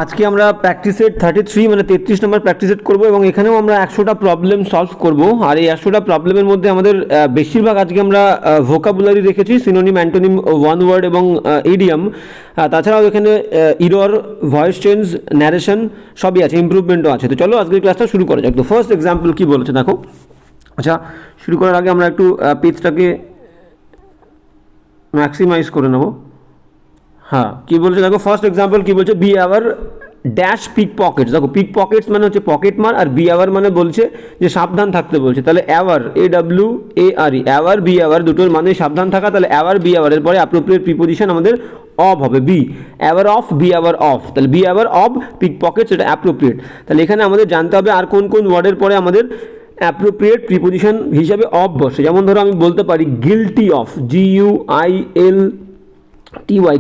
আজকে আমরা practice set 33 মানে 33 নম্বর প্র্যাকটিস সেট করবো এবং এখানেও আমরা 100টা প্রবলেম সলভ করব। আর এই 100টা প্রবলেমের মধ্যে আমাদের বেশিরভাগ আজকে আমরা ভোকাবুলারি রেখেছি, সিনোনিম, অ্যান্টোনিম, ওয়ান ওয়ার্ড এবং ইডিয়াম। তাছাড়াও এখানে ইরর, ভয়েস চেঞ্জ, ন্যারেশন সবই আছে, ইমপ্রুভমেন্টও আছে। তো চলো আজকের ক্লাসটা শুরু করা যাক। তো ফার্স্ট এক্সাম্পল কি বলেছে দেখো। আচ্ছা, শুরু করার আগে আমরা একটু পেজটাকে ম্যাক্সিমাইজ করে নেব। হ্যাঁ, কি বলছে দেখো, ফার্স্ট এক্সাম্পল কি বলছে, be aware dash pickpockets. দেখো, পিক পকেটস মানে হচ্ছে পকেট মার, আর বি আওয়ার মানে বলছে যে সাবধান থাকতে বলছে। তাহলে aware, AWARE, aware beware দুটোর মানে সাবধান থাকা। তাহলে অ্যাওয়ার বি আওয়ারের পরে অ্যাপ্রোপ্রিয়েট প্রিপোজিশন আমাদের অফ হবে, be aware of, beware of. তাহলে beware of pickpockets, এটা অ্যাপ্রোপ্রিয়েট। তাহলে এখানে আমাদের জানতে হবে আর কোন কোন ওয়ার্ডের পরে আমাদের অ্যাপ্রোপ্রিয়েট প্রিপোজিশন হিসাবে অফ বসে। যেমন ধরো আমি বলতে পারি guilty of, GUILTY,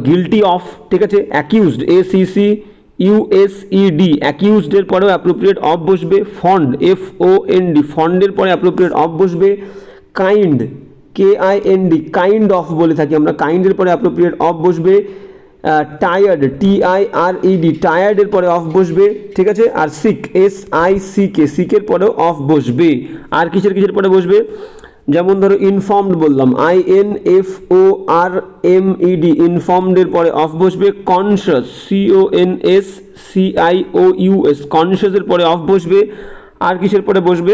guilty of, ঠিক আছে। অ্যাকিউজড, ACCUSED, অ্যাকিউজডের পরেও অ্যাপ্রোপ্রিয়েট অফ বসবে। ফন্ড, FOND, ফন্ডের পরে অ্যাপ্রোপ্রিয়েট অফ বসবে। কাইন্ড, KIND, কাইন্ড অফ বলে থাকি আমরা, কাইন্ডের পরে অ্যাপ্রোপ্রিয়েট অফ বসবে। টায়ার্ড, TIRED, টায়ার্ডের পরে অফ বসবে, ঠিক আছে। আর সিক, SICK, সিকের পরেও অফ বসবে। আর কিসের পরে বসবে, যেমন ধরো ইনফর্মড বললাম, INFORMED, ইনফর্মডের পরে অফ বসবে। কনশাস, CONSCIOUS, কনশাসের পরে অফ বসবে। আর কিসের পরে বসবে,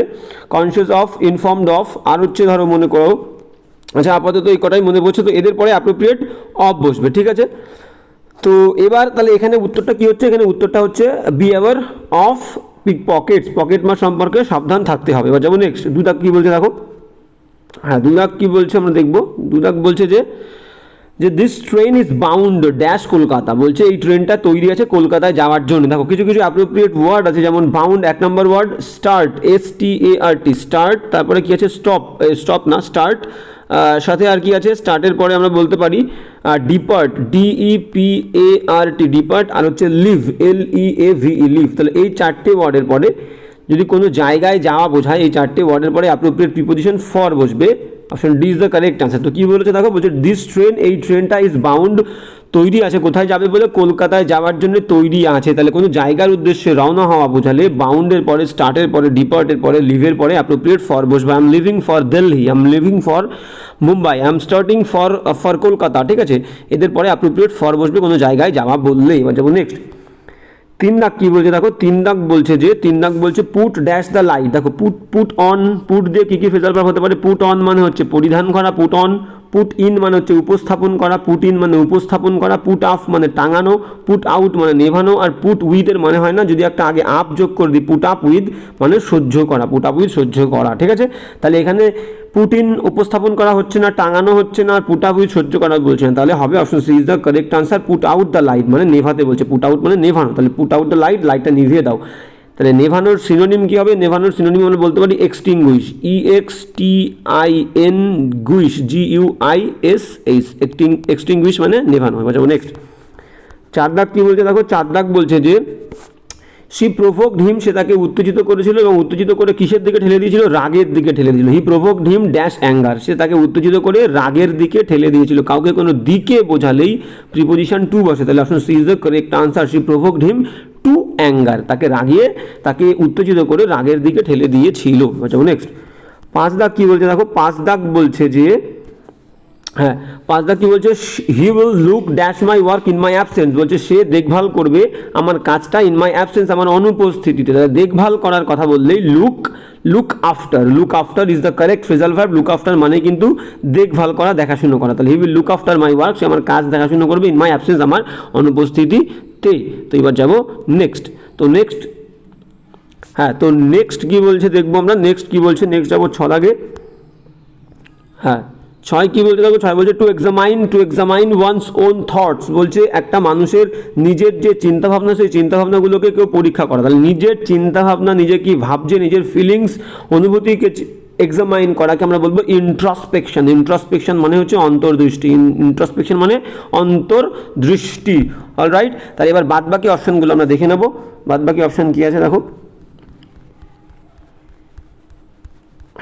কনশাস অফ, ইনফর্মড অফ, আর হচ্ছে ধরো মনে করো, আচ্ছা আপাতত এই কটাই মনে পড়ছে। তো এদের পরে অ্যাপ্রোপ্রিয়েট অফ বসবে, ঠিক আছে। তো এবার তাহলে এখানে উত্তরটা কি হচ্ছে, এখানে উত্তরটা হচ্ছে be aware of pickpockets, pocket মার সম্পর্কে সাবধান থাকতে হবে। এবার যেমন নেক্সট দুদাক কি বলছে দেখো। হ্যাঁ, দুদাক কি বলছে আমরা দেখবো। দুদাক বলছে যে this train is bound dash Kolkata, বলছে এই ট্রেনটা তৈরি আছে কলকাতায় যাওয়ার জন্য। দেখো কিছু অ্যাপ্রোপ্রিয়েট ওয়ার্ড আছে, যেমন বাউন্ড এক নম্বর ওয়ার্ড, স্টার্ট, START, স্টার্ট। তারপরে কি আছে, স্টপ না, স্টার্ট। সাথে আর কি আছে, স্টার্টের পরে আমরা বলতে পারি ডিপার্ট, DEPART, ডিপার্ট। আর হচ্ছে লিভ, LEAVE, লিভ। তাহলে এই চারটে ওয়ার্ডের পরে যদি কোনো জায়গায় যাওয়া বোঝায়, এই চারটে ওয়ার্ডের পরে অ্যাপ্রোপ্রিয়েট প্রিপোজিশন ফর বসবে। Option D is the correct answer. তো কি বলেছে দেখো, বলছে দিস ট্রেন, এই ট্রেনটা ইজ বাউন্ড, তৈরি আছে, কোথায় যাবে বলে, কলকাতায় যাওয়ার জন্য তৈরি আছে। তাহলে কোনো জায়গার উদ্দেশ্যে রওনা হওয়া বোঝালে বাউন্ডের পরে, স্টার্টের পরে, ডিপার্টের পরে, লিভের পরে অ্যাপ্রোপ্রিয়েট ফর বসবে। I am living for Delhi, I am living for Mumbai, I am starting for Kolkata, ঠিক আছে। এদের পরে অ্যাপ্রোপ্রিয়েট ফর বসবে কোনো জায়গায় যাওয়া বললে। এবার যাবো নেক্সট। তিন দাগ কি বলছে দেখো, তিন দাগ বলছে পুট ড্যাশ দ্য লাইট। দেখো পুট অন, পুট দিয়ে কী ফেজাল ভার্ব হতে পারে, পুট অন মানে হচ্ছে পরিধান করা, পুট অন। পুট ইন মানে হচ্ছে উপস্থাপন করা, পুট ইন মানে উপস্থাপন করা। পুট আফ মানে টাঙানো, পুট আউট মানে নেভানো। আর পুট উইথের মানে হয় না, যদি একটা আগে আপ যোগ করে দিই, পুট আপ উইথ মানে সহ্য করা, পুট আপ উইথ সহ্য করা, ঠিক আছে। তাহলে এখানে পুট ইন উপস্থাপন করা হচ্ছে না, টাঙানো হচ্ছে না, আর পুট আপ উইথ সহ্য করা বলছে না। তাহলে হবে option C is the correct answer. Put out the light মানে নেভাতে বলছে, পুট আউট মানে নেভানো। তাহলে পুট আউট দ্য লাইট, লাইটটা নিভিয়ে দাও। তাহলে নেভানোর সিনোনিম কি হবে, নেভানোর সিনোনিম আমরা বলতে পারি এক্সটিংগুইশ, EXTINGUISH, GUISH, এক্সটিংগুইশ মানে নেভানো। এবার যাবো নেক্সট। চার দাগ কি বলছে দেখো, চার দাগ বলছে যে সি প্রভোকড হিম, সে তাকে উত্তেজিত করেছিল এবং উত্তেজিত করে কিসের দিকে ঠেলে দিয়েছিল, রাগের দিকে ঠেলে দিয়েছিল। হি প্রভোকড হিম ড্যাশ অ্যাঙ্গার, সে তাকে উত্তেজিত করে রাগের দিকে ঠেলে দিয়েছিল। কাউকে কোনো দিকে বোঝালেই প্রিপোজিশন টু বসে। তাহলে option C is the correct answer. C provoked him to anger, তাকে রাগিয়ে, তাকে উত্তেজিত করে রাগের দিকে ঠেলে দিয়েছিল। আচ্ছা নেক্সট। পাঁচ দাগ কি বলছে দেখো, পাঁচ দাগ বলছে যে হ্যাঁ, পাঁচ দাগ কি বলছে, he will look dash my work in my absence, বলছে সে দেখভাল করবে আমার কাজটা ইন মাই অ্যাবসেন্স, আমার অনুপস্থিতিতে। দেখভাল করার কথা বললেই look after is the correct phrasal verb. Look after মানে কিন্তু দেখভাল করা, দেখাশুনো করা। তাহলে he will look after my work, সে আমার কাজ দেখাশুনো করবে ইন মাই অ্যাবসেন্স, আমার অনুপস্থিতিতে। তো এবার যাবো নেক্সট। তো নেক্সট, হ্যাঁ, তো নেক্সট কি বলছে দেখবো আমরা। নেক্সট কি বলছে, নেক্সট যাবো ছ দাগে। হ্যাঁ, ছয় কি বলছে দেখো, ছয় বলছে to examine one's own thoughts, বলছে একটা মানুষের নিজের যে চিন্তাভাবনা, সেই চিন্তাভাবনাগুলোকে কেউ পরীক্ষা করা। তাহলে নিজের চিন্তাভাবনা, নিজে কি ভাবছে, নিজের ফিলিংস, অনুভূতিকে এক্সামাইন করাকে আমরা বলবো ইন্ট্রসপেকশন। ইন্ট্রসপেকশন মানে হচ্ছে অন্তর্দৃষ্টি, ইন্ট্রসপেকশন মানে অন্তর্দৃষ্টি। অলরাইট, তাহলে এবার বাদবাকি অপশনগুলো আমরা দেখে নেব। বাদবাকি অপশন কি আছে দেখো।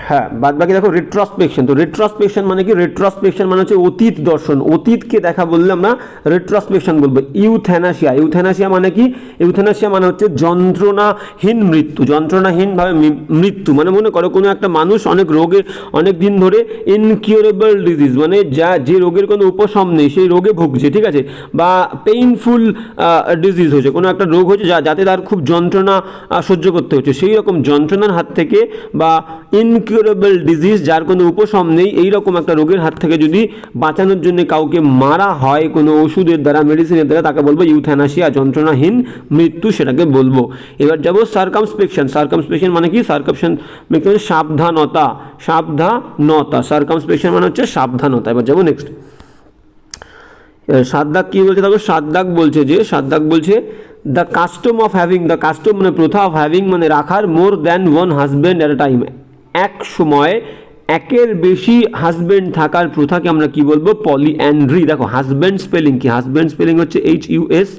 হ্যাঁ, বাদ বাকি দেখো রেট্রোস্পেকশন। তো রেট্রোস্পেকশন মানে কি? রেট্রোস্পেকশন মানে হচ্ছে অতীত দর্শন, অতীতকে দেখা বললে আমরা রেট্রোস্পেকশন বলবো। ইউথ্যানাসিয়া, ইউথ্যানাসিয়া মানে কি? ইউথ্যানাসিয়া মানে হচ্ছে যন্ত্রণাহীন মৃত্যু, যন্ত্রণাহীনভাবে মৃত্যু। মানে মনে করো কোনো একটা মানুষ অনেক রোগে অনেক দিন ধরে ইনকিউরেবল ডিজিজ, মানে যে রোগের কোনো উপশম নেই সেই রোগে ভুগছে, ঠিক আছে, বা পেইনফুল ডিজিজ হয়েছে, কোনো একটা রোগ হয়েছে যাতে তার খুব যন্ত্রণা সহ্য করতে হচ্ছে, সেই রকম যন্ত্রণার হাত থেকে বা ইনকিউরেবল ডিজিজ যার কোনো উপশম নেই, এই রকম একটা রোগের হাত থেকে যদি বাঁচানোর জন্য কাউকে মারা হয় কোনো ওষুধের দ্বারা, মেডিসিনের দ্বারা, তাকে বলবো ইউথ্যানাসিয়া, যন্ত্রণাহীন মৃত্যু, সেটাকে বলবো। এবার যাবো সার্কামস্পেকশন। সার্কামস্পেকশন মানে কি? সার্কামস্পেকশন মানে সাবধানতা, সাবধানতা। সার্কামস্পেকশন মানে হচ্ছে সাবধানতা। এবার যাবো নেক্সট। 7 দাগ কি বলছে দেখো, 7 দাগ বলছে যে, 7 দাগ বলছে the custom of having, the custom মানে প্রথা, অফ হ্যাভিং মানে রাখার, more than one husband at a time, এক সময় একের বেশি হাজব্যান্ড থাকার প্রথাকে আমরা কি বলবো? পলিঅ্যান্ড্রি। দেখো হাজব্যান্ড স্পেলিং কি? হাজব্যান্ড স্পেলিং হচ্ছে HUSBAND,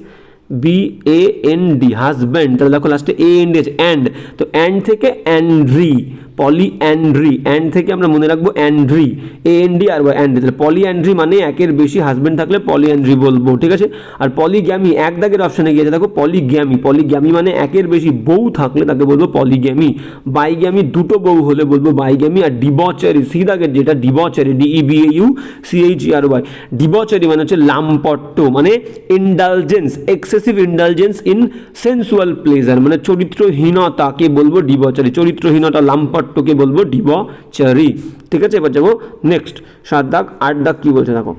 হাজব্যান্ড। তাহলে দেখো লাস্টে AND আছে, অ্যান্ড, তো অ্যান্ড থেকে অ্যান্ড্রি, পলিঅ্যান্ড্রি, অ্যান্ড থেকে আমরা মনে রাখবো অ্যান্ড্রি, AND আর অ্যান্ড্রি। তাহলে পলিঅ্যান্ড্রি মানে একের বেশি হাজব্যান্ড থাকলে পলিঅ্যান্ড্রি বলবো, ঠিক আছে। আর পলিগ্যামি, এক দাগের অপশনে গিয়েছে দেখো পলিগ্যামি, পলিগ্যামি মানে একের বেশি বউ থাকলে তাকে বলবো পলিগ্যামি। বাইগ্যামি দুটো বউ হলে বলবো বাইগ্যামি। আর ডিবচারি, সি দাগের যেটা ডিবচারি, DEBAUCHERY, ডিবচারি মানে হচ্ছে লাম্পট্য, মানে indulgence, excessive indulgence in sensual pleasure, মানে চরিত্রহীনতাকে বলবো ডিবচারি, চরিত্রহীনতা লাম্পট্যকে বলবো ডিবচারি, ঠিক আছে। এবার যাবো নেক্সট 7 দাগ। 8 দাগ কি বলছে দেখো,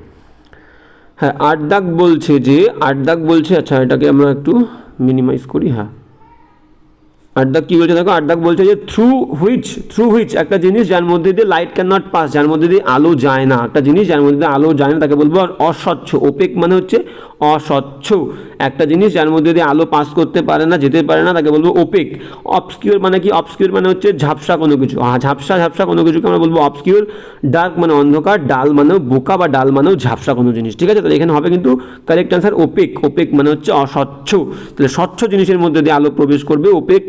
হ্যাঁ 8 দাগ বলছে যে, 8 দাগ বলছে, আচ্ছা এটাকে আমরা একটু মিনিমাইজ করি, হ্যাঁ 8 দাগ কি বলছে দেখো, 8 দাগ বলছে যে থ্রু হুইচ একটা জিনিস যার মধ্যে দিয়ে লাইট ক্যান নট পাস, যার মধ্যে দিয়ে আলো যায় না, একটা জিনিস যার মধ্যে দিয়ে আলো যায় না তাকে বলবো অস্বচ্ছ। ওপেক মানে হচ্ছে অস্বচ্ছ, একটা জিনিস যার মধ্যে দিয়ে আলো পাস করতে পারে না, যেতে পারে না, তাকে বলবো ওপেক। অবস্কিউর মানে কি? অবস্কিউর মানে হচ্ছে ঝাপসা কোনো কিছু, ঝাপসা কোনো কিছুকে আমরা বলবো অবস্কিউর। ডার্ক মানে অন্ধকার, ডাল মানেও বোকা বা ডাল মানেও ঝাপসা কোনো জিনিস, ঠিক আছে। তাহলে এখানে হবে কিন্তু কারেক্ট অ্যান্সার ওপেক। ওপেক মানে হচ্ছে অস্বচ্ছ, তাহলে স্বচ্ছ জিনিসের মধ্যে দিয়ে আলো প্রবেশ করবে, ওপেক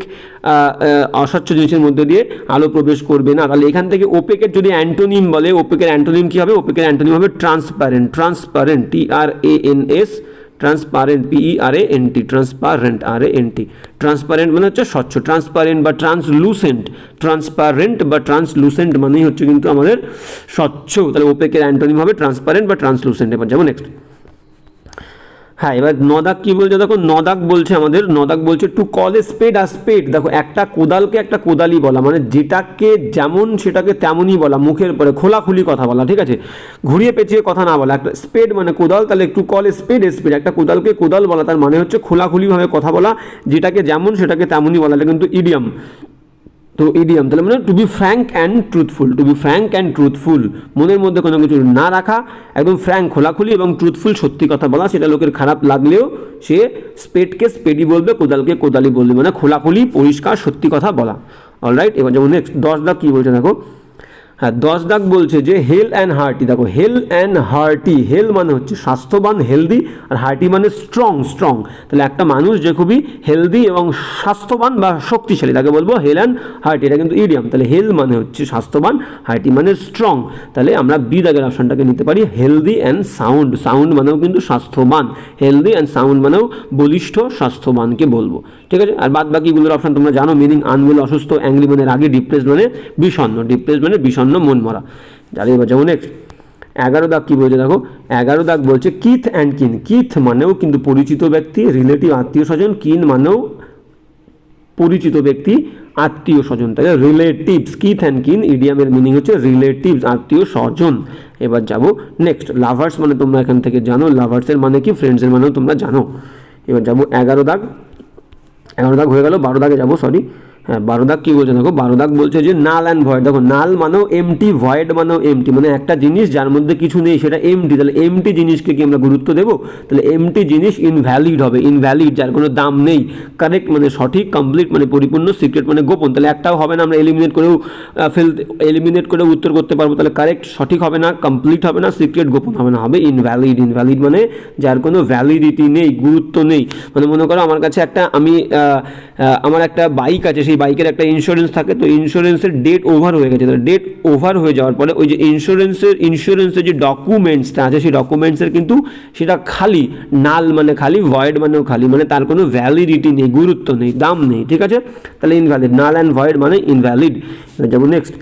অস্বচ্ছ জিনিসের মধ্যে দিয়ে আলো প্রবেশ করবে না। তাহলে এখান থেকে ওপেকের যদি অ্যান্টোনিম বলে, ওপেকের অ্যান্টোনিম কি হবে? ওপেকের অ্যান্টোনিম হবে transparent, transparent, TRANS, transparent, PERANT, transparent, RANT। Transparent মানে হচ্ছে স্বচ্ছ, ট্রান্সপারেন্ট বা ট্রান্সলুসেন্ট, ট্রান্সপারেন্ট বা ট্রান্সলুসেন্ট মানেই হচ্ছে কিন্তু আমাদের স্বচ্ছ। তাহলে ওপেকের অ্যান্টোনিম হবে ট্রান্সপারেন্ট বা ট্রান্সলুসেন্ট। এবার যাবো নেক্সট। হ্যাঁ এবার 9 দাগ কি বলছে দেখো, 9 দাগ বলছে আমাদের, 9 দাগ বলছে টু কল এ স্পেড আ স্পেড। দেখো একটা কোদালকে একটা কোদালই বলা, মানে যেটাকে যেমন সেটাকে তেমনই বলা, মুখের পরে খোলাখুলি কথা বলা, ঠিক আছে, ঘুরিয়ে পেঁচিয়ে কথা না বলা। একটা স্পেড মানে কোদাল, তাহলে একটু কল এ স্পেড এ স্পেড, একটা কোদালকে কোদাল বলা তার মানে হচ্ছে খোলাখুলিভাবে কথা বলা, যেটাকে যেমন সেটাকে তেমনই বলা, এটা কিন্তু ইডিয়াম। তো ইডিয়াম তাহলে মানে to be frank and truthful, to be frank and truthful, মনের মধ্যে কোনো কিছু না রাখা, একদম ফ্র্যাঙ্ক খোলাখুলি এবং ট্রুথফুল সত্যি কথা বলা, সেটা লোকের খারাপ লাগলেও সে স্পেডকে স্পেডই বলবে, কোদালকে কোদালি বলবে, মানে খোলাখুলি পরিষ্কার সত্যি কথা বলা। অলরাইট, এবার যেমন নেক্সট 10 দাগ কী বলছে দেখো, হ্যাঁ 10 দাগ বলছে যে হেল অ্যান্ড হার্টি। দেখো হেল অ্যান্ড হার্টি, হেল মানে হচ্ছে স্বাস্থ্যবান হেলদি, আর হার্টি মানে স্ট্রং, স্ট্রং। তাহলে একটা মানুষ যে খুবই হেলদি এবং স্বাস্থ্যবান বা শক্তিশালী তাকে বলবো হেল অ্যান্ড হার্টি, এটা কিন্তু ইডিয়াম। তাহলে হেল মানে হচ্ছে স্বাস্থ্যবান, হার্টি মানে স্ট্রং, তাহলে আমরা বি দাগের অপশনটাকে নিতে পারি হেলদি অ্যান্ড সাউন্ড। সাউন্ড মানেও কিন্তু স্বাস্থ্যবান, হেলদি অ্যান্ড সাউন্ড মানেও বলিষ্ঠ স্বাস্থ্যবানকে বলবো, ঠিক আছে। আর বাদ বাকিগুলোর অপশন তোমরা জানো, মিনিং আনওয়েল অসুস্থ, অ্যাংরি মানে রাগে, ডিপ্রেসড মানে বিষণ্ণ, ডিপ্রেসড মানে বিষণ্ণ মন মরা। যারা এবার যেমন নেক্সট 11 দাগ কি বলছে দেখো, 11 দাগ বলছে কিথ অ্যান্ড কিন। কিথ মানেও কিন্তু পরিচিত ব্যক্তি, রিলেটিভ আত্মীয় স্বজন, কিন মানেও পরিচিত ব্যক্তি, আত্মীয় স্বজন, তাই relatives. Kith and kin ইডিয়ামের meaning হচ্ছে রিলেটিভস, আত্মীয় স্বজন। এবার যাবো নেক্সট লাভার্স, মানে তোমরা এখান থেকে জানো লাভার্সের মানে কি, ফ্রেন্ডসের মানেও তোমরা জানো। এবার যাবো 11 দাগ, 11 দাগ হয়ে গেল, 12 দাগে যাবো, সরি। হ্যাঁ 12 দাগ কী বলছে দেখো, 12 দাগ বলছে যে নাল অ্যান্ড ভয়েড। দেখো নাল মানেও এমটি, ভয়েড মানেও এমটি, মানে একটা জিনিস যার মধ্যে কিছু নেই সেটা এমটি। তাহলে এমটি জিনিসকে কি আমরা গুরুত্ব দেবো? তাহলে এমটি জিনিস ইনভ্যালিড হবে, ইনভ্যালিড যার কোনো দাম নেই। কারেক্ট মানে সঠিক, কমপ্লিট মানে পরিপূর্ণ, সিক্রেট মানে গোপন। তাহলে একটাও হবে না, আমরা এলিমিনেট করেও উত্তর করতে পারবো। তাহলে কারেক্ট সঠিক হবে না, কমপ্লিট হবে না, সিক্রেট গোপন হবে না, হবে ইনভ্যালিড। ইনভ্যালিড মানে যার কোনো ভ্যালিডিটি নেই, গুরুত্ব নেই। মানে মনে করো আমার কাছে একটা, আমার একটা বাইক আছে, সেই বাইকের একটা ইন্স্যুরেন্স থাকে, তো ইন্স্যুরেন্সের ডেট ওভার হয়ে গেছে, তাহলে ডেট ওভার হয়ে যাওয়ার পরে ওই যে ইন্স্যুরেন্সের যে ডকুমেন্টসটা আছে সেই ডকুমেন্টসের কিন্তু সেটা খালি, নাল মানে খালি, ভয়েড মানেও খালি, মানে তার কোনো ভ্যালিডিটি নেই, গুরুত্ব নেই, দাম নেই, ঠিক আছে, তাহলে ইনভ্যালিড, নাল অ্যান্ড ভয়েড মানে ইনভ্যালিড। যাবো নেক্সট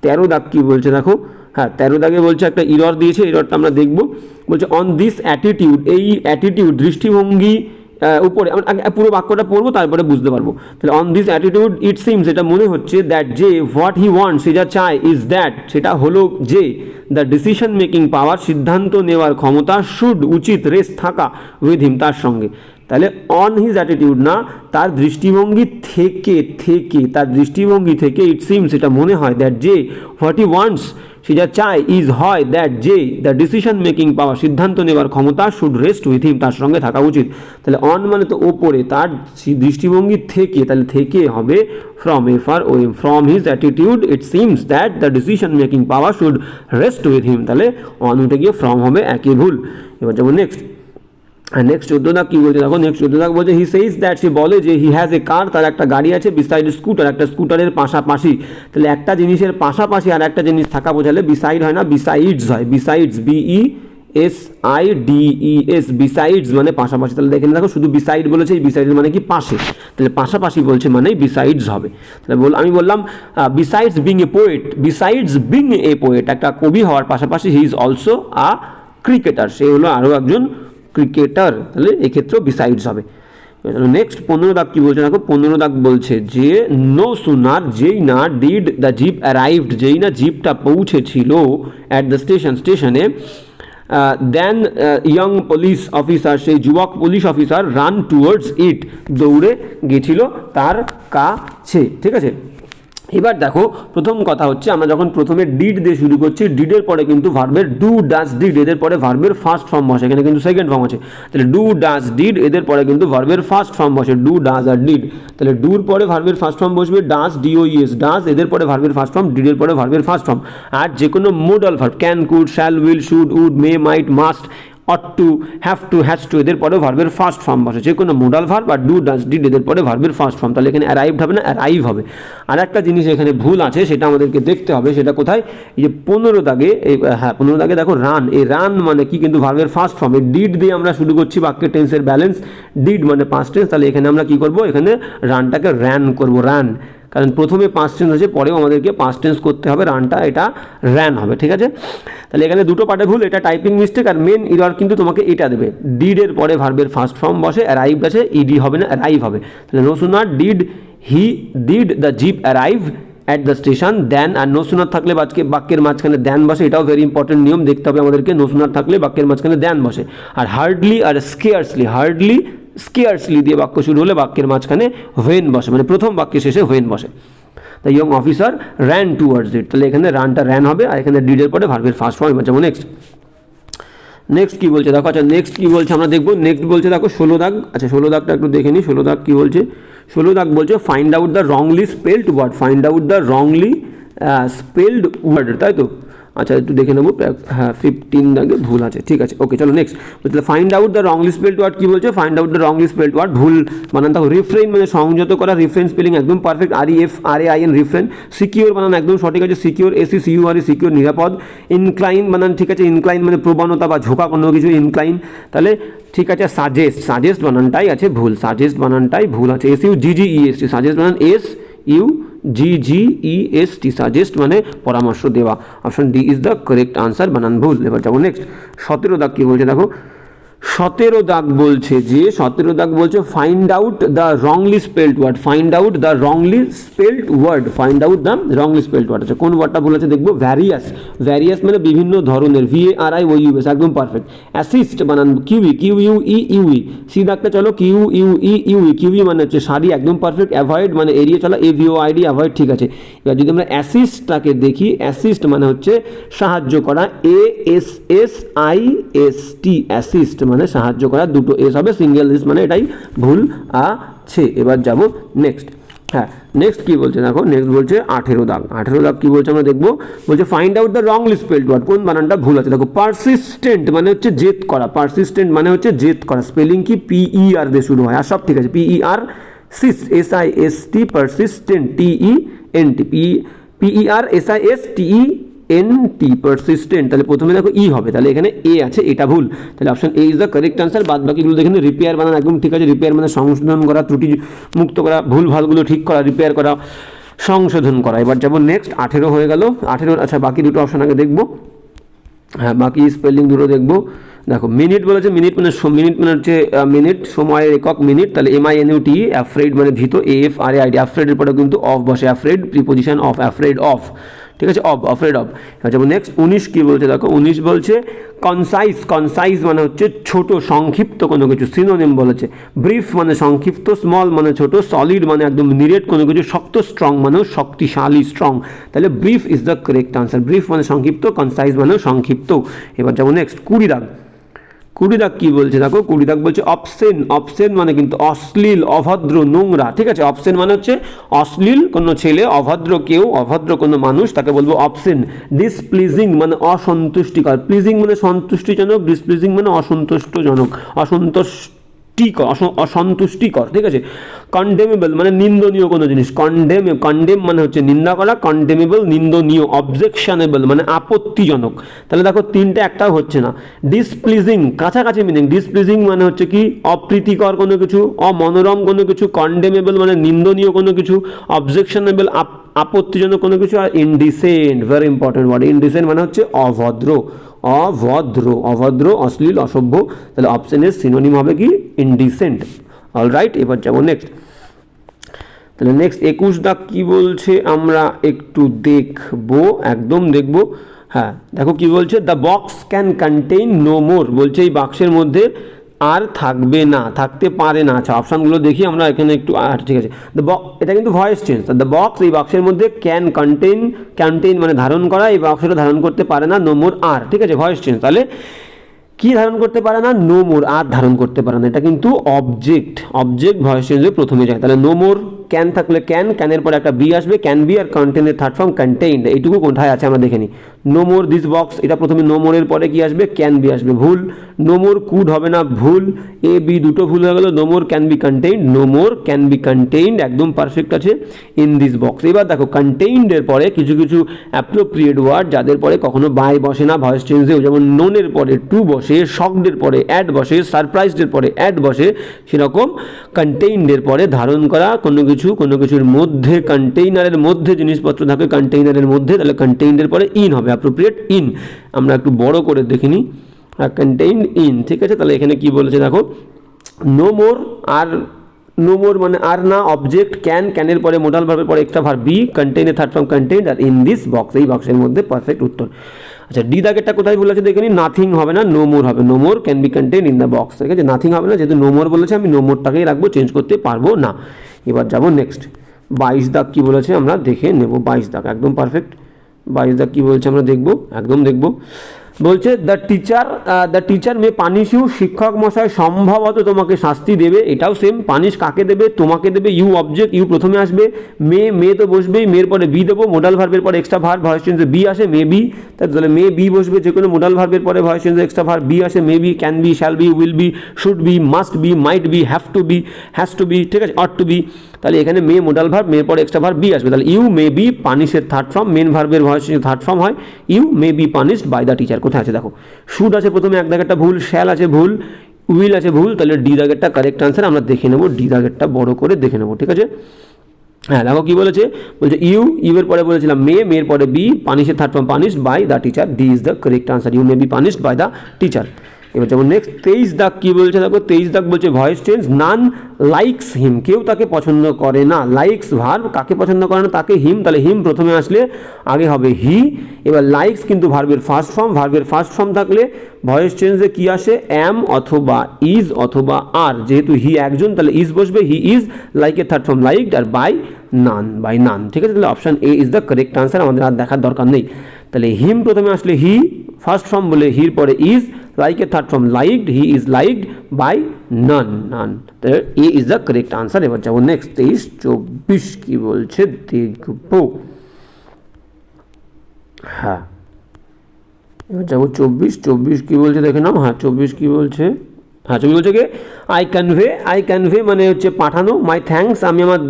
13 দাগ কী বলছে দেখো, হ্যাঁ 13 দাগে বলছে একটা ইরর দিয়েছে, ইররটা আমরা দেখব। বলছে অন দিস অ্যাটিটিউড, এই অ্যাটিটিউড দৃষ্টিভঙ্গি উপরে, পুরো বাক্যটা পড়বো তারপরে বুঝতে পারবো। তাহলে on this attitude it seems, এটা মনে হচ্ছে দ্যাট যে হোয়াট হি ওয়ান্টস, সে যা চায়, ইজ দ্যাট সেটা হলো যে দ্য ডিসিশন মেকিং পাওয়ার, সিদ্ধান্ত নেওয়ার ক্ষমতা, শুড উচিত, রেস্ট থাকা, উইথ হিম তার সঙ্গে। তাহলে অন হিজ অ্যাটিটিউড না, তার দৃষ্টিভঙ্গি থেকে, তার দৃষ্টিভঙ্গি থেকে ইট সিমস এটা মনে হয় দ্যাট যে হোয়াট হি ওয়ান্টস সে যা চায়, ইজ হয় দ্যাট যে দ্য ডিসিশন মেকিং পাওয়ার, সিদ্ধান্ত নেওয়ার ক্ষমতা, শুড রেস্ট উইথ হিম তার সঙ্গে থাকা উচিত। তাহলে অন মানে তো ওপরে, তার দৃষ্টিভঙ্গি থেকে, তাহলে থেকে হবে from, FROM, from his attitude it seems that the decision making power should rest with him, তাহলে অন উঠে গিয়ে ফ্রম হবে, একই ভুল। এবার যেমন নেক্সট, আর নেক্সট 14 দাগ কী বলছে দেখো, নেক্সট 14 দাগ বলছে হি সেইজ দ্যাট, সে বলে যে হি হ্যাজ এ কার, তার একটা গাড়ি আছে, বিসাইড স্কুটার, একটা স্কুটারের পাশাপাশি। তাহলে একটা জিনিসের পাশাপাশি আর একটা জিনিস থাকা বোঝালে বিসাইড হয় না, বিসাইডস হয়, বিসাইডস, BESIDES, বিসাইডস মানে পাশাপাশি। তাহলে দেখেন দেখো শুধু বিসাইড বলেছে, এই বিসাইড মানে কি পাশে, তাহলে পাশাপাশি বলছে মানে বিসাইডস হবে। তাহলে আমি বললাম besides being a poet, besides being a poet, একটা কবি হওয়ার পাশাপাশি he is also a cricketer, সে হলো আরও একজন ক্রিকেটার, তাহলে এক্ষেত্রেও বিসাইডস হবে। নেক্সট 15 দাগ কী বলছে দেখো, 15 দাগ বলছে যে নো সুনার, যেই না ডিড দ্য জিপ অ্যারাইভড, যেই না জিপটা পৌঁছেছিল অ্যাট দ্য স্টেশনে, দেন ইয়ং পুলিশ অফিসার, সেই যুবক পুলিশ অফিসার, রান টুয়ার্ডস ইট, দৌড়ে গেছিল তার কাছে, ঠিক আছে। এবার দেখো প্রথম কথা হচ্ছে, আমরা যখন প্রথমে ডিড দিয়ে শুরু করছি, ডিডের পরে কিন্তু ভার্বের ডু, ডাজ, ডিড, এদের পরে ভার্বের ফার্স্ট ফর্ম বসে, এখানে কিন্তু সেকেন্ড ফর্ম আছে, তাহলে ডু, ডাজ, ডিড, এদের পরে কিন্তু ভার্বের ফার্স্ট ফর্ম বসে, ডু, ডাজ আর ডিড। তাহলে ডুর পরে ভার্বের ফার্স্ট ফর্ম বসবে ডাজ, DOES, ডাজ, এদের পরে ভার্বের ফার্স্ট ফর্ম, ডিডের পরে ভার্বের ফার্স্ট ফর্ম। আর যে কোনো modal verb, can, could, shall, will, should, would, may, might, must, ought to, have to, has to, এদের পরে ভার্বের ফার্স্ট ফর্ম বসে, যে কোনো মোডাল ভার্ব আর ডু, ডাজ, ডিড, এদের পরে ভার্বের ফার্স্ট ফর্ম। তাহলে এখানে অ্যারাইভড হবে না, অ্যারাইভ হবে। আর একটা জিনিস এখানে ভুল আছে, সেটা আমাদেরকে দেখতে হবে, সেটা কোথায়, এই যে 15 দাগে, হ্যাঁ 15 দাগে দেখো রান, এই রান মানে কি কিন্তু ভার্বের ফার্স্ট ফর্ম, এই ডিড দিয়ে আমরা শুরু করছি বাক্যের টেন্সের ব্যালেন্স, ডিড মানে পাস্ট টেন্স, তাহলে এখানে আমরা কি করব, এখানে রানটাকে র্যান করব, রান, কারণ প্রথমে পাস্ট টেন্স আছে, পরেও আমাদেরকে পাস্ট টেন্স করতে হবে, রানটা এটা র্যান হবে, ঠিক আছে। তাহলে এখানে দুটো পার্টে ভুল, এটা টাইপিং মিস্টেক, আর মেন ইরর কিন্তু তোমাকে এটা দেবে, ডিডের পরে ভার্বের ফার্স্ট ফর্ম বসে, অ্যারাইভড আছে, ইডি হবে না, অ্যারাইভ হবে। তাহলে no sooner did the jeep arrive at the station then, আর নো সুনার থাকলে বাক্যের মাঝখানে দেন বসে, এটাও ভেরি ইম্পর্টেন্ট নিয়ম, দেখতে হবে আমাদেরকে, নো সুনার থাকলে বাক্যের মাঝখানে দেন বসে। আর হার্ডলি আর স্কেয়ার্সলি দিয়ে বাক্য শুরু হলে বাক্যের মাঝখানে হোয়েন বসে, মানে প্রথম বাক্যের শেষে হোয়েন বসে। The young officer ran towards ইট, তাহলে এখানে রানটা র্যান হবে, আর এখানে ডিডের পরে ভার্বের ফার্স্ট ফর্ম। যেমন নেক্সট কী বলছে দেখো, আচ্ছা নেক্সট কী বলছে আমরা দেখবো। নেক্সট বলছে দেখো 16 দাগ, আচ্ছা 16 দাগটা একটু দেখে নিই। 16 দাগ কী বলছে, 16 দাগ বলছে find out the wrongly spelled word, find out the wrongly spelled word, তাই তো, আচ্ছা একটু দেখে নেবো, হ্যাঁ 15 দাগে ভুল আছে, ঠিক আছে, ওকে চলো নেক্সট। তাহলে find out the wrongly spelled word কী বলছে, find out the wrongly spelled word, ভুল বানান দেখো, রিফ্রেন মানে সংযত করা, রিফ্রেন স্পেলিং একদম পারফেক্ট, REFRAIN রিফ্রেন, সিকিউর বানান একদম সঠিক আছে, সিকিউর SECURE সিকিউর, নিরাপদ, ইনক্লাইন বানান ঠিক আছে, ইনক্লাইন মানে প্রবণতা বা ঝোঁকা কোনো কিছু, ইনক্লাইন, তাহলে ঠিক আছে। সাজেস্ট বানানটাই আছে ভুল, সাজেস্ট বানানটাই ভুল আছে, SUGGEST, সাজেস্ট বানান SUGGEST, সাজেস্ট মানে পরামর্শ দেওয়া, option D is the correct answer, বানান ভুল। এবার যাবো নেক্সট 17 দাগ কী বলছে দেখো, 17 দাগ বলছে যে 17 দাগ বলছে find out the wrongly spelled word, find out the wrongly spelled word, find out the wrongly spelled word. আচ্ছা কোন ওয়ার্ডটা ভুল আছে দেখবো, ভ্যারিয়াস মানে বিভিন্ন ধরনের, VARIOUS একদম পারফেক্ট। অ্যাসিস্ট বানান QUE, সি দাগটা চলো QUE মানে হচ্ছে সারি, একদম পারফেক্ট। অ্যাভয়েড মানে এড়িয়ে চলা, AVOID অ্যাভয়েড, ঠিক আছে। এবার যদি আমরা অ্যাসিস্টটাকে দেখি, অ্যাসিস্ট মানে হচ্ছে সাহায্য করা, ASSIST, অ্যাসিস্ট মানে সাহায্য করা, দুটো এস হবে, সিঙ্গেল এস মানে এটাই ভুল আছে। এবার যাব নেক্সট, হ্যাঁ নেক্সট কী বলছে দেখো, নেক্সট বলছে 18 দাগ, 18 দাগ কী বলছে আমরা দেখবো, বলছে find out the wrongly spelled word, কোন বানানটা ভুল আছে দেখো। পারসিস্টেন্ট মানে হচ্ছে জেদ করা, পারসিস্টেন্ট মানে হচ্ছে জেদ করা, স্পেলিং কি PER দিয়ে শুরু হয়, আর সব ঠিক আছে, cyst, SIST, persistent, TENT, PERSISTENT, persistent. তাহলে প্রথমে দেখো ই হবে, তাহলে এখানে এ আছে, এটা ভুল। তাহলে option A is the correct answer. বাদ বাকিগুলো দেখেন রিপেয়ার বানান একদম ঠিক আছে। রিপেয়ার মানে সংশোধন করা, ত্রুটি মুক্ত করা, ভুল ভালগুলো ঠিক করা, রিপেয়ার করা, সংশোধন করা। এবার যাবো নেক্সট, 18 হয়ে গেল। 18, আচ্ছা বাকি দুটো অপশন আগে দেখবো। হ্যাঁ, বাকি স্পেলিং দুটো দেখবো। দেখো মিনিট বলেছে, মিনিট মানে হচ্ছে মিনিট, সময়ের একক মিনিট। তাহলে MINUT, অ্যাফ্রেড মানে ভীত, AFRAID, অ্যাফ্রেডের পরে কিন্তু অফ বসে, afraid preposition of, afraid of, ঠিক আছে, অফ্রেড অফ। এবার যাবো নেক্সট 19 কি বলছে দেখো। 19 বলছে কনসাইজ, কনসাইজ মানে হচ্ছে ছোট, সংক্ষিপ্ত কোনো কিছু, সিনোনিম বলেছে। ব্রিফ মানে সংক্ষিপ্ত, স্মল মানে ছোট, সলিড মানে একদম নিরেট কোনো কিছু, শক্ত, স্ট্রং মানে শক্তিশালী, স্ট্রং। তাহলে brief is the correct answer. Brief মানে সংক্ষিপ্ত, কনসাইজ মানে সংক্ষিপ্ত। এবার যাবো নেক্সট 20 দাগ। 20 দাগ কি বলছে দেখো। 20 দাগ বলছে অবসেন, অবসেন মানে কিন্তু অশ্লীল, অভদ্র, নোংরা, ঠিক আছে। অবসেন মানে হচ্ছে অশ্লীল কোনো ছেলে, অভদ্র কেউ, অভদ্র কোনো মানুষ, তাকে বলবো অবসেন। ডিসপ্লিজিং মানে অসন্তুষ্টিকর, প্লিজিং মানে সন্তুষ্টিজনক, ডিসপ্লিজিং মানে অসন্তুষ্টজনক, অসন্তুষ্টিকর, ঠিক আছে। কন্ডেমেবল মানে নিন্দনীয় কোনো জিনিস, কন্ডেম মানে হচ্ছে নিন্দা করা, কন্ডেমেবল নিন্দনীয়, অবজেকশনেবল মানে আপত্তিজনক। তাহলে দেখো তিনটে একটাও হচ্ছে না। ডিসপ্লিজিং কাছাকাছি মিনিং, ডিসপ্লিজিং মানে হচ্ছে কি অপ্রীতিকর কোনো কিছু, অমনোরম কোনো কিছু, কন্ডেমেবল মানে নিন্দনীয় কোনো কিছু, অবজেকশনেবল আপত্তিজনক কোনো কিছু, আর indecent, very important word. Indecent মানে হচ্ছে অভদ্র, অভদ্র, অভদ্র, অশ্লীল, অসভ্য। তাহলে অপশনের সিনোনিম হবে কি ইনডিসেন্ট। অলরাইট, এবার যাবো নেক্সট। তাহলে নেক্সট 21 দাগ কি বলছে আমরা একটু দেখবো, একদম দেখবো। হ্যাঁ দেখো কি বলছে, the box can contain no more, বলছে এই বাক্সের মধ্যে আর থাকবে না, থাকতে পারে না। আচ্ছা অপশানগুলো দেখি আমরা এখানে একটু, ঠিক আছে। এটা কিন্তু ভয়েস চেঞ্জ। দ্য বক্স এই বাক্সের মধ্যে ক্যান কন্টেইন, কন্টেইন মানে ধারণ করা, এই বাক্সটা ধারণ করতে পারে না নো মোর আর, ঠিক আছে, ভয়েস চেঞ্জ। তাহলে কি ধারণ করতে পারে না, নো মোর, আর ধারণ করতে পারে না। এটা কিন্তু অবজেক্ট, অবজেক্ট ভয়েস চেঞ্জে প্রথমে যায়। তাহলে নো মোর, ক্যান থাকলে ক্যানের পরে একটা বি আসবে, ক্যান বি, আর কন্টেনের থার্ড ফর্ম কন্টেইনড। এইটুকু কোথায় আছে আমরা দেখে নিই। নো মোর দিস বক্স, এটা প্রথমে নো মোরের পরে কি আসবে, ক্যান বি আসবে, ভুল। নো মোর কুড হবে না, ভুল। এ বি দুটো ভুল হয়ে গেল। No more can be contained, no more can be contained, একদম পারফেক্ট আছে ইন দিস বক্স। এবার দেখো কন্টেইনডের পরে কিছু কিছু অ্যাপ্রোপ্রিয়েট ওয়ার্ড যাদের পরে কখনো বাই বসে না ভয়েস চেঞ্জেও, যেমন নোনের পরে টু বসে, শকডের পরে অ্যাড বসে, সারপ্রাইজডের পরে অ্যাড বসে, সেরকম কন্টেইনডের পরে ধারণ করা কোনো কিছু, কোনো কিছুর মধ্যে, কন্টেইনারের মধ্যে জিনিসপত্র থাকে, কন্টেইনারের মধ্যে, তাহলে কন্টেইনডের পরে ইন হবে, অ্যাপ্রোপ্রিয়েট ইন। আমরা একটু বড় করে দেখে নিই, কন্টেইনড ইন, ঠিক আছে। তাহলে এখানে কি বলেছে দেখো, নো মোর, আর নো মোর মানে আর না, অবজেক্ট, ক্যানের পরে মোডাল ভার্বের পরে এক্সট্রা ভার্ব বি, কন্টেইনের থার্ড ফর্ম কন্টেইনড, আর ইন দিস বক্স, এই বক্সের মধ্যে, পারফেক্ট উত্তর। আচ্ছা ডি দাগেরটা কোথায় বলেছে দেখে নিই, নাথিং হবে না, নো মোর হবে, no more can be contained in the box, ঠিক আছে। নাথিং হবে না, যেহেতু নো মোর বলেছে আমি নো মোরটাকেই রাখবো, চেঞ্জ করতে পারবো না। এবার যাবো নেক্সট 22 দাগ কি বলেছে আমরা দেখে নেব। 22 দাগ একদম পারফেক্ট। 22 দাগ কি বলছে আমরা দেখবো, একদম দেখবো। বলছে the teacher may punish you, শিক্ষক মশাই সম্ভবত তোমাকে শাস্তি দেবে। এটাও সেম, পানিশ কাকে দেবে, তোমাকে দেবে, ইউ অবজেক্ট, ইউ প্রথমে আসবে, মে তো বসবেই, মেয়ের পরে বি দেবো, মোডাল ভার্বের পরে এক্সট্রা ভার্ব, ভয়েস চেঞ্জে বি আসে, মে বি, তাহলে মে বি বসবে, যে কোনো মোডাল ভার্বের পরে ভয়েস চেঞ্জে এক্সট্রা ভার্ব বি আসে, may be, can be, shall be, will be, should be, must be, might be, have to be, has to be, ঠিক আছে, অট টু বি। তাহলে এখানে মে মোডাল ভার্ব, মেয়ের পরে এক্সট্রা ভার্ব বি আসবে, তাহলে you may be পানিশের third form, main ভার্বের ভয়েস চেঞ্জের থার্ড ফর্ম হয় you may be punished by the teacher. কোথায় আছে দেখো, শুড আছে প্রথমে, এক দাগেরটা ভুল, শ্যাল আছে ভুল, উইল আছে ভুল, তাহলে ডি দাগেরটা কারেক্ট আনসার। আমরা দেখে নেবো, ডি দাগেরটা বড় করে দেখে নেবো, ঠিক আছে। হ্যাঁ দেখো কি বলেছে, বলছে ইউ এর পরে বলেছিলাম মেয়ের পরে বি, পানিশের third form punished by the teacher, D is the correct answer, you may be punished by the teacher. এবার যেমন নেক্সট 23 দাগ কি বলছে দেখো, 23 দাগ বলছে ভয়েস চেঞ্জ, নান লাইকস হিম, কেউ তাকে পছন্দ করে না, লাইকস ভার্ব, কাকে পছন্দ করে না, তাকে, হিম, তাহলে হিম প্রথমে আসলে আগে হবে হি। এবার লাইকস কিন্তু ভার্বের ফার্স্ট ফর্ম, ভার্বের ফার্স্ট ফর্ম থাকলে ভয়েস চেঞ্জে কি আসে, অ্যাম অথবা ইজ অথবা আর, যেহেতু হি একজন তাহলে ইজ বসবে, হি ইজ, লাইকের থার্ড ফর্ম লাইকড, আর বাই নান, বাই নান, ঠিক আছে। তাহলে option A is the correct answer, আমাদের আর দেখার দরকার নেই। তাহলে হিম প্রথমে আসলে হি, ফার্স্ট ফর্ম বলে হির পরে ইজ, লাইকের third form liked, he is liked by none, none, তাহলে A is the correct answer. এবার যাবো নেক্সট 23-24 কি বলছে দেখবো। হ্যাঁ এবার যাবো 24 কি বলছে দেখে নাও। হ্যাঁ 24 কি বলছে, হ্যাঁ, তুমি বলছো কি আই কনভে মানে হচ্ছে পাঠানো, মাই থ্যাঙ্কস আমি আমার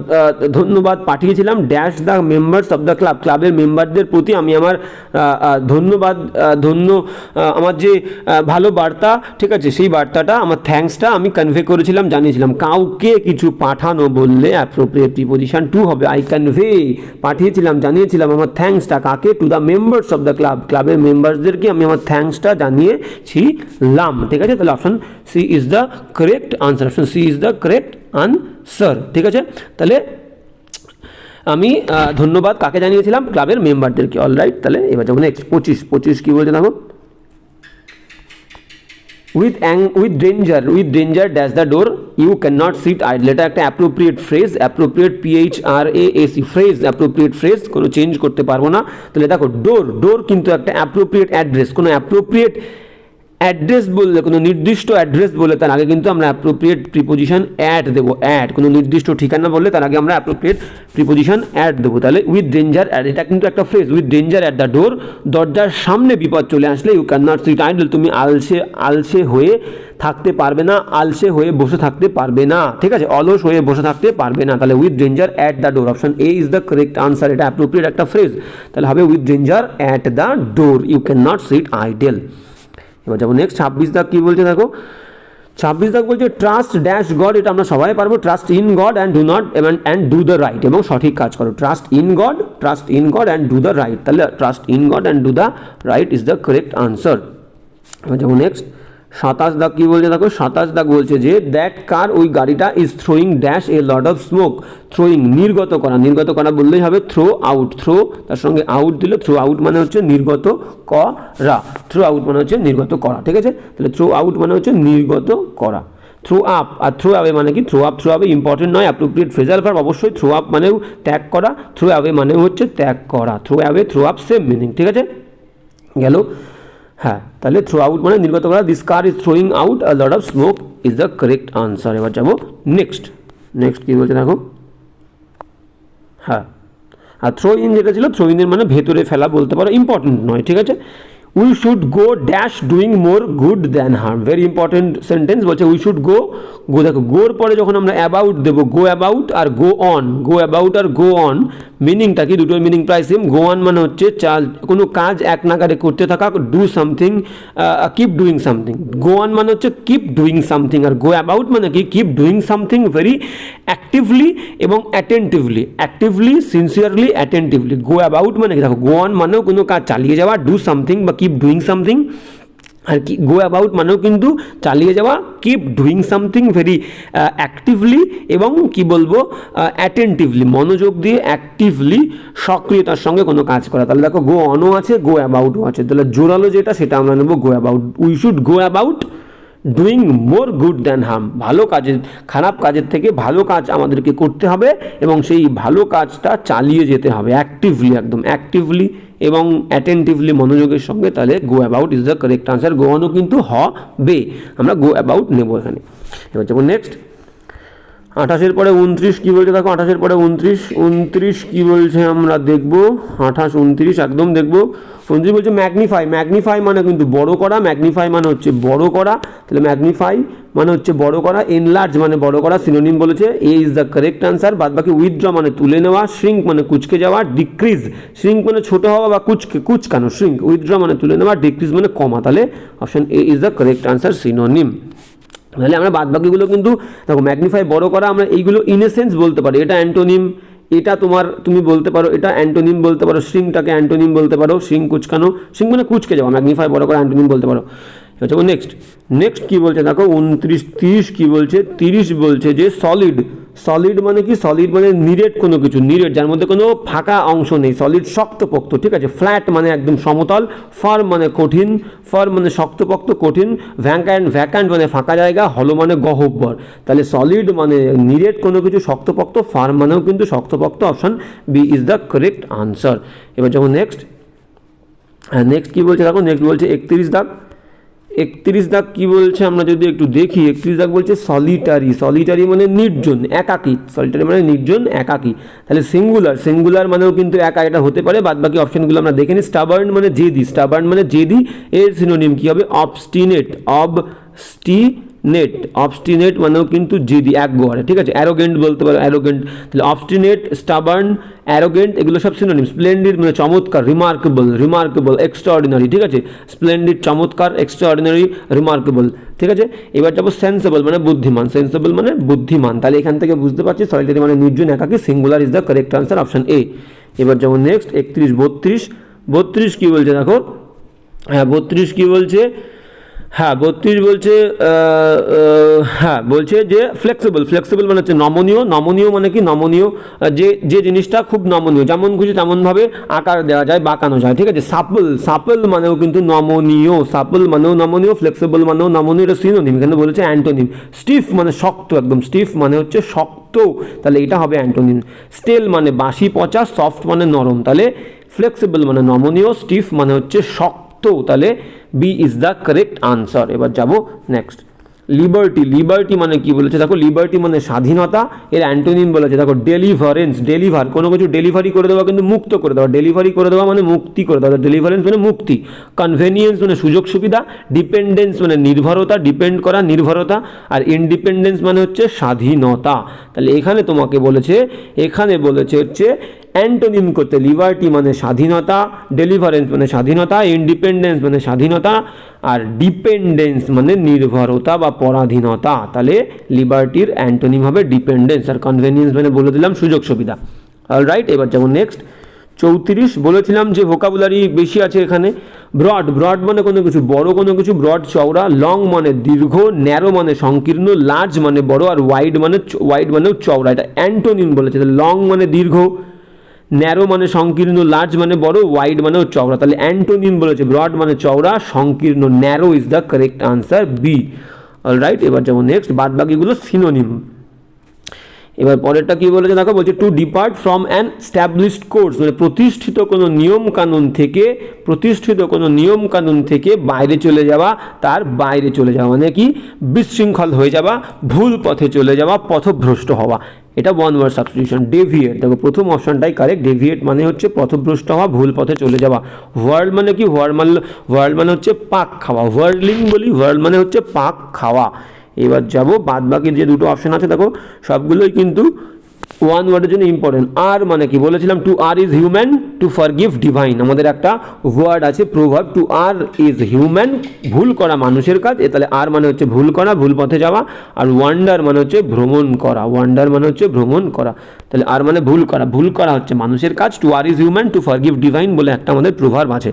ধন্যবাদ পাঠিয়েছিলাম, dash the members of the club, ক্লাবের মেম্বারদের প্রতি আমি আমার ধন্যবাদ আমার যে ভালো বার্তা, ঠিক আছে, সেই বার্তাটা আমার থ্যাঙ্কসটা আমি কনভে করেছিলাম, জানিয়েছিলাম। কাউকে কিছু পাঠানো বললে অ্যাপ্রোপ্রিয়েট প্রিপোজিশন টু হবে। আই কনভে পাঠিয়েছিলাম, জানিয়েছিলাম আমার থ্যাঙ্কসটা কাকে, to the members of the club, ক্লাবের মেম্বারসদেরকে আমি আমার থ্যাঙ্কসটা জানিয়েছিলাম, ঠিক আছে। তাহলে option C is the correct answer, option C is the correct answer, ঠিক আছে। তাহলে আমি ধন্যবাদ কাকে জানিয়েছিলাম, ক্লাবের মেম্বারদেরকে। অলরাইট, তাহলে এবার যাবো নেক্সট 25 কি বলছে দেখো, with danger dash the door you cannot sit idle, এটা একটা appropriate phrase, appropriate PHRASE phrase, appropriate phrase, কোনো চেঞ্জ করতে পারবো না। তাহলে দেখো ডোর কিন্তু একটা অ্যাপ্রোপ্রিয়েট অ্যাড্রেস, কোনো অ্যাপ্রোপ্রিয়েট অ্যাড্রেস বললে, কোনো নির্দিষ্ট অ্যাড্রেস বলে তার আগে কিন্তু আমরা অ্যাপ্রোপ্রিয়েট প্রিপোজিশন অ্যাট দেবো, অ্যাট। কোনো নির্দিষ্ট ঠিকানা বললে তার আগে আমরা অ্যাপ্রোপ্রিয়েট প্রিপোজিশন অ্যাট দেবো। তাহলে উইথ ডেঞ্জার, এটা কিন্তু একটা phrase, with danger at the door, দরজার সামনে বিপদ চলে আসলে you can not sit idle, তুমি আলসে হয়ে থাকতে পারবে না, আলসে হয়ে বসে থাকতে পারবে না, ঠিক আছে, অলস হয়ে বসে থাকতে পারবে না। তাহলে with danger at the door, option A is the correct answer, এটা অ্যাপ্রোপ্রিয়েট একটা ফ্রেজ। তাহলে হবে with danger at the door you can not sit idle. এবার যাবো নেক্সট 26 দাগ কি বলছে দেখো, 26 দাগ বলছে ট্রাস্ট ড্যাশ গড, এটা আমরা সবাই পারবো, trust in God and do the right, এবং সঠিক কাজ করো। Trust in God and do the right, তাহলে trust in God and do the right is the correct answer. এবার যাবো নেক্সট 27 দাগ কি বলছে দেখো, 27 দাগ বলছে যে দ্যাট কার, ওই গাড়িটা is throwing dash a lot of smoke, throwing নির্গত করা বললেই হবে থ্রো আউট, থ্রো তার সঙ্গে আউট দিলে, থ্রো আউট মানে হচ্ছে নির্গত করা, থ্রো আউট মানে হচ্ছে নির্গত করা, ঠিক আছে। তাহলে থ্রো আউট মানে হচ্ছে নির্গত করা। থ্রো আপ আর থ্রো অ্যাওয়ে মানে কি, থ্রো আপ ইম্পর্টেন্ট নয়, অ্যাপ্রোপ্রিয়েট ফ্রেজাল ভার্ব অবশ্যই। থ্রো আপ মানেও ত্যাগ করা, থ্রো অ্যাওয়ে মানেও হচ্ছে ত্যাগ করা, throw away throw up same meaning, ঠিক আছে, গেল। হ্যাঁ, তাহলে থ্রো আউট মানে নির্গত করা, this car is throwing out a lot of smoke is the correct answer. এবার যাবো নেক্সট কি বলছে দেখো, হ্যাঁ, আর থ্রো ইন যেটা ছিল, থ্রো ইনের মানে ভেতরে ফেলা বলতে পারো, ইম্পর্টেন্ট নয়, ঠিক আছে। We should go dash doing more good than harm, very important sentence বলছে উই শুড গো দেখো গোর পরে যখন আমরা অ্যাবাউট দেবো, গো অ্যাবাউট আর গো অন মিনিংটা কি, দুটোর মিনিং প্রায় সেম। গো অন মানে হচ্ছে কোনো কাজ এক নাগারে করতে থাকা, do something, keep doing something. Go on মানে হচ্ছে কিপ ডুইং সামথিং, আর গো অ্যাবাউট মানে কি, keep doing something very actively এবং actively sincerely attentively. Go about মানে কি দেখো, গো অন মানেও কোনো কাজ চালিয়ে যাওয়া, ডু সামথিং বা কিপ ডুইং সামথিং, আর কি গো অ্যাবাউট মানেও কিন্তু চালিয়ে যাওয়া, keep doing something very actively এবং কি বলবো অ্যাটেন্টিভলি, মনোযোগ দিয়ে অ্যাক্টিভলি সক্রিয়তার সঙ্গে কোনো কাজ করা। তাহলে দেখো গো অনও আছে, গো অ্যাবাউটও আছে, তাহলে জোরালো যেটা সেটা আমরা নেবো গো about. We should go about doing more good than harm, ভালো কাজের, খারাপ কাজের থেকে ভালো কাজ আমাদেরকে করতে হবে এবং সেই ভালো কাজটা চালিয়ে যেতে হবে অ্যাক্টিভলি, একদম অ্যাক্টিভলি এবং অ্যাটেন্টিভলি, মনোযোগের সঙ্গে। তাহলে go about is the correct answer. Go অনও কিন্তু হবে, আমরা গো অ্যাবাউট নেব এখানে। এবার যাবো নেক্সট 28-এর পরে 29 কী বলছে দেখো, 28-এর পরে 29 কী বলছে আমরা দেখবো, 28, 29 একদম দেখবো। 29 বলছে ম্যাগনিফাই মানে কিন্তু বড় করা, ম্যাগনিফাই মানে হচ্ছে বড় করা, তাহলে ম্যাগনিফাই মানে হচ্ছে বড় করা, এনলার্জ মানে বড় করা, সিনোনিম বলেছে, এ ইজ দ্য কারেক্ট আনসার। বাদ বাকি উইথড্র মানে তুলে নেওয়া, শ্রিঙ্ক মানে কুচকে যাওয়া, ডিক্রিজ, শ্রিঙ্ক মানে ছোট হওয়া বা কুচকানো, শ্রিঙ্ক, উইথড্র মানে তুলে নেওয়া, ডিক্রিজ মানে কমা, তাহলে option A is the correct answer, synonym. তাহলে আমরা বাদ বাকিগুলো কিন্তু দেখো, ম্যাগনিফাই বড় করা আমরা এইগুলো ইনএসেন্স বলতে পারি, এটা অ্যান্টোনিম, এটা তুমি বলতে পারো এটা অ্যান্টোনিম বলতে পারো, শ্রিঙ্কটাকে অ্যান্টোনিম বলতে পারো, শ্রিঙ্ক কুচকানো, শ্রিঙ্ক মানে কুচকে যাওয়া, ম্যাগনিফাই বড় করা অ্যান্টোনিম বলতে পারো। আচ্ছা নেক্সট কী বলছে দেখো 29-30 কী বলছে, 30 বলছে যে সলিড মানে কি, সলিড মানে নিরেট কোনো কিছু, নিরেট যার মধ্যে কোনো ফাঁকা অংশ নেই, সলিড শক্তপোক্ত, ঠিক আছে। ফ্ল্যাট মানে একদম সমতল, ফার্ম মানে কঠিন, ফার্ম মানে শক্তপোক্ত কঠিন, ভ্যাকান্ট মানে ফাঁকা জায়গা, হলো মানে গহ্বর। তাহলে সলিড মানে নিরেট কোনো কিছু শক্তপোক্ত, ফার্ম মানেও কিন্তু শক্তপোক্ত, option B is the correct answer. এবার যখন নেক্সট কী বলছে দেখো, নেক্সট বলছে 31 দাগ, 31 দাগ কী বলছে আমরা যদি একটু দেখি, 31 দাগ বলছে সলিটারি মানে নির্জন, একাকী, সলিটারি মানে নির্জন, একাকী। তাহলে সিঙ্গুলার মানেও কিন্তু একা, এটা হতে পারে। বাদ বাকি অপশনগুলো আমরা দেখে নিই। স্টাবার্ন মানে জেদি, এর সিনোনিম কী হবে, অবস্টিনেট, অবস্টিনেট মানেও কিন্তু জিদি, একগোয়ারে, ঠিক আছে। অ্যারোগেন্ট বলতে পারো, অ্যারোগেন্ট, তাহলে অবস্টিনেট, স্টাবার্ন, অ্যারোগেন্ট এগুলো সব সিনোনিম। স্প্লেন্ডিড মানে চমৎকার, রিমার্কেবল, এক্সট্রাঅর্ডিনারি, ঠিক আছে। স্প্লেন্ডিড চমৎকার, এক্সট্রাঅর্ডিনারি রিমার্কেবল, ঠিক আছে। এবার যাবো সেন্সেবল মানে বুদ্ধিমান, সেন্সেবল মানে বুদ্ধিমান, তাহলে এখান থেকে বুঝতে পারছি সলিটারি মানে নির্জন একাকী, singular is the correct answer, option A. এবার যাবো নেক্সট 31, 32 কি বলছে দেখো, হ্যাঁ 32 কি বলছে, হ্যাঁ 32 বলছে, হ্যাঁ বলছে যে ফ্লেক্সিবল মানে হচ্ছে নমনীয় মানে কি, নমনীয় যে জিনিসটা খুব নমনীয়, যেমন খুশি তেমনভাবে আকার দেওয়া যায়, বাঁকানো যায়, ঠিক আছে। সাপল মানেও কিন্তু নমনীয়, ফ্লেক্সিবল মানেও নমনীয়, এটা সিনোনিম, এখানে বলেছে অ্যান্টোনিম। স্টিফ মানে শক্ত, একদম স্টিফ মানে হচ্ছে শক্ত, তাহলে এটা হবে অ্যান্টোনিম। স্টেল মানে বাসি পচা, সফট মানে নরম, তাহলে ফ্লেক্সিবল মানে নমনীয়, স্টিফ মানে হচ্ছে শক্ত, তাহলে B is the correct answer. এবার যাব নেক্সট, লিবার্টি মানে কি বলেছে দেখো, লিবার্টি মানে স্বাধীনতা, এর অ্যান্টোনিম বলেছে দেখো ডেলিভারেন্স, কোনো কিছু ডেলিভারি করে দেওয়া, কিন্তু মুক্ত করে দেওয়া, ডেলিভারি করে দেওয়া মানে মুক্তি করে দেওয়া, ডেলিভারেন্স মানে মুক্তি। কনভেনিয়েন্স মানে সুযোগ সুবিধা, ডিপেন্ডেন্স মানে নির্ভরতা, ডিপেন্ড করা, নির্ভরতা, আর ইন্ডিপেন্ডেন্স মানে হচ্ছে স্বাধীনতা। তাহলে এখানে তোমাকে বলেছে, হচ্ছে অ্যান্টোনিম করতে, লিবার্টি মানে স্বাধীনতা, ডেলিভারেন্স মানে স্বাধীনতা, ইন্ডিপেন্ডেন্স মানে স্বাধীনতা, আর ডিপেন্ডেন্স মানে নির্ভরতা বা পরাধীনতা, তাহলে লিবার্টির অ্যান্টোনিম হবে ডিপেন্ডেন্স, আর কনভেনিয়েন্স মানে বলে দিলাম সুযোগ সুবিধা। অলরাইট, এবার যেমন নেক্সট 34 বলেছিলাম যে ভোকাবুলারি বেশি আছে এখানে। ব্রড মানে কোনো কিছু বড়, কোনো কিছু ব্রড চওড়া, লং মানে দীর্ঘ, ন্যারো মানে সংকীর্ণ, লার্জ মানে বড়, আর ওয়াইড মানেও চওড়া, এটা অ্যান্টোনিম বলেছে। লং মানে দীর্ঘ, ন্যারো মানে সংকীর্ণ, লার্জ মানে বড়, ওয়াইড মানেও চওড়া, তাহলে অ্যান্টোনিম বলেছে ব্রড মানে চওড়া, সংকীর্ণ, narrow is the correct answer, B. Alright, এবার যেমন নেক্সট বাদ বাকিগুলো সিনোনিম। এবার পরেরটা কি বলেছে দেখো, বলছে to depart from an established course, মানে প্রতিষ্ঠিত কোনো নিয়ম কানুন থেকে বাইরে চলে যাওয়া, তার বাইরে চলে যাওয়া মানে কি, বিশৃঙ্খল হয়ে যাওয়া, ভুল পথে চলে যাওয়া, পথভ্রষ্ট হওয়া, এটা ওয়ান ওয়ার্ড সাবস্টিটিউশন। ডেভিয়েট দেখো প্রথম অপশনটাই কারেক্ট, ডেভিয়েট মানে হচ্ছে পথভ্রষ্ট হওয়া, ভুল পথে চলে যাওয়া। ওয়ার্ল্ড মানে কি, ওয়ার্ল্ড মানে হচ্ছে পাক খাওয়া, ওয়ার্ল্ডিং বলি, ওয়ার্ল্ড মানে হচ্ছে পাক খাওয়া। এবার যাব বাদ বাকি যে দুটো অপশন আছে দেখো সবগুলোই কিন্তু ওয়ান ওয়ার্ডের জন্য ইম্পর্টেন্ট। আর মানে কি বলেছিলাম, to err is human, to forgive divine, আমাদের একটা ওয়ার্ড আছে প্রভাব, টু আর ইজ হিউম্যান, ভুল করা মানুষের কাজ, তাহলে আর মানে হচ্ছে ভুল করা, ভুল পথে যাওয়া, আর ওয়ান্ডার মানে হচ্ছে ভ্রমণ করা, তাহলে আর মানে ভুল করা হচ্ছে মানুষের কাজ, to err is human, to forgive divine বলে একটা আমাদের প্রভাব আছে।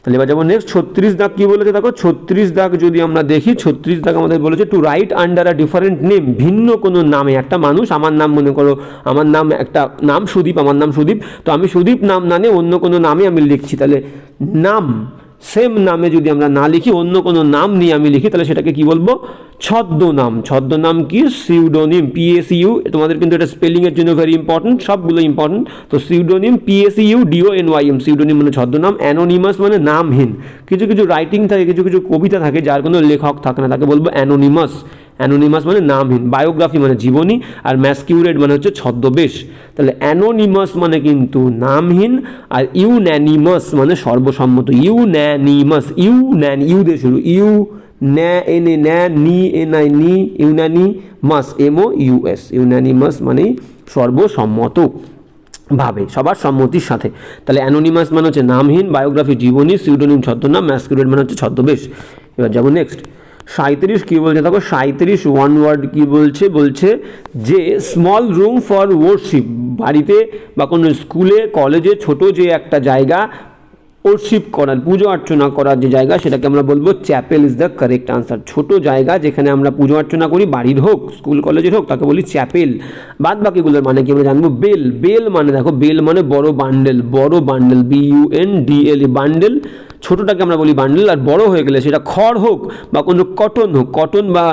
তাহলে এবার যেমন নেক্সট 36 দাগ কি বলেছে দেখো, 36 দাগ যদি আমরা দেখি, 36 দাগ আমাদের বলেছে to write under a different name, ভিন্ন কোনো নামে, একটা মানুষ, আমার নাম মনে করো, আমার নাম একটা নাম সুদীপ, তো আমি সুদীপ নাম না নিয়ে অন্য কোনো নামে আমি লিখছি, তাহলে নাম সেম নামে যদি আমরা না লিখি, অন্য কোনো নাম নিয়ে আমি লিখি, তাহলে সেটাকে কি বলবো, ছদ্মনাম কি, সিউডোনিম, PSU, তোমাদের কিন্তু এটা স্পেলিংয়ের জন্য ভেরি ইম্পর্টেন্ট, সবগুলো ইম্পর্টেন্ট। তো সিউডোনিম, PSUDONYM, সিউডোনিম মানে ছদ্মনাম, অ্যানোনিমাস মানে নামহীন, কিছু রাইটিং থাকে, কিছু কবিতা থাকে যার কোনো লেখক থাকে না, তাকে বলবো অ্যানোনিমাস মানে নামহীন। বায়োগ্রাফি মানে জীবনী, আর ম্যাসকিউরেট মানে হচ্ছে ছদ্মবেশ, তাহলে অ্যানোনিমাস মানে কিন্তু নামহীন, আর ইউন্যানিমাস মানে সর্বসম্মত, ইউ ইউ দিয়ে শুরু, ইউন্যানিমাস মানে সর্বসম্মত ভাবে, সবার সম্মতির সাথে, তাহলে অ্যানোনিমাস মানে হচ্ছে নামহীন, বায়োগ্রাফি জীবনী, সিউডোনিম ছদ্মনাম, ম্যাসকিউরেট মানে হচ্ছে ছদ্মবেশ। এবার যাবো নেক্সট 37 কি বলছে দেখো, 37 ওয়ান ওয়ার্ড কি বলছে যে স্মল রুম ফর ওয়ার্শিপ, বাড়িতে বা কোনো স্কুলে কলেজে ছোট যে একটা জায়গা ওয়ার্শিপ করার, পুজো অর্চনা করার যে জায়গা, সেটাকে আমরা বলবো chapel is the correct answer. ছোট জায়গা যেখানে আমরা পুজো অর্চনা করি, বাড়ির হোক স্কুল কলেজের হোক, তাকে বলি চ্যাপেল। বাদ বাকিগুলোর মানে কি আমরা জানবো, বেল মানে দেখো, বেল মানে বড় বান্ডেল, BUNDL, বান্ডেল, ছোটোটাকে আমরা বলি বান্ডেল, আর বড় হয়ে গেলে সেটা খড় হোক বা কোনো কটন বা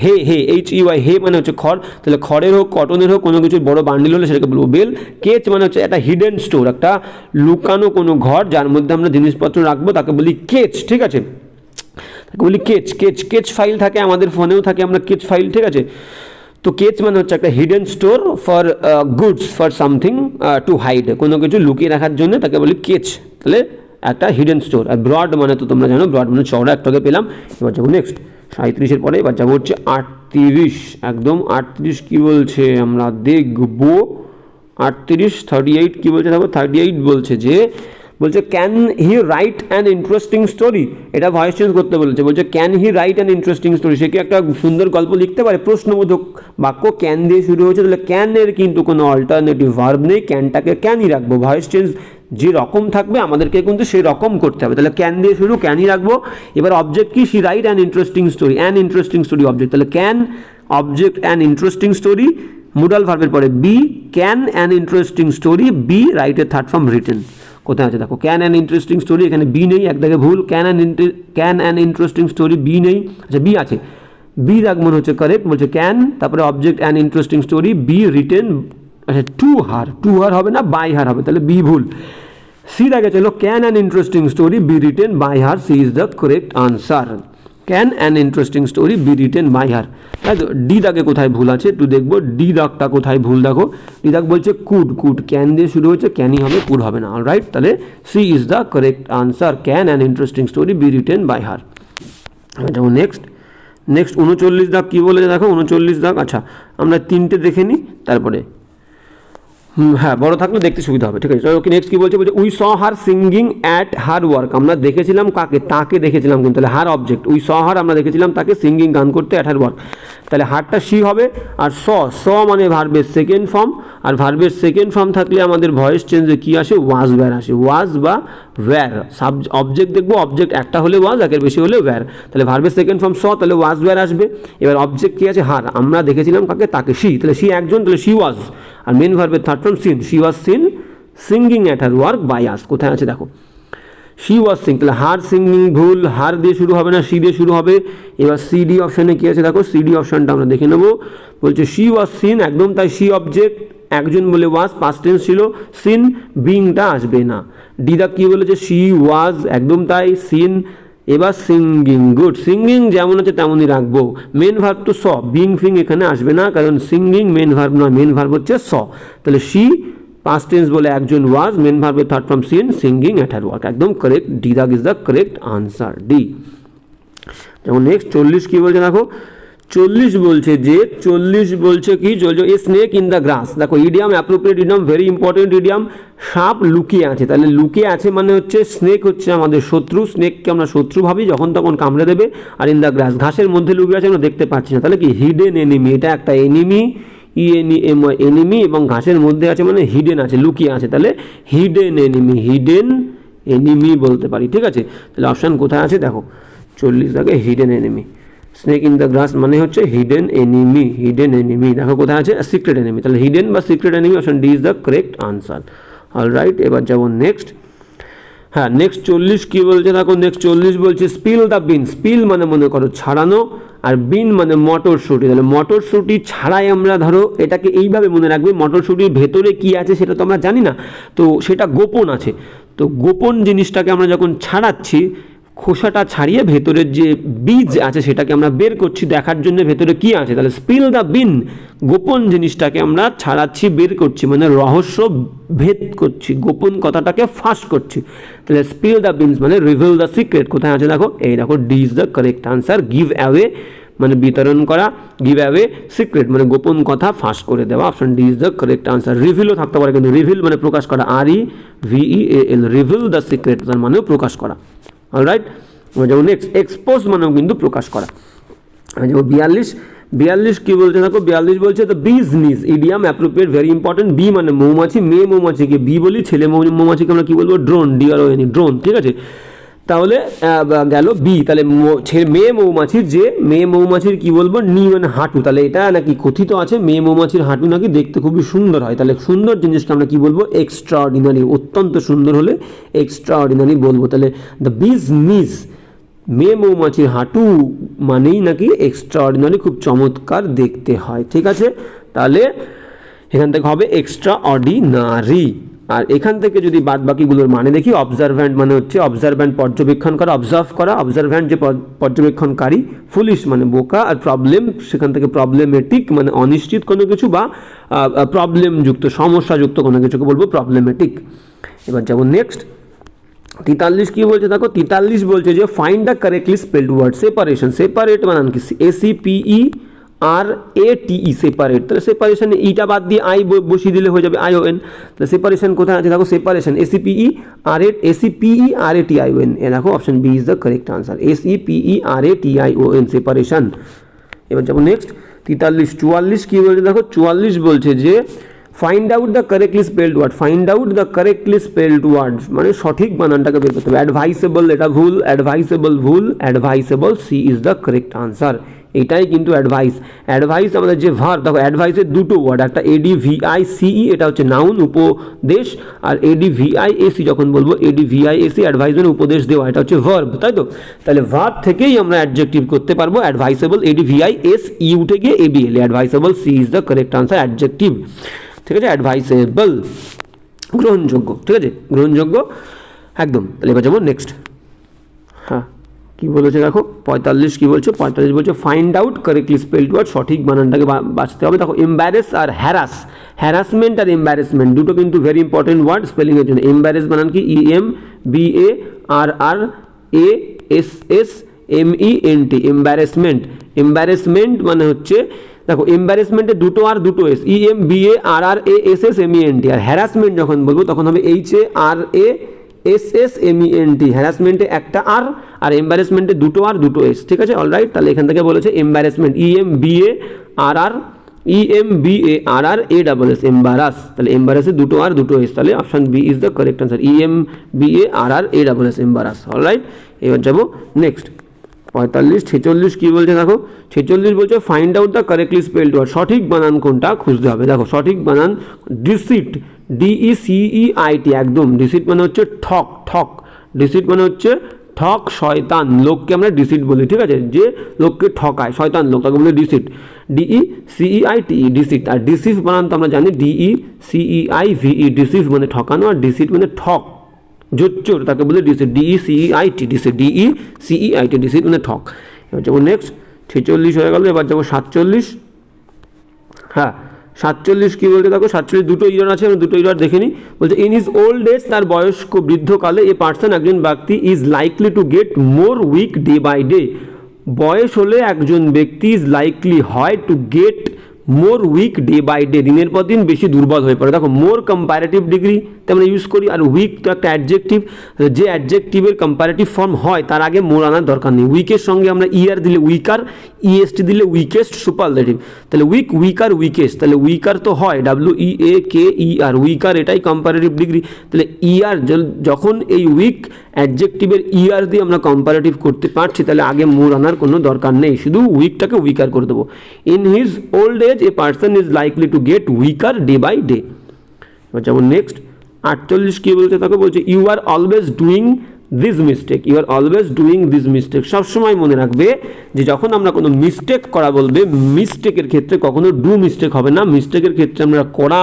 HEY, হে মানে হচ্ছে খড়, তাহলে খড়ের হোক কটনের হোক কোনো কিছু বড় বান্ডেল হলে সেটাকে বলবো বেল। কেচ মানে হচ্ছে একটা হিডেন স্টোর, একটা লুকানো কোনো ঘর যার মধ্যে আমরা জিনিসপত্র রাখবো, তাকে বলি কেচ, ঠিক আছে, তাকে বলি কেচ ফাইল থাকে আমাদের ফোনেও থাকে, আমরা কেচ ফাইল, ঠিক আছে। তো কেচ মানে হচ্ছে একটা hidden store for goods, for something to hide, কোনো কিছু লুকিয়ে রাখার জন্য, তাকে বলি কেচ, তাহলে একটা হিডেন স্টোর। আর ব্রড মানে তো তোমরা জানো, ব্রড মানে চওড়া, একটাকে পেলাম। এবার যাবো নেক্সট 37-এর পরে এবার যাবো হচ্ছে 38, একদম 38 কি বলছে আমরা দেখবো। 38 কি বলছে দেখো, 38 বলছে যে can he write an interesting story, এটা ভয়েস চেঞ্জ করতে বলেছে। বলছে can he write an interesting story, সে কি একটা সুন্দর গল্প লিখতে পারে? প্রশ্নবোধক বাক্য, ক্যান দিয়ে শুরু হয়েছে, তাহলে ক্যানের কিন্তু কোনো অল্টারনেটিভ ভার্ব নেই, ক্যানটাকে ক্যানই রাখবো। ভয়েস চেঞ্জ যে রকম থাকবে আমাদেরকে কিন্তু সেই রকম করতে হবে, তাহলে ক্যান দিয়ে শুরু, ক্যানই রাখবো। এবার অবজেক্ট কি, she write an interesting story, an interesting story object, তাহলে can object an interesting story, modal ভার্বের পরে be, can an interesting story, be রাইটের থার্ড ফর্ম রিটেন। কোথায় আছে দেখো, ক্যান অ্যান ইন্টারেস্টিং স্টোরি, এখানে বি নেই, একদিকে ভুল, can an interesting story be নেই, আচ্ছা বি আছে, বি রাখবো হচ্ছে কারেক্ট। বলছে ক্যান, তারপরে object an interesting story, be written, আচ্ছা টু হার হবে না, বাই হার হবে, তাহলে বি ভুল। সি দাগে চলো, can an interesting story be written by her, C is the correct answer. Can an interesting story be written by her, তাই তো। ডি দাগে কোথায় ভুল আছে একটু দেখবো, ডি দাগটা কোথায় ভুল দেখো। ডি দাগ বলছে কুড, ক্যান দিয়ে শুরু হচ্ছে, ক্যানই হবে, কুড হবে না। অলরাইট, তাহলে C is the correct answer, can an interesting story be written by her. যেমন নেক্সট 39 দাগ কী বলেছে দেখো, 39 দাগ, আচ্ছা আমরা 3টে দেখে নিই তারপরে, হ্যাঁ বড় থাকলে দেখতে সুবিধা হবে, ঠিক আছে। ওকে নেক্সট কি বলছে, we saw her singing at her work, আমরা দেখেছিলাম কাকে, তাকে দেখেছিলাম কিন্তু, তাহলে হার অবজেক্ট, উই স হার আমরা দেখেছিলাম তাকে সিঙ্গিং গান করতে অ্যাট হার ওয়ার্ক, তাহলে হারটা সি হবে। আর স মানে ভার্বের সেকেন্ড ফর্ম, আর ভার্বের সেকেন্ড ফর্ম থাকলে আমাদের ভয়েস চেঞ্জে কি আসে, ওয়াজ ওয়্যার আসে, ওয়াজ বা ওয়্যার। অবজেক্ট দেখবো, অবজেক্ট একটা হলে ওয়াজ, একের বেশি হলে ওয়্যার, তাহলে ভার্বের সেকেন্ড ফর্ম স, তাহলে ওয়াজ ওয়্যার আসবে। এবার অবজেক্ট কি আছে, হার, আমরা দেখেছিলাম কাকে, তাকে, সি, তাহলে সি একজন, তাহলে সি ওয়াজ। আর মেন ভার্বের third form seen, she was seen singing at her work by us, কোথায় আছে দেখো, শি ওয়াজ সিং, তাহলে হার সিঙ্গিং ভুল, হার দিয়ে শুরু হবে না, সি দিয়ে শুরু হবে। এবার সিডি অপশানে কি আছে দেখো, সিডি অপশানটা আমরা দেখে নেবো। বলছে শি ওয়াজ সিন, একদম তাই, শি অবজেক্ট, একজন বলে ওয়াজ, পাস্ট টেন্স ছিল, সিন বিংটা আসবে না। ডি দা কি বলেছে, শি ওয়াজ, একদম তাই, সিন। এবার সিঙ্গিং, গুড, সিঙ্গিং যেমন আছে তেমনই রাখবো। মেন ভার্ব তো স, বিং ফিং এখানে আসবে না, কারণ সিঙ্গিং মেন ভার্ব নয়, মেন ভার্ব হচ্ছে স, তাহলে শি পাস্ট টেন্স বলে একজন ওয়াজ, মেন ভার্বের third form seen, singing at her work, একদম কারেক্ট, ডি দাগ is the correct answer, D. যেমন নেক্সট 40 কি বলছে দেখো, 40 বলছে যে, 40 বলছে কি, a snake in the grass, দেখো idiom, appropriate idiom, very important idiom. সাপ লুকিয়ে আছে, তাহলে লুকিয়ে আছে মানে হচ্ছে স্নেক হচ্ছে আমাদের শত্রু, স্নেককে আমরা শত্রু ভাবি, যখন তখন কামড়ে দেবে। আর ইন দ্য গ্রাস, ঘাসের মধ্যে লুকিয়ে আছে, আমরা দেখতে পাচ্ছি না, তাহলে কি হিডেন এনিমি, এটা একটা এনিমি, এনিমি, এবং ঘাসের মধ্যে আছে মানে হিডেন আছে, লুকিয়ে আছে, তাহলে হিডেন এনিমি বলতে পারি, ঠিক আছে। তাহলে অপশান কোথায় আছে দেখো, 40 দাগে hidden enemy, snake in the grass মানে হচ্ছে হিডেন এনিমি, দেখো কোথায় আছে, সিক্রেট এনিমি, তাহলে হিডেন বা secret enemy, option D is the correct answer. Alright, এবার যাবো নেক্সট, হ্যাঁ নেক্সট 40 কি বলছে দেখো, নেক্সট 40 বলছে স্পিল দ্য বিন, স্পিল মানে মনে করো ছাড়ানো, আর বিন মানে মটরশুঁটি, তাহলে মটরশুঁটি ছাড়াই আমরা ধরো এটাকে এইভাবে মনে রাখবে, মটরশুঁটির ভেতরে কি আছে সেটা তো আমরা জানি না, তো সেটা গোপন আছে, তো গোপন জিনিসটাকে আমরা যখন ছাড়াচ্ছি, খোসাটা ছাড়িয়ে ভেতরের যে বীজ আছে সেটাকে আমরা বের করছি দেখার জন্য ভেতরে কি আছে, তাহলে স্পিল দ্য বিন, গোপন জিনিসটাকে আমরা ছাড়াচ্ছি, বের করছি, মানে রহস্য ভেদ করছি, গোপন কথাটাকে ফাঁস করছি, তাহলে স্পিল দ্য বিনস মানে রিভিল দ্য সিক্রেট, কোথায় আছে দেখো, এই দেখো, D is the correct answer. Give away মানে বিতরণ করা, গিভ অ্যাওয়ে সিক্রেট মানে গোপন কথা ফাঁস করে দেওয়া, option D is the correct answer. রিভিলও থাকতে পারে, কিন্তু রিভিল মানে প্রকাশ করা, REVEL, রিভিল দ্য সিক্রেট তার মানেও প্রকাশ করা। অলরাইট, যেমন এক্সপোজ মানেও কিন্তু প্রকাশ করা। যেমন 42 কি বলছে দেখো, 42 বলছে the bees knees, idiom appropriate, very important. Bee মানে মৌমাছি, মেয়ে মৌমাছিকে বি বলি, ছেলে মৌমাছিকে আমরা কি বলবো, ড্রোন, DRON, ড্রোন, ঠিক আছে। তাহলে গেল বি, তাহলে মেয়ে মৌমাছির, যে মেয়ে মৌমাছির কি বলবো, নি মানে হাঁটু, তাহলে এটা নাকি কথিত আছে মেয়ে মৌমাছির হাঁটু নাকি দেখতে খুবই সুন্দর হয়, তাহলে সুন্দর জিনিসকে আমরা কি বলবো, এক্সট্রাঅর্ডিনারি, অত্যন্ত সুন্দর হলে এক্সট্রাঅর্ডিনারি বলবো। তাহলে দ্য বিজ নিজ, মেয়ে মৌমাছির হাঁটু মানেই নাকি এক্সট্রাঅর্ডিনারি, খুব চমৎকার দেখতে হয়, ঠিক আছে। তাহলে এখান থেকে হবে এক্সট্রাঅর্ডিনারি। আর এখান থেকে যদি বাদ বাকিগুলোর মানে দেখি, অবজারভ্যান্ট মানে হচ্ছে অবজারভ্যান্ট পর্যবেক্ষণ করা, অবজার্ভ করা, অবজারভ্যান্ট যে পর্যবেক্ষণকারী, ফুলিশ মানে বোকা, আর প্রবলেম সেখান থেকে প্রবলেমেটিক মানে অনিশ্চিত কোনো কিছু বা প্রবলেমযুক্ত, সমস্যাযুক্ত কোনো কিছুকে বলবো প্রবলেমেটিক। এবার যেমন নেক্সট 43 কি বলছে দেখো, 43 বলছে যে find the correctly spelled word separation. Separate বানান কি, ACPERATE সেপারেট। তাহলে সেপারেশনে ইটা বাদ দিয়ে আই বসিয়ে দিলে হয়ে যাবে ION। তাহলে সেপারেশন কোথায় আছে দেখো, সেপারেশন ACPERATION। এ দেখো option B is the correct answer, ACPERATION separation. এবার যাবো নেক্সট 43। 44 কি বলছে দেখো, 44 বলছে যে find out the correctly spelled word. Find out the correctly spelled word মানে সঠিক বানানটাকে বের করতে হবে। অ্যাডভাইসেবল এটা ভুল, অ্যাডভাইসেবল ভুল, advisable C is the correct answer. এটাই কিন্তু অ্যাডভাইস। অ্যাডভাইস আমাদের যে ভার্ব দেখো, অ্যাডভাইসের দুটো ওয়ার্ড, একটা ADVICE এটা হচ্ছে নাউন উপদেশ, আর ADVIAC যখন বলবো ADVIAC অ্যাডভাইস মানে উপদেশ দেওয়া, এটা হচ্ছে ভার্ব, তাই তো। তাহলে ভার্ব থেকেই আমরা অ্যাডজেক্টিভ করতে পারবো। অ্যাডভাইসেবল ADVISE উঠে গিয়ে ABL, advisable C is the correct answer, adjective. ঠিক আছে, অ্যাডভাইসেবল গ্রহণযোগ্য, ঠিক আছে, গ্রহণযোগ্য একদম। তাহলে এবার যাবো নেক্সট। হ্যাঁ কি বলেছে দেখো 45 কি বলছে, 45 বলছে find out correctly spelled word, সঠিক বানানটাকে বাঁচতে হবে। দেখো এম্বারেস আর হ্যারাস, হ্যারাসমেন্ট আর এম্বারেসমেন্ট দুটো কিন্তু ভেরি ইম্পর্টেন্ট ওয়ার্ড স্পেলিংয়ের জন্য। এম্বারেস বানান কি EMBARRASSMENT, এম্বারেসমেন্ট। এম্বারেসমেন্ট মানে হচ্ছে দেখো এম্বারেসমেন্টে দুটো আর দুটো এস, EMBARRASSMENT। আর হ্যারাসমেন্ট যখন বলবো তখন হবে HARASSMENT। হ্যারাসমেন্টে একটা আর এম্বারেসমেন্টে দুটো আর দুটো এস। ঠিক আছে, অলরাইট। তাহলে এখান থেকে বলেছে এম্বারেসমেন্ট, EMBARRASS এম্বারাস। তাহলে এম্বারাসে দুটো আর দুটো এস, তাহলে option B is the correct answer, EMBARRASS embarrass. Alright, এবার যাবো নেক্সট 45। 46 কি বলছে দেখো, 46 বলছে find out the correctly spelled word, সঠিক বানান কোনটা খুঁজতে হবে। দেখো সঠিক বানান ডিসিট, DECEIT একদম। ডিসিট মানে হচ্ছে ঠক, ঠক। ডিসিট মানে হচ্ছে ঠক, শয়তান লোককে আমরা ডিসিট বলি, ঠিক আছে, যে লোককে ঠকায় শয়তান লোক তাকে বলে ডিসিট, DECEIT ডিসিট। আর ডিসিভ বানান তো আমরা জানি DECEIVE, ডিসিভ মানে ঠকানো, আর ডিসিট মানে ঠক, জোচ্চোর, তাকে বলে deceit, DECEIT deceit, DECEIT deceit মানে ঠক। এবার যাবো নেক্সট 46 হয়ে গেল। এবার যাবো 47। হ্যাঁ 47 কি বলতে দেখো, 47 দুটো ইরার আছে, আমি দুটো ইরার দেখে নিই। বলছে ইন হিজ ওল্ড এজ, তার বয়স্ক বৃদ্ধকালে, এ পার্সন একজন ব্যক্তি is likely to get more weak day by day. বয়স হলে একজন ব্যক্তি ইজ লাইকলি হয় to get more weak day by day, দিনের পর দিন বেশি দুর্বল হয়ে পড়ে। দেখো মোর কম্পারেটিভ ডিগ্রি আমরা ইউজ করি, আর উইক তো একটা অ্যাডজেক্টিভ, যে অ্যাডজেক্টিভের কম্পারেটিভ ফর্ম হয় তার আগে মোর আনার দরকার নেই। উইকের সঙ্গে আমরা ইয়ার দিলে উইকার, EST দিলে উইকেস্ট, সুপারলেটিভ। তাহলে উইক, উইকার, উইকেস্ট, তাহলে উইকার তো হয় WEAKER, উইকার, এটাই কম্পারেটিভ ডিগ্রি। তাহলে ইয়ার যখন এই উইক অ্যাডজেক্টিভের ইয়ার দিয়ে আমরা কম্পারেটিভ করতে পারছি, তাহলে আগে মোর আনার কোনো দরকার নেই, শুধু উইকটাকে উইকার করে দেবো। In his old age a person is likely to get weaker day by day. এবার যেমন নেক্সট 48 কি বলতে তাকে বলছে you are always doing this mistake, you are always doing this mistake. সবসময় মনে রাখবে যে যখন আমরা কোনো মিস্টেক করা বলবে, মিস্টেকের ক্ষেত্রে কখনো ডু মিস্টেক হবে না। মিস্টেকের ক্ষেত্রে আমরা করা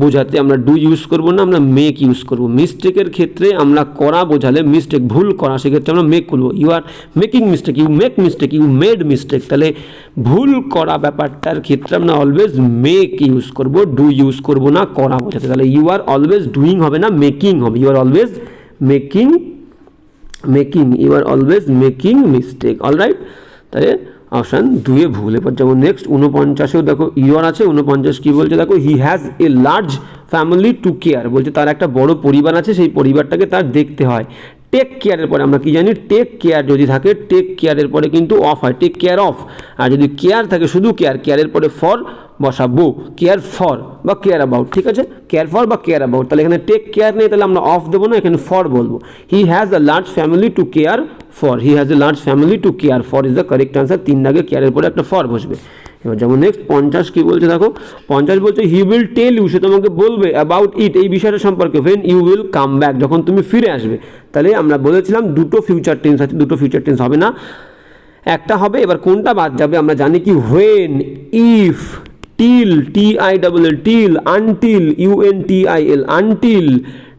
বোঝাতে আমরা ডু ইউজ করব না, আমরা মেক ইউজ করব। মিস্টেকের ক্ষেত্রে আমরা করা বোঝালে মিস্টেক, ভুল করা, সেক্ষেত্রে আমরা মেক করবো। You are making mistake, you make mistake, you made mistake. তাহলে ভুল করা ব্যাপারটার ক্ষেত্রে আমরা অলওয়েজ মেক ইউজ করব, ডু ইউজ করব না করা বোঝাতে। তাহলে ইউ আর অলওয়েজ ডুইং হবে না, মেকিং হবে। You are always making, you are always making mistake. Alright, তাহলে অপশান 2 ভুল। এবার যেমন নেক্সট 49 দেখো ইউর আছে। 49 কি বলছে দেখো, he has a large family to care, বলছে তার একটা বড় পরিবার আছে, সেই পরিবারটাকে তার দেখতে হয়। টেক কেয়ারের পরে আমরা কি জানি, টেক কেয়ার যদি থাকে, টেক কেয়ারের পরে কিন্তু অফ হয়, টেক কেয়ার অফ। আর যদি কেয়ার থাকে শুধু কেয়ার, কেয়ারের পরে ফর বসাবো, কেয়ার ফর বা কেয়ার অ্যাবাউট। ঠিক আছে, কেয়ার ফর বা কেয়ার অ্যাবাউট। তাহলে এখানে টেক কেয়ার নেই, তাহলে আমরা অফ দেবো না, এখানে ফর বলবো। He has a large family to care for, he has a large family to care for is the correct answer. 3 দাগে কেয়ারের পরে একটা ফর বসবে। এবার যেমন নেক্সট 50 কি বলছে দেখো, 50 বলছে হি উইল টেল ইউ, সে তোমাকে বলবে অ্যাবাউট ইট, এই বিষয়টা সম্পর্কে, when you will come back, যখন তুমি ফিরে আসবে। তাহলে আমরা বলেছিলাম দুটো ফিউচার টেন্স আছে, দুটো ফিউচার টেন্স হবে না, একটা হবে। এবার কোনটা বাদ যাবে আমরা জানি কি, when, if, till, TILL, till, until, UNTIL, until,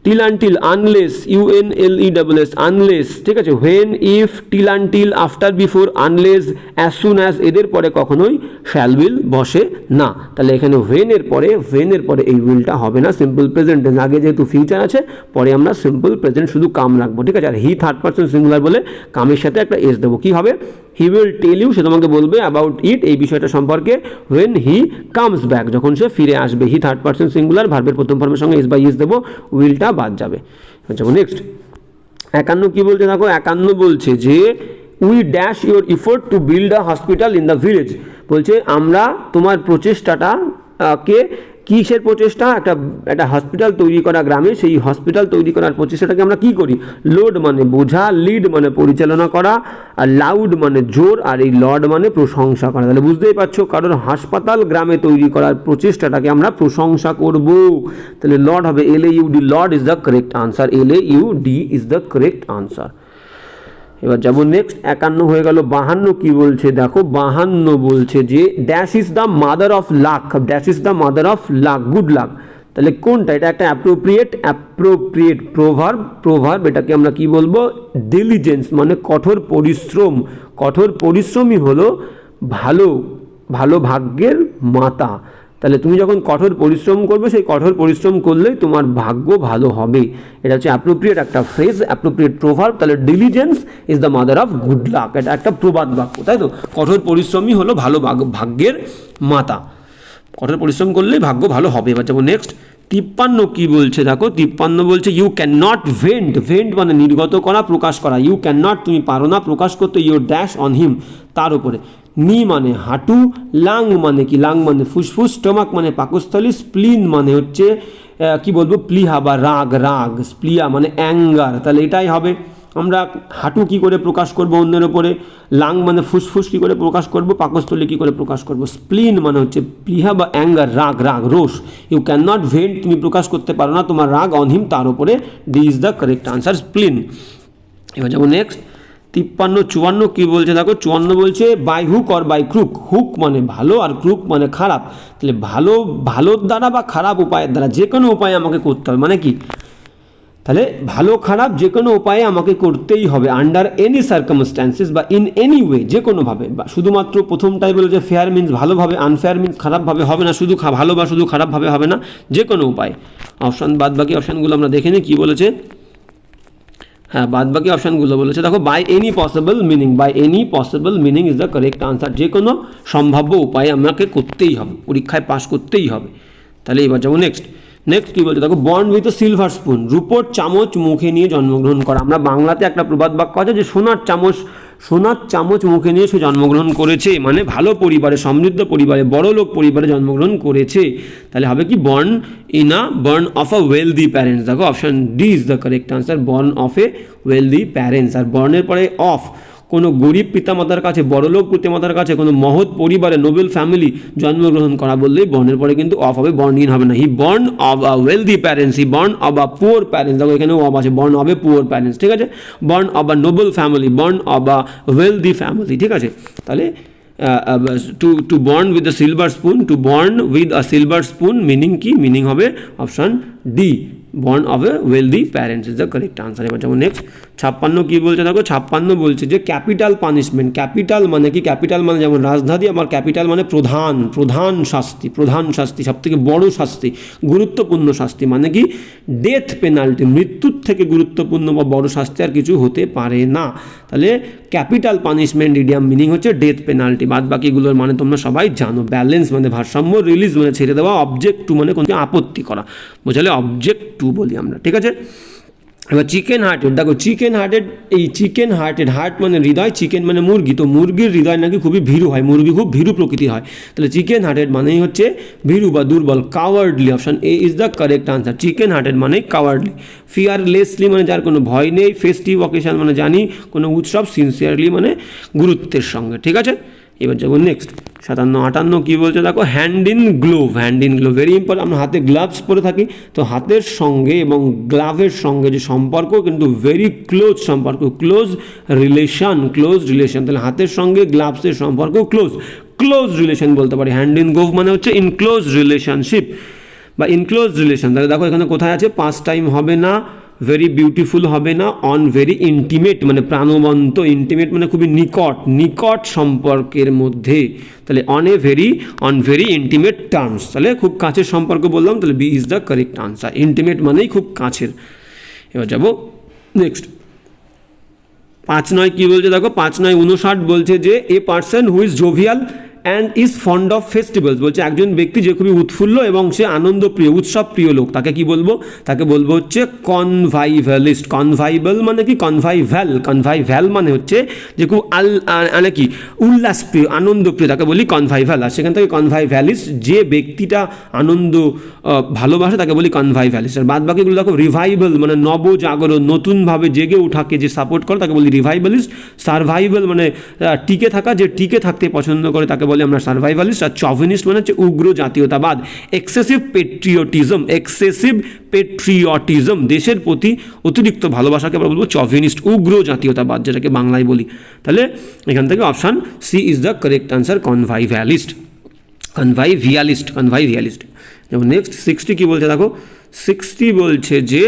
till until, unless, UNLESS, unless, ঠিক আছে। When, if, till until, after, before, unless, as soon as, এদের পরে কখনোই শ্যাল উইল বসে না। তাহলে এখানে হোয়েনের পরে এই উইলটা হবে না, সিম্পল প্রেজেন্ট টেন্স। আগে যেহেতু ফিউচার আছে, পরে আমরা সিম্পল প্রেজেন্ট শুধু কাম রাখবো, ঠিক আছে। আর হি থার্ড পারসন সিঙ্গুলার বলে কামের সাথে একটা এস দেবো। কি হবে? হি উইল টেল ইউ, সে তোমাকে বলবে অ্যাবাউট ইট, এই বিষয়টা সম্পর্কে, হোয়েন হি কামস ব্যাক, যখন সে ফিরে আসবে। হি থার্ড পারসন সিঙ্গুলার, ভার্বের প্রথম ফর্মের সঙ্গে এস বাই ইস দেবো, উইলটা বাদ যাবে। যেমন নেক্সট 51 কি বলছে দেখো, 51 বলছে যে we dash your effort to build a hospital in the village. বলছে আমরা তোমার প্রচেষ্টাটা কে, কিসের প্রচেষ্টা, একটা হসপিটাল তৈরি করা গ্রামে, সেই হসপিটাল তৈরি করার প্রচেষ্টাটাকে আমরা কি করি? লোড মানে বোঝা, লিড মানে পরিচালনা করা, আর লাউড মানে জোর, আর এই লর্ড মানে প্রশংসা করা। তাহলে বুঝতেই পারছো, কারোর হাসপাতাল গ্রামে তৈরি করার প্রচেষ্টাটাকে আমরা প্রশংসা করব। তাহলে লর্ড হবে LAUD, Lord is the correct answer, LAUD is the correct answer. এবার যেমন নেক্সট 51 হয়ে গেল। 52 কি বলছে দেখো, 52 বলছে যে dash is the mother of luck, dash is the mother of luck, good luck. তাহলে কোনটা? এটা একটা অ্যাপ্রোপ্রিয়েট প্রোভার্ব, এটাকে আমরা কি বলবো? ডিলিজেন্স, মানে কঠোর পরিশ্রম। কঠোর পরিশ্রমই হলো ভালো ভাগ্যের মাতা। তাহলে তুমি যখন কঠোর পরিশ্রম করবে, সেই কঠোর পরিশ্রম করলেই তোমার ভাগ্য ভালো হবে। এটা হচ্ছে অ্যাপ্রোপ্রিয়েট একটা ফ্রেজ, অ্যাপ্রোপ্রিয়েট প্রোভার্ব। তাহলে diligence is the mother of good luck, এটা একটা প্রবাদ বাক্য, তাই তো? কঠোর পরিশ্রমই হলো ভালো ভাগ্যের মাতা, কঠোর পরিশ্রম করলেই ভাগ্য ভালো হবে। এবার যেমন নেক্সট 53 কি বলছে দেখো, 53 বলছে you can not vent, vent মানে নির্গত করা, প্রকাশ করা। ইউ ক্যান নট, তুমি পারো না প্রকাশ করতে, ইউর ড্যাশ অন হিম, তার উপরে। নি মানে হাঁটু, লাং মানে কি? লাং মানে ফুসফুস, স্টমাক মানে পাকস্থলী, স্প্লিন মানে হচ্ছে কি বলবো, প্লিহা বা রাগ, স্প্লিয়া মানে অ্যাঙ্গার। তাহলে এটাই হবে। আমরা হাঁটু কি করে প্রকাশ করব অন্যের ওপরে, লাং মানে ফুসফুস কি করে প্রকাশ করব, পাকস্থলী কি করে প্রকাশ করব, স্প্লিন মানে হচ্ছে প্লিহা বা অ্যাঙ্গার, রাগ, রোষ। ইউ ক্যান নট ভেন্ট, তুমি প্রকাশ করতে পারো না তোমার রাগ, অন হিম, তার উপরে। D is the correct answer, spleen. এবার যেমন নেক্সট 53-54 কি বলছে দেখো, 54 বলছে by hook or by crook. Hook মানে ভালো আর ক্রুক মানে খারাপ। তাহলে ভালোর দ্বারা বা খারাপ উপায়ের দ্বারা, যে কোনো উপায়ে আমাকে করতে হবে, মানে কি? তাহলে ভালো খারাপ যে কোনো উপায়ে আমাকে করতেই হবে, আন্ডার এনি সার্কামস্ট্যান্সেস বা ইন এনি ওয়ে, যে কোনোভাবে। বা শুধুমাত্র প্রথমটাই বলে যে ফেয়ার মিন্স ভালোভাবে, আনফেয়ার মিন্স খারাপভাবে হবে না, শুধু ভালো বা শুধু খারাপভাবে হবে না, যে কোনো উপায়। অপশান বাদ বাকি অপশানগুলো আমরা দেখে নিই কী বলেছে। হ্যাঁ, বাদ বাকি অপশানগুলো বলেছে দেখো, by any possible meaning, by any possible meaning is the correct answer. যে কোনো সম্ভাব্য উপায়ে আমাকে করতেই হবে, পরীক্ষায় পাশ করতেই হবে। তাহলে এবার যাবো নেক্সট কী বলছে দেখো, born with a silver spoon, রূপোর চামচ মুখে নিয়ে জন্মগ্রহণ করা। আমরা বাংলাতে একটা প্রবাদ বাক্য আছে যে সোনার চামচ মুখে নিয়ে সে জন্মগ্রহণ করেছে, মানে ভালো পরিবারে, সমৃদ্ধ পরিবারে, বড় লোক পরিবারে জন্মগ্রহণ করেছে। তাহলে হবে কি? Born of a wealthy parents. দেখো option D is the correct answer, born of a wealthy parents. আর বর্নের পরে অফ, কোনো গরিব পিতামাতার কাছে, বড়লোক পিতামাতার কাছে, কোনো মহৎ পরিবারে, নোবেল ফ্যামিলি জন্মগ্রহণ করা বললেই বর্ণের পরে কিন্তু অফ হবে, বর্ন ইন হবে না। He born of a wealthy parents, he born of a poor parents. দেখো এখানেও অফ আছে, born of a poor parents, ঠিক আছে। Born of a noble family, born of a wealthy family, ঠিক আছে। তাহলে to born with a silver spoon, to born with a silver spoon meaning কি? Meaning হবে option D, born of a wealthy parents is the correct answer. এবার যেমন next 56 কী বলছে দেখো, 56 বলছে যে ক্যাপিটাল পানিশমেন্ট। ক্যাপিটাল মানে কি? ক্যাপিটাল মানে যেমন রাজধানী, আমার ক্যাপিটাল মানে প্রধান শাস্তি, সবথেকে বড় শাস্তি, গুরুত্বপূর্ণ শাস্তি, মানে কি? ডেথ পেনাল্টি, মৃত্যুর থেকে গুরুত্বপূর্ণ বা বড় শাস্তি আর কিছু হতে পারে না। তাহলে ক্যাপিটাল পানিশমেন্ট ইডিয়াম মিনিং হচ্ছে ডেথ পেনাল্টি। বাদ বাকিগুলোর মানে তোমরা সবাই জানো। ব্যালেন্স মানে ভারসাম্য, রিলিজ মানে ছেড়ে দেওয়া, অবজেক্ট টু মানে কোনো আপত্তি করা, বোঝালে অবজেক্ট টু বলি আমরা, ঠিক আছে। এবার চিকেন হার্টেড, দেখো চিকেন হার্টেড, এই চিকেন হার্টেড, হার্ট মানে হৃদয়, চিকেন মানে মুরগি, তো মুরগির হৃদয় নাকি খুবই ভীরু হয়, মুরগি খুব ভীরু প্রকৃতির হয়। তাহলে চিকেন হার্টেড মানেই হচ্ছে ভীরু বা দুর্বল, cowardly. Option A is the correct answer, chicken hearted মানে কাওয়ার্ডলি। ফিয়ারলেসলি মানে যার কোনো ভয় নেই। ফেস্টিভ অকেশন মানে জানি কোনো উৎসব। সিনসিয়ারলি মানে গুরুত্বের সঙ্গে, ঠিক আছে। এবার যাবো নেক্সট 57-58 কী বলছে দেখো, hand in glove, very important. আমরা হাতে গ্লাভস পরে থাকি, তো হাতের সঙ্গে এবং গ্লাভের সঙ্গে যে সম্পর্ক কিন্তু ভেরি ক্লোজ সম্পর্ক, ক্লোজ রিলেশন। তাহলে হাতের সঙ্গে গ্লাভসের সম্পর্ক ক্লোজ রিলেশন বলতে পারি। হ্যান্ড ইন গ্লোভ মানে হচ্ছে ইন ক্লোজ রিলেশনশিপ। বা ইন ক্লোজ রিলেশন, তাহলে দেখো এখানে কোথায় আছে, পাস্ট টাইম হবে না, ভেরি বিউটিফুল হবে না, অন ভেরি ইন্টিমেট মানে প্রাণবন্ত, ইন্টিমেট মানে খুবই নিকট, নিকট সম্পর্কের মধ্যে, তাহলে অন ভেরি ইন্টিমেট টার্মস, তাহলে খুব কাছের সম্পর্ক বললাম, তাহলে B is the correct answer. Intimate মানেই খুব কাছের। এবার যাবো নেক্সট 5 কি বলছে দেখো, 5 বলছে যে a person who is jovial and is fond of festivals, বলছে একজন ব্যক্তি যে খুবই উৎফুল্ল এবং সে আনন্দপ্রিয়, উৎসব প্রিয় লোক, তাকে কি বলবো, তাকে বলবো হচ্ছে কনভাইভ্যালিস্ট। কনভাইভাল মানে কি, কনভাইভ্যাল মানে হচ্ছে যে খুব মানে কি উল্লাসপ্রিয়, আনন্দপ্রিয়, তাকে বলি কনভাইভ্যাল। আর সেখান থেকে কনভাইভ্যালিস্ট, যে ব্যক্তিটা আনন্দ ভালোবাসে তাকে বলি কনভাইভ্যালিস্ট। আর বাদ বাকিগুলো দেখো, রিভাইভাল মানে নবজাগরণ, নতুনভাবে জেগে ওঠাকে যে সাপোর্ট করে তাকে বলি রিভাইভালিস্ট। সার্ভাইভাল মানে টিকে থাকা, যে টিকে থাকতে পছন্দ করে তাকে বলি আমরা সার্ভাইভালিস্ট। আর চভিনিস্ট মানে হচ্ছে উগ্র জাতীয়তাবাদ। এক্সেসিভ পেট্রিয়টিজম দেশের প্রতি অতিরিক্ত ভালোবাসাকে আমরা বলবো চভিনিস্ট, উগ্র জাতীয়তাবাদ, যেটাকে বাংলায় বলি। তাহলে এখান থেকে option C is the correct answer, convivialist. যেমন নেক্সট 60 কি বলছে দেখো, 60 বলছে যে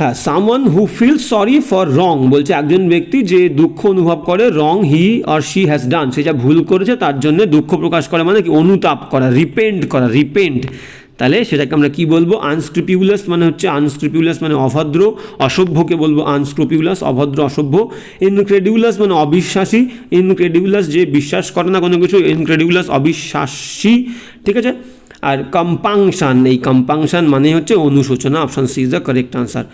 হ্যাঁ, someone who feel sorry for wrong, বলছে একজন ব্যক্তি যে দুঃখ অনুভব করে, wrong he or she has done, সে যা ভুল করেছে তার জন্য দুঃখ প্রকাশ করে, মানে কি অনুতাপ করা, রিপেন্ট। তাহলে সেটাকে আমরা কি বলবো, আনস্ক্রুপিউলাস মানে হচ্ছে, আনস্ক্রুপিউলাস মানে অভদ্র, অসভ্যকে বলবো আনস্ক্রুপিউলাস, অভদ্র অসভ্য। ইনক্রেডিউলাস মানে অবিশ্বাসী, ইনক্রেডিউলাস যে বিশ্বাস করে না কোনো কিছু, ইনক্রেডিউলাস অবিশ্বাসী, ঠিক আছে। আর কম্পাংশন, এই কম্পাংশন মানে হচ্ছে অনুশোচনা। Option C is the correct answer.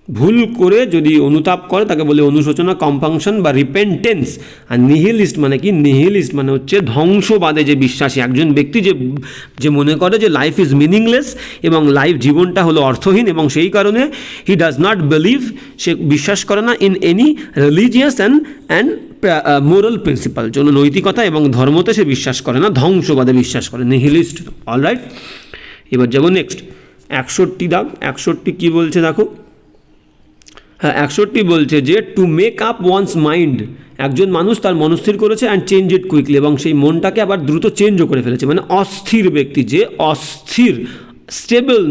ভুল করে যদি অনুতাপ করে তাকে বলে অনুশোচনা, কম্পাংশন বা রিপেন্টেন্স। আর নিহিলিস্ট মানে কি, নিহিলিস্ট মানে হচ্ছে ধ্বংসবাদে যে বিশ্বাসী, একজন ব্যক্তি যে মনে করে যে লাইফ ইজ মিনিংলেস এবং জীবনটা হলো অর্থহীন, এবং সেই কারণে হি ডাজ নট বিলিভ, সে বিশ্বাস করে না in any religious and moral principal, জন্য নৈতিকতা এবং ধর্মতে সে বিশ্বাস করে না, ধ্বংসবাদে বিশ্বাস করে, নিহিলিস্ট। অলরাইট, এবার যাবো নেক্সট 61 দাগ। 61 কি বলছে দেখো, হ্যাঁ 61 বলছে যে to make up once mind, একজন মানুষ তার মনস্থির করেছে অ্যান্ড চেঞ্জ ইট কুইকলি, এবং সেই মনটাকে আবার দ্রুত চেঞ্জও করে ফেলেছে, মানে অস্থির ব্যক্তি, যে অস্থির, স্টেবল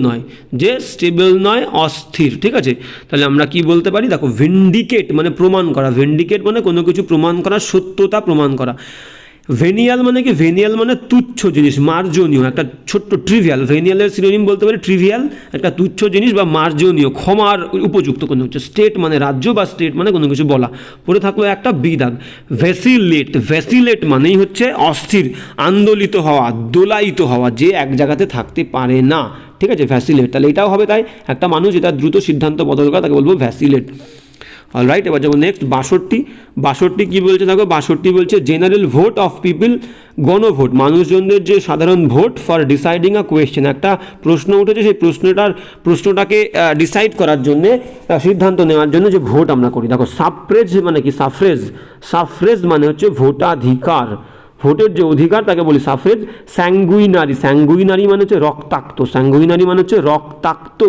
নয়, অস্থির, ঠিক আছে। তাহলে আমরা কি বলতে পারি দেখো, ভিন্ডিকেট মানে প্রমাণ করা, ভিন্ডিকেট মানে কোনো কিছু প্রমাণ করা, সত্যতা প্রমাণ করা। ভেনিয়াল মানে কি, ভেনিয়াল মানে তুচ্ছ জিনিস, মার্জনীয়, একটা ছোট্ট ট্রিভিয়াল, ভেনিয়ালের সিনোনিম বলতে পারি ট্রিভিয়াল, একটা তুচ্ছ জিনিস বা মার্জনীয়, ক্ষমার উপযুক্ত কোনো কিছু। স্টেট মানে রাজ্য, বা স্টেট মানে কোনো কিছু বলা। পরে থাকলো একটা বি দাগ, ভেসিলেট মানেই হচ্ছে অস্থির, আন্দোলিত হওয়া, দোলায়িত হওয়া, যে এক জায়গাতে থাকতে পারে না, ঠিক আছে, ভ্যাসিলেট। তাহলে এটাও হবে তাই, একটা মানুষ যেটা দ্রুত সিদ্ধান্ত বদল করে তাকে বলবো ভ্যাসিলেট। অলরাইট, এবার যাবো নেক্সট 62 কি বলছে দেখো, 62 বলছে জেনারেল ভোট অফ পিপল, গণভোট, মানুষজনদের যে সাধারণ vote for deciding a question, একটা প্রশ্ন উঠেছে, সেই প্রশ্নটাকে ডিসাইড করার জন্যে, সিদ্ধান্ত নেওয়ার জন্য যে ভোট আমরা করি। দেখো সাফ্রেজ মানে কি, সাফ্রেজ মানে হচ্ছে ভোটাধিকার, ভোটের যে অধিকার তাকে বলি সাফ্রেজ। স্যাঙ্গুইনারি মানে হচ্ছে রক্তাক্ত,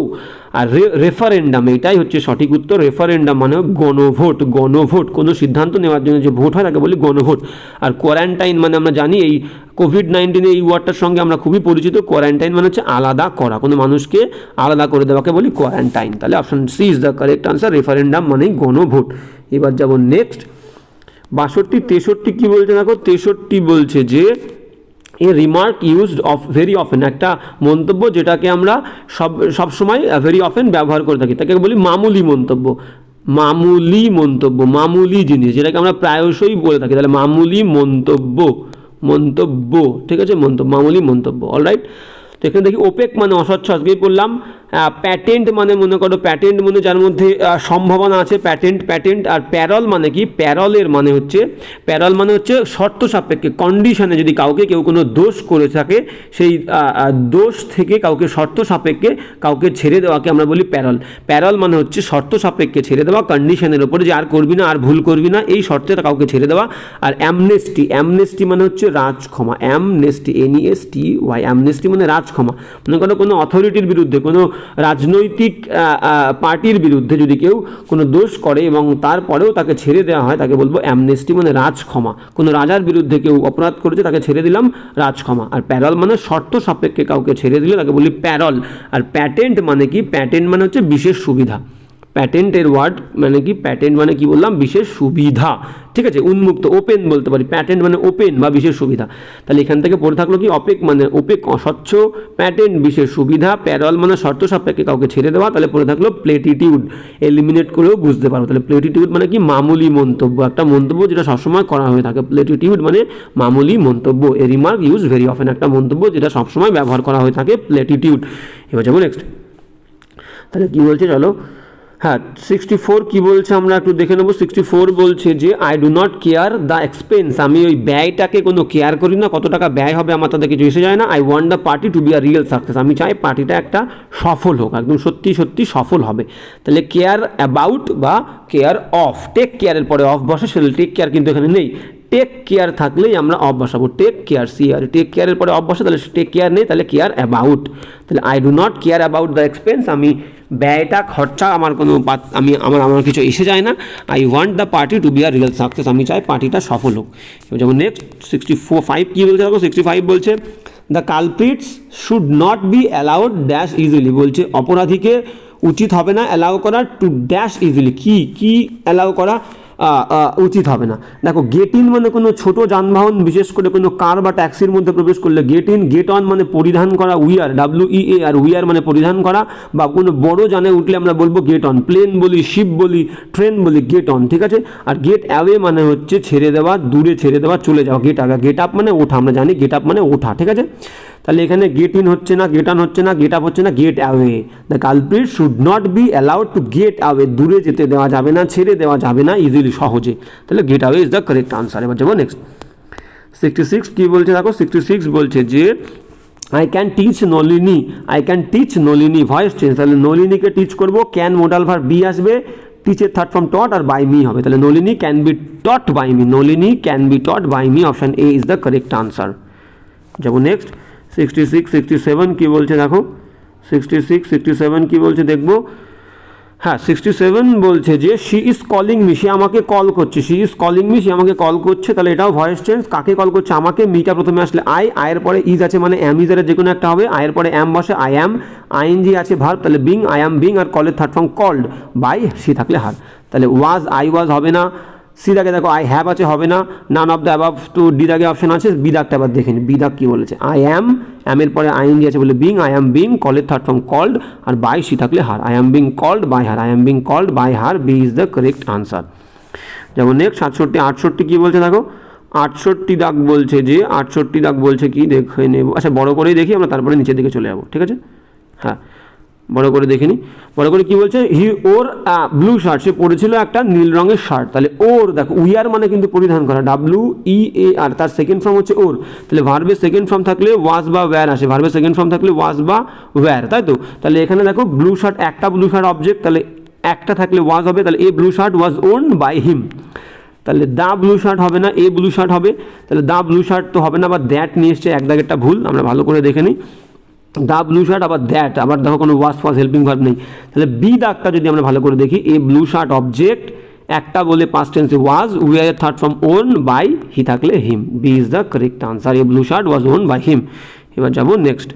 আর রেফারেন্ডাম, এটাই হচ্ছে সঠিক উত্তর। রেফারেন্ডাম মানে গণভোট, কোনো সিদ্ধান্ত নেওয়ার জন্য যে ভোট হয় তাকে বলি গণভোট। আর কোয়ারেন্টাইন মানে আমরা জানি এই কোভিড-19 এই ওয়ার্ডটার সঙ্গে আমরা খুবই পরিচিত। কোয়ারেন্টাইন মানে হচ্ছে আলাদা করা, কোনো মানুষকে আলাদা করে দেওয়াকে বলি কোয়ারেন্টাইন। তাহলে option C is the correct answer, referendum মানেই গণভোট। এবার যাব নেক্সট 62, 63 কি বলছে দেখো, 63 বলছে যে a remark used of very often, একটা মন্তব্য যেটাকে আমরা সবসময় ভেরি অফেন ব্যবহার করে থাকি, তাকে বলি মামুলি মন্তব্য, মামুলি জিনিস যেটাকে আমরা প্রায়শই বলে থাকি। তাহলে মামুলি মন্তব্য, ঠিক আছে, মামুলি মন্তব্য। অলরাইট, তো এখানে দেখি ওপেক মানে অস্বচ্ছ, আজকেই বললাম। প্যাটেন্ট মানে মনে করো, প্যাটেন্ট মানে যার মধ্যে সম্ভাবনা আছে, প্যাটেন্ট। আর প্যারল মানে কি, প্যারল মানে হচ্ছে শর্ত সাপেক্ষে, কন্ডিশনে যদি কেউ কোনো দোষ করে থাকে, সেই দোষ থেকে কাউকে শর্ত সাপেক্ষে কাউকে ছেড়ে দেওয়াকে আমরা বলি প্যারল মানে হচ্ছে শর্ত সাপেক্ষে ছেড়ে দেওয়া, কন্ডিশনের উপরে যে আর করবি না, আর ভুল করবি না, এই শর্তে কাউকে ছেড়ে দেওয়া। আর অ্যামনেস্টি মানে হচ্ছে রাজক্ষমা, অ্যামনেস্টি মানে রাজক্ষমা। মনে করো কোনো অথরিটির বিরুদ্ধে, কোনো রাজনৈতিক পার্টির বিরুদ্ধে যদি কেউ কোনো দোষ করে এবং তারপরেও তাকে ছেড়ে দেওয়া হয় তাকে বলবো অ্যামনেস্টি, মানে রাজক্ষমা। কোনো রাজার বিরুদ্ধে কেউ অপরাধ করেছে তাকে ছেড়ে দিলাম, রাজক্ষমা। আর প্যারল মানে শর্ত সাপেক্ষে কাউকে ছেড়ে দিলে তাকে বলি প্যারল। আর প্যাটেন্ট মানে কি? প্যাটেন্ট মানে হচ্ছে বিশেষ সুবিধা। প্যাটেন্টের ওয়ার্ড মানে কি? প্যাটেন্ট মানে কি বললাম? বিশেষ সুবিধা, ঠিক আছে, উন্মুক্ত, ওপেন বলতে পারি। প্যাটেন্ট মানে ওপেন বা বিশেষ সুবিধা। তাহলে এখান থেকে পড়ে থাকলো কি? অপেক মানে ওপেক, অস্বচ্ছ, প্যাটেন্ট বিশেষ সুবিধা, প্যারল মানে শর্ত সাপেক্ষে কাউকে ছেড়ে দেওয়া। তাহলে পড়ে থাকলো প্লেটিটিউড। এলিমিনেট করেও বুঝতে পারো। তাহলে প্লেটিটিউড মানে কি? মামুলি মন্তব্য, একটা মন্তব্য যেটা সবসময় করা হয়ে থাকে। প্লেটিটিউড মানে মামুলি মন্তব্য। এ রিমার্ক ইউজ ভেরি অফেন, একটা মন্তব্য যেটা সবসময় ব্যবহার করা হয়ে থাকে, প্লেটিটিউড। এবার যাবো নেক্সট। তাহলে কী বলছে চলো, হ্যাঁ 64 কি বলছে আমরা একটু দেখে নেবো। 64 বলছে যে I do not care the expense, আমি ওই ব্যয়টাকে কোনো কেয়ার করি না, কত টাকা ব্যয় হবে আমার তাদের কিছু এসে যায় না। I want the party to be a real success, আমি চাই পার্টিটা একটা সফল হোক, একদম সত্যি সত্যি সফল হবে। তাহলে কেয়ার অ্যাবাউট বা কেয়ার অফ, টেক কেয়ারের পরে অফ বসে, সেটা টেক কেয়ার কিন্তু এখানে নেই। টেক কেয়ার থাকলেই আমরা অফ বসাবো, টেক কেয়ার, সিআর, টেক কেয়ারের পরে অফ বসে, তাহলে টেক কেয়ার নেই, তাহলে কেয়ার অ্যাবাউট। তাহলে I do not care about the expense, আমি ব্যয়টা খরচা আমার কোনো আমার কিছু এসে যায় না। I want the party to be a real success, আমি চাই পার্টিটা সফল হোক। যেমন নেক্সট 65 কী বলছে দেখো। 65 বলছে the culprits should not be allowed dash easily, বলছে অপরাধীকে উচিত হবে না অ্যালাউ করা টু ড্যাশ ইজিলি, কি অ্যালাউ করা উচিত হবে না। দেখো গেট ইন মানে কোনো ছোট যানবাহন, বিশেষ করে কোনো কার বা ট্যাক্সির মধ্যে প্রবেশ করলে গেট ইন। গেট অন মানে পরিধান করা, উইয়ার, WEA, আর উইয়ার মানে পরিধান করা। বা কোনো বড় যানে উঠলে আমরা বলবো গেট অন, প্লেন বলি, শিপ বলি, ট্রেন বলি, গেট অন, ঠিক আছে। আর গেট অ্যাওয়ে মানে হচ্ছে ছেড়ে দেওয়া, দূরে ছেড়ে দেওয়া, চলে যাওয়া। গেট আগে, গেট আপ মানে ওঠা, আমরা জানি গেট আপ মানে ওঠা, ঠিক আছে। তাহলে এখানে গেট ইন হচ্ছে না, গেট অন হচ্ছে না, গেট আপ হচ্ছে না, gate away. The culprit should not be allowed to get away, দূরে যেতে দেওয়া যাবে না, ছেড়ে দেওয়া যাবে না ইজিলি, সহজে। তাহলে gate away is the correct answer. এবার যাবো নেক্সট। 66 কী বলছে দেখো। 66 বলছে যে I can teach Nalini, I can teach Nalini, voice change. তাহলে নলিনীকে টিচ করবো, ক্যান মোডাল ভার্ব বি আসবে, টিচের থার্ড ফর্ম টট, আর বাই মি হবে। তাহলে Nalini can be taught by me, Nalini can be taught by me, option A is the correct answer. যাবো next. 66 67 কী বলছে দেখো। 66 67 কী বলছে দেখবো। হ্যাঁ 67 বলছে যে শি ইজ কলিং মি, সে আমাকে কল করছে, শি ইজ কলিং মি, সে আমাকে কল করছে। তাহলে এটাও ভয়েস চেঞ্জ। কাকে কল করছে? আমাকে। মিটা প্রথমে আসলে আয়ের পরে ইজ আছে মানে অ্যাম ইজারের যে কোনো একটা হবে। আয়ের পরে অ্যাম বসে, আই অ্যাম, আইএনজি আছে ভার্ব, তাহলে বিং, আই অ্যাম বিং, আর কলের third form called, by she থাকলে হার। তাহলে ওয়াজ, আই ওয়াজ হবে না। সি দাগে দেখো আই হ্যাভ আছে, হবে না। নান অফ দ্য অ্যাবাভ, তো ডি দাগে অপশন আছে। বি দাগটা আবার দেখে নি, বি দাগ কী বলেছে? আই অ্যাম, অ্যামের পরে আইএনজি আছে বলে বিং, আই অ্যাম বিং, কলের থার্ড ফর্ম কল্ড, আর বাই সি থাকলে her. I am being called by her, I am being called by her, B is the correct answer. যেমন next 68 কী বলছে দেখো। 68 দাগ বলছে যে 68 দাগ বলছে কি দেখে নেব। আচ্ছা বড় করেই দেখি আমরা, তারপরে নিচের দিকে চলে যাবো, ঠিক আছে। হ্যাঁ বড় করে দেখিনি। বড় করে কি বলছে? হি ওর ব্লু শার্ট, সে পরেছিল একটা নীল রঙের শার্ট। তাহলে ওর দেখো উইয়ার মানে কিন্তু পরিধান করা, WEAR, তার সেকেন্ড ফর্ম হচ্ছে ওর। তাহলে ভার্বের সেকেন্ড ফর্ম থাকলে ওয়াজ বা ওয়্যার আসে, ভার্বের সেকেন্ড ফর্ম থাকলে ওয়াজ বা ওয়্যার, তাই তো। তাহলে এখানে দেখো ব্লু শার্ট, একটা ব্লু শার্ট অবজেক্ট, তাহলে একটা থাকলে ওয়াজ হবে, তাহলে a blue shirt was owned by him. তাহলে দ্য ব্লু শার্ট হবে না, এ ব্লু শার্ট হবে। তাহলে দ্য ব্লু শার্ট তো হবে না, আবার দ্যাট নিয়ে এসছে, এক দাগেরটা ভুল, আমরা ভালো করে দেখে নিই। দ্য ব্লু শার্ট, আবার দ্যাট, আবার দেখো কোনো ওয়াজ ফাজ হেল্পিং ভার্ব নেই। তাহলে বি দাগটা যদি আমরা ভালো করে দেখি, এ ব্লু শার্ট অবজেক্ট, একটা বলে পাস্ট টেন্সে was, were third form own, by he থাকলে him, B is the correct answer. A blue shirt was own by him. এবার যাবো নেক্সট।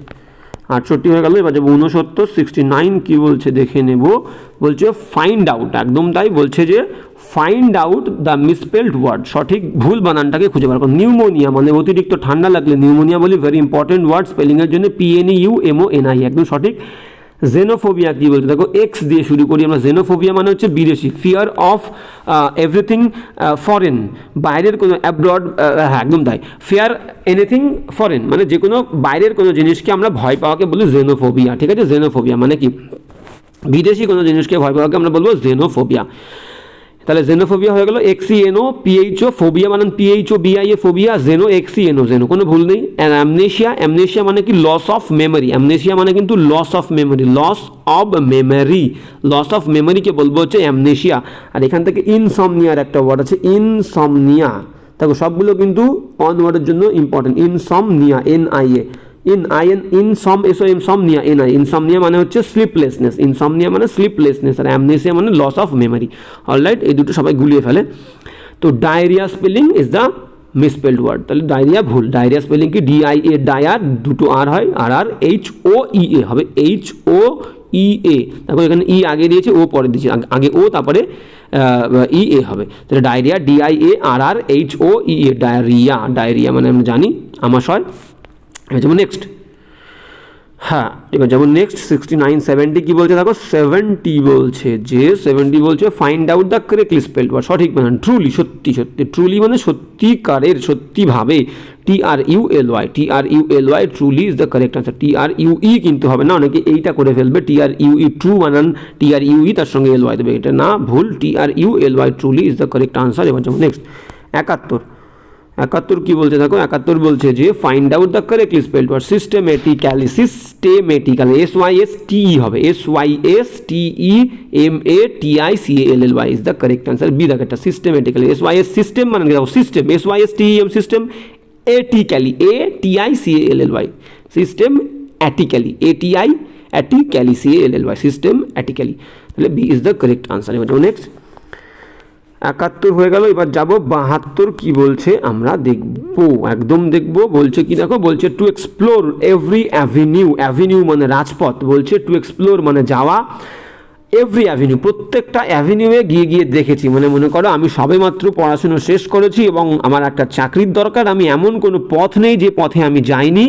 68 হয়ে গেল। এবার যাবো 69। 69 কী বলছে দেখে নেব। বলছে ফাইন্ড আউট, একদম তাই, বলছে যে find out the misspelled word, সঠিক ভুল বানানটাকে খুঁজে বার করো। নিউমোনিয়া মানে অতিরিক্ত ঠান্ডা লাগলে নিউমোনিয়া বলি, ভেরি ইম্পর্টেন্ট ওয়ার্ড স্পেলিংয়ের জন্য, PNEUMONI, একদম সঠিক। জেনোফোবিয়া কী বলছে দেখো, এক্স দিয়ে শুরু করি আমরা। জেনোফোবিয়া মানে হচ্ছে বিদেশি, ফিয়ার অফ এভরিথিং ফরেন, বাইরের কোনো অ্যাব্রড, হ্যাঁ একদম তাই, ফিয়ার এনিথিং ফরেন মানে যে কোনো বাইরের কোনো জিনিসকে আমরা ভয় পাওয়াকে বলি জেনোফোবিয়া, ঠিক আছে। জেনোফোবিয়া মানে কি? বিদেশি কোনো জিনিসকে ভয় পাওয়াকে আমরা বলবো জেনোফোবিয়া। তাহলে জেনোফোবিয়া হয়ে গেল, XENO PHO, ফোবিয়া মানে PHOBIA, ফোবিয়া, জেনো XENO, জেনো, কোনো ভুল নেই। অ্যামনেশিয়া, অ্যামনেশিয়া মানে কি? লস অফ মেমোরি, অ্যামনেশিয়া মানে কিন্তু loss of memory, loss of memory, loss of মেমোরিকে বলবো হচ্ছে অ্যামনেশিয়া। আর এখান থেকে ইনসমনিয়ার একটা ওয়ার্ড আছে, ইনসমনিয়া, দেখো সবগুলো কিন্তু অন ওয়ার্ডের জন্য important. Insomnia, NIA, insomnia, insomnia মানে হচ্ছে স্লিপলেসনেস, ইনসমনিয়া মানে স্লিপলেসনেস, আর অ্যামনেসিয়া মানে লস অফ মেমোরি। অলরাইট, এই দুটো সবাই গুলিয়ে ফেলে। তো diarrhoea spelling is the misspelled word, তাহলে ডায়রিয়া ভুল। ডায়রিয়া স্পেলিং কি DIA, ডায়ার, দুটো আর হয়, আর HOEA হবে, HOEA। দেখো এখানে ই আগে দিয়েছে, ও পরে দিয়েছে, আগে ও তারপরে EA হবে, তাহলে ডায়রিয়া DIARRHOEA, ডায়রিয়া। ডায়রিয়া মানে আমরা জানি আমাশয়। যেমন নেক্সট, হ্যাঁ এবার যেমন নেক্সট 69-70 কি বলছে দেখো, 70 বলছে find out the correctly spelled word, সঠিক মানে ট্রুলি, সত্যি সত্যি, ট্রুলি মানে সত্যিকারের, সত্যিভাবে, TRULY, truly is the correct answer. TRUE কিন্তু হবে না, অনেকে এইটা করে ফেলবে, TRUE ট্রু বানান, TRUE তার সঙ্গে LY দেবে, এটা না, ভুল, TRULY truly is the correct answer. এবার যেমন নেক্সট 71 কি বলছে দেখো, 71 বলছে যে find out the correctly spelled word, systematically SYSTE হবে, SYSTEMATICALLY is the correct answer, B the correct. Systematically, SYS system মানে দেখো system, SYSTEM system, ATICALLY system, atically, ATICALLY system অ্যাটিক্যালি, তাহলে B is the correct answer. এবার যেমন next 71 হয়ে গেল। এবার যাব 72 কি বলছে আমরা দেখবো, একদম দেখবো। বলছে কি দেখো, বলছে টু এক্সপ্লোর এভরি অ্যাভিনিউ মানে রাজপথ, বলছে টু এক্সপ্লোর মানে যাওয়া, এভরি অ্যাভিনিউ প্রত্যেকটা অ্যাভিনিউয়ে গিয়ে দেখেছি, মানে মনে করো আমি সবেমাত্র পড়াশুনো শেষ করেছি এবং আমার একটা চাকরির দরকার, আমি এমন কোনো পথ নেই যে পথে আমি যাইনি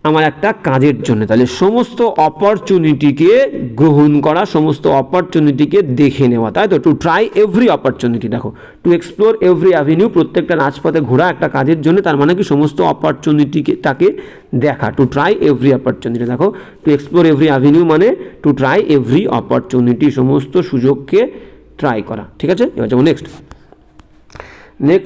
আমার একটা কাজের জন্য, তাহলে সমস্ত অপরচুনিটিকে গ্রহণ করা, সমস্ত অপরচুনিটিকে দেখে নেওয়া, তাই তো, টু ট্রাই এভরি অপরচুনিটি। দেখো টু এক্সপ্লোর এভরি অ্যাভিনিউ, প্রত্যেকটা রাজপথে ঘোরা একটা কাজের জন্য, তার মানে কি সমস্ত অপরচুনিটিকে তাকে দেখা, টু ট্রাই এভরি অপরচুনিটি। দেখো টু এক্সপ্লোর এভরি অ্যাভিনিউ মানে টু ট্রাই এভরি অপরচুনিটি, সমস্ত সুযোগকে ট্রাই করা, ঠিক আছে। এবার যেমন নেক্সট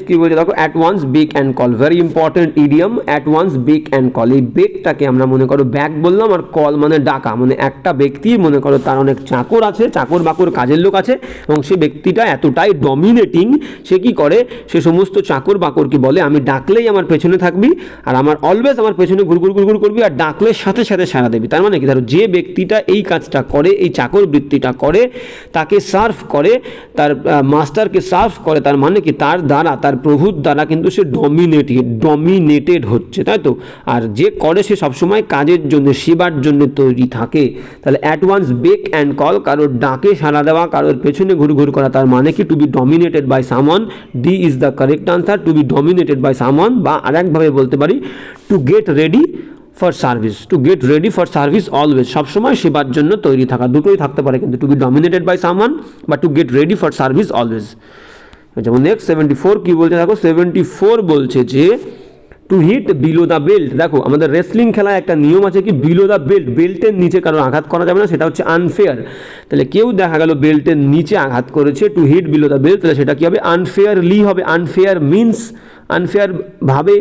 কি বলছে দেখো, at once beck and call, very important idiom, at once beck and call. এই বেকটাকে আমরা মনে করো ব্যাক বললাম, আর কল মানে ডাকা, মানে একটা ব্যক্তি মনে করো তার অনেক চাকর আছে, চাকর বাকর কাজের লোক আছে, এবং সেই ব্যক্তিটা এতটাই ডমিনেটিং, সে কি করে, সে সমস্ত চাকর বাকরকে বলে আমি ডাকলেই আমার পেছনে থাকবি, আর আমার অলওয়েজ আমার পেছনে ঘুরঘুর করবি, আর ডাকলে সাথে সাথে সাড়া দেবি। তার মানে কি, ধরো যে ব্যক্তিটা এই কাজটা করে, এই চাকর বৃত্তিটা করে, তাকে সার্ভ করে, তার মাস্টারকে সার্ভ করে, তার মানে কি তার দ্বারা, তার প্রভুর দ্বারা কিন্তু সে ডমিনেটেড হচ্ছে, তাই তো। আর যে করে সে সবসময় কাজের জন্য, সেবার জন্য তৈরি থাকে। তাহলে at once beck and call, কারোর ডাকে সাড়া দেওয়া, কারোর পেছনে ঘুরঘুর করা, তার মানে কি to be dominated by someone, D is the correct answer, to be dominated by someone. বা আরেকভাবে বলতে পারি to get ready for service, to get ready for service always, সবসময় সেবার জন্য তৈরি থাকা, দুটোই থাকতে পারে কিন্তু, to be dominated by someone বা to get ready for service always. যেমন নেক্সট 74 কি বলছে দেখো, 74 বলছে যে to hit below the belt. দেখো আমাদের রেসলিং খেলায় একটা নিয়ম আছে কি, বিলো দ্য বেল্ট, বেল্টের নিচে কারো আঘাত করা যাবে না, সেটা হচ্ছে আনফেয়ার। তাহলে কেউ দেখা গেল বেল্টের নিচে আঘাত করেছে, to hit below the belt, তাহলে সেটা কি হবে, আনফেয়ারলি হবে। আনফেয়ার মিনস আনফেয়ার ভাবে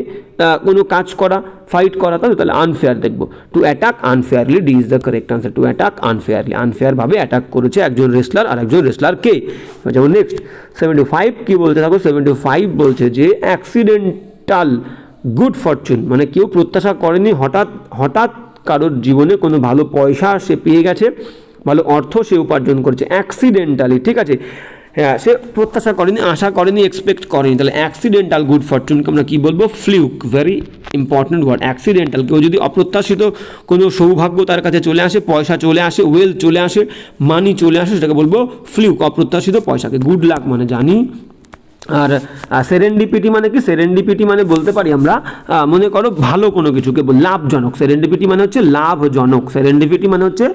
কোনো কাজ করা, ফাইট করা, তাহলে আনফেয়ার দেখবো। To attack unfairly, D is the correct answer, to attack unfairly, unfair ভাবে অ্যাটাক করেছে একজন রেসলার আর একজন রেসলারকে। যেমন নেক্সট 75 কি বলতে থাকো, 75 বলছে যে অ্যাক্সিডেন্টাল গুড ফরচুন, মানে কেউ প্রত্যাশা করেনি, হঠাৎ কারোর জীবনে কোনো ভালো পয়সা সে পেয়ে গেছে, ভালো অর্থ সে উপার্জন করেছে অ্যাক্সিডেন্টালি, ঠিক আছে। হ্যাঁ, সে প্রত্যাশা করেনি, আশা করেনি, এক্সপেক্ট করেনি, তাহলে অ্যাক্সিডেন্টাল গুড ফরচুনকে আমরা কী বলবো, fluke. Very important word accidental. কেউ যদি অপ্রত্যাশিত কোনো সৌভাগ্য তার কাছে চলে আসে, পয়সা চলে আসে, ওয়েলথ চলে আসে, মানি চলে আসে, সেটাকে বলবো ফ্লুক, অপ্রত্যাশিত পয়সাকে। গুড লাক মানে জানি। আর সেরেন্ডিপিটি মানে কি, সেরেন্ডিপিটি মানে বলতে পারি আমরা মনে করো ভালো কোনো কিছুকে লাভজনক, সেরেন্ডিপিটি মানে হচ্ছে লাভজনক, সেরেন্ডিপিটি মানে হচ্ছে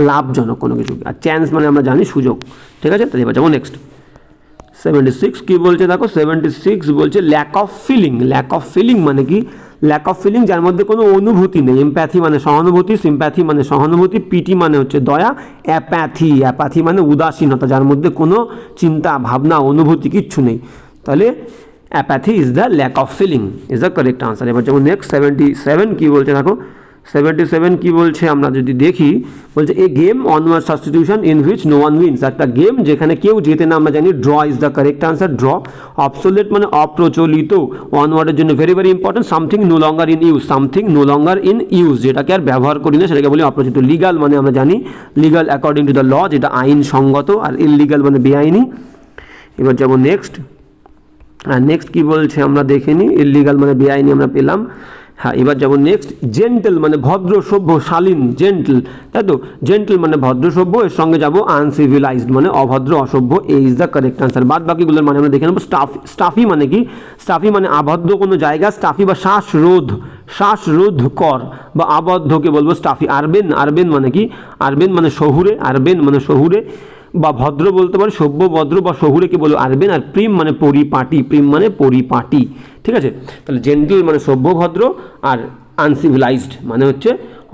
লাভজনক কোনো কিছু। আর চান্স মানে আমরা জানি সুযোগ, ঠিক আছে। তাহলে এবার যাবো নেক্সট 76 কি বলছে দেখো, 76 বলছে lack of feeling. Lack of feeling মানে কি, ল্যাক অফ ফিলিং যার মধ্যে কোনো অনুভূতি নেই। এমপ্যাথি মানে সহানুভূতি, সিম্প্যাথি মানে সহানুভূতি, পিটি মানে হচ্ছে দয়া, অ্যাপ্যাথি মানে উদাসীনতা, যার মধ্যে কোনো চিন্তা ভাবনা অনুভূতি কিচ্ছু নেই। তাহলে apathy is the lack of feeling, is the correct answer. এবার যেমন নেক্সট 77 কি বলছে দেখো, 77 কি বলছে আমরা যদি দেখি, বলছে a game one word substitution in which no one wins, একটা গেম যেখানে কেউ জেতে না, আমরা জানি draw is the correct answer, draw. Obsolete মানে অপ্রচলিত, ওয়ান ওয়ার্ডের জন্য very very important, something no longer in use, something no longer in use, যেটাকে আর ব্যবহার করি না সেটাকে বলি অপ্রচলিত। লিগাল মানে আমরা জানি legal according to the law, যেটা আইন সঙ্গত, আর ইললিগাল মানে বেআইনি। এবার যাবো নেক্সট, আর নেক্সট কী বলছে আমরা দেখে নিই, ইললিগাল মানে বেআইনি আমরা পেলাম। হ্যাঁ, এবার যাবো নেক্সট, জেন্টেল মানে ভদ্র সভ্য, শালীন, জেন্টল, তাই তো, জেন্টল মানে ভদ্র সভ্য, এর সঙ্গে যাবো আনসিভিলাইজড মানে অভদ্র অসভ্য, এই ইজ দ্য কারেক্ট আনসার। বাদ বাকিগুলোর মানে আমরা দেখে নেবো। স্টাফি মানে কি, স্টাফি মানে আবদ্ধ কোনো জায়গা, স্টাফি বা শ্বাসরোধ কর বা আবদ্ধকে বলবো স্টাফি। আরবেন, আরবেন মানে কি, আরবেন মানে শহুরে, আরবেন মানে শহুরে বা ভদ্র বলতে পারি, সভ্য ভদ্র বা শহুরেকে বলবো আরবেন। আর প্রিম মানে পরিপাটি, প্রিম মানে পরিপাটি, ঠিক আছে। তাহলে জেন্টল মানে সভ্য ভদ্র, আর আনসিভিলাইজড মানে হচ্ছে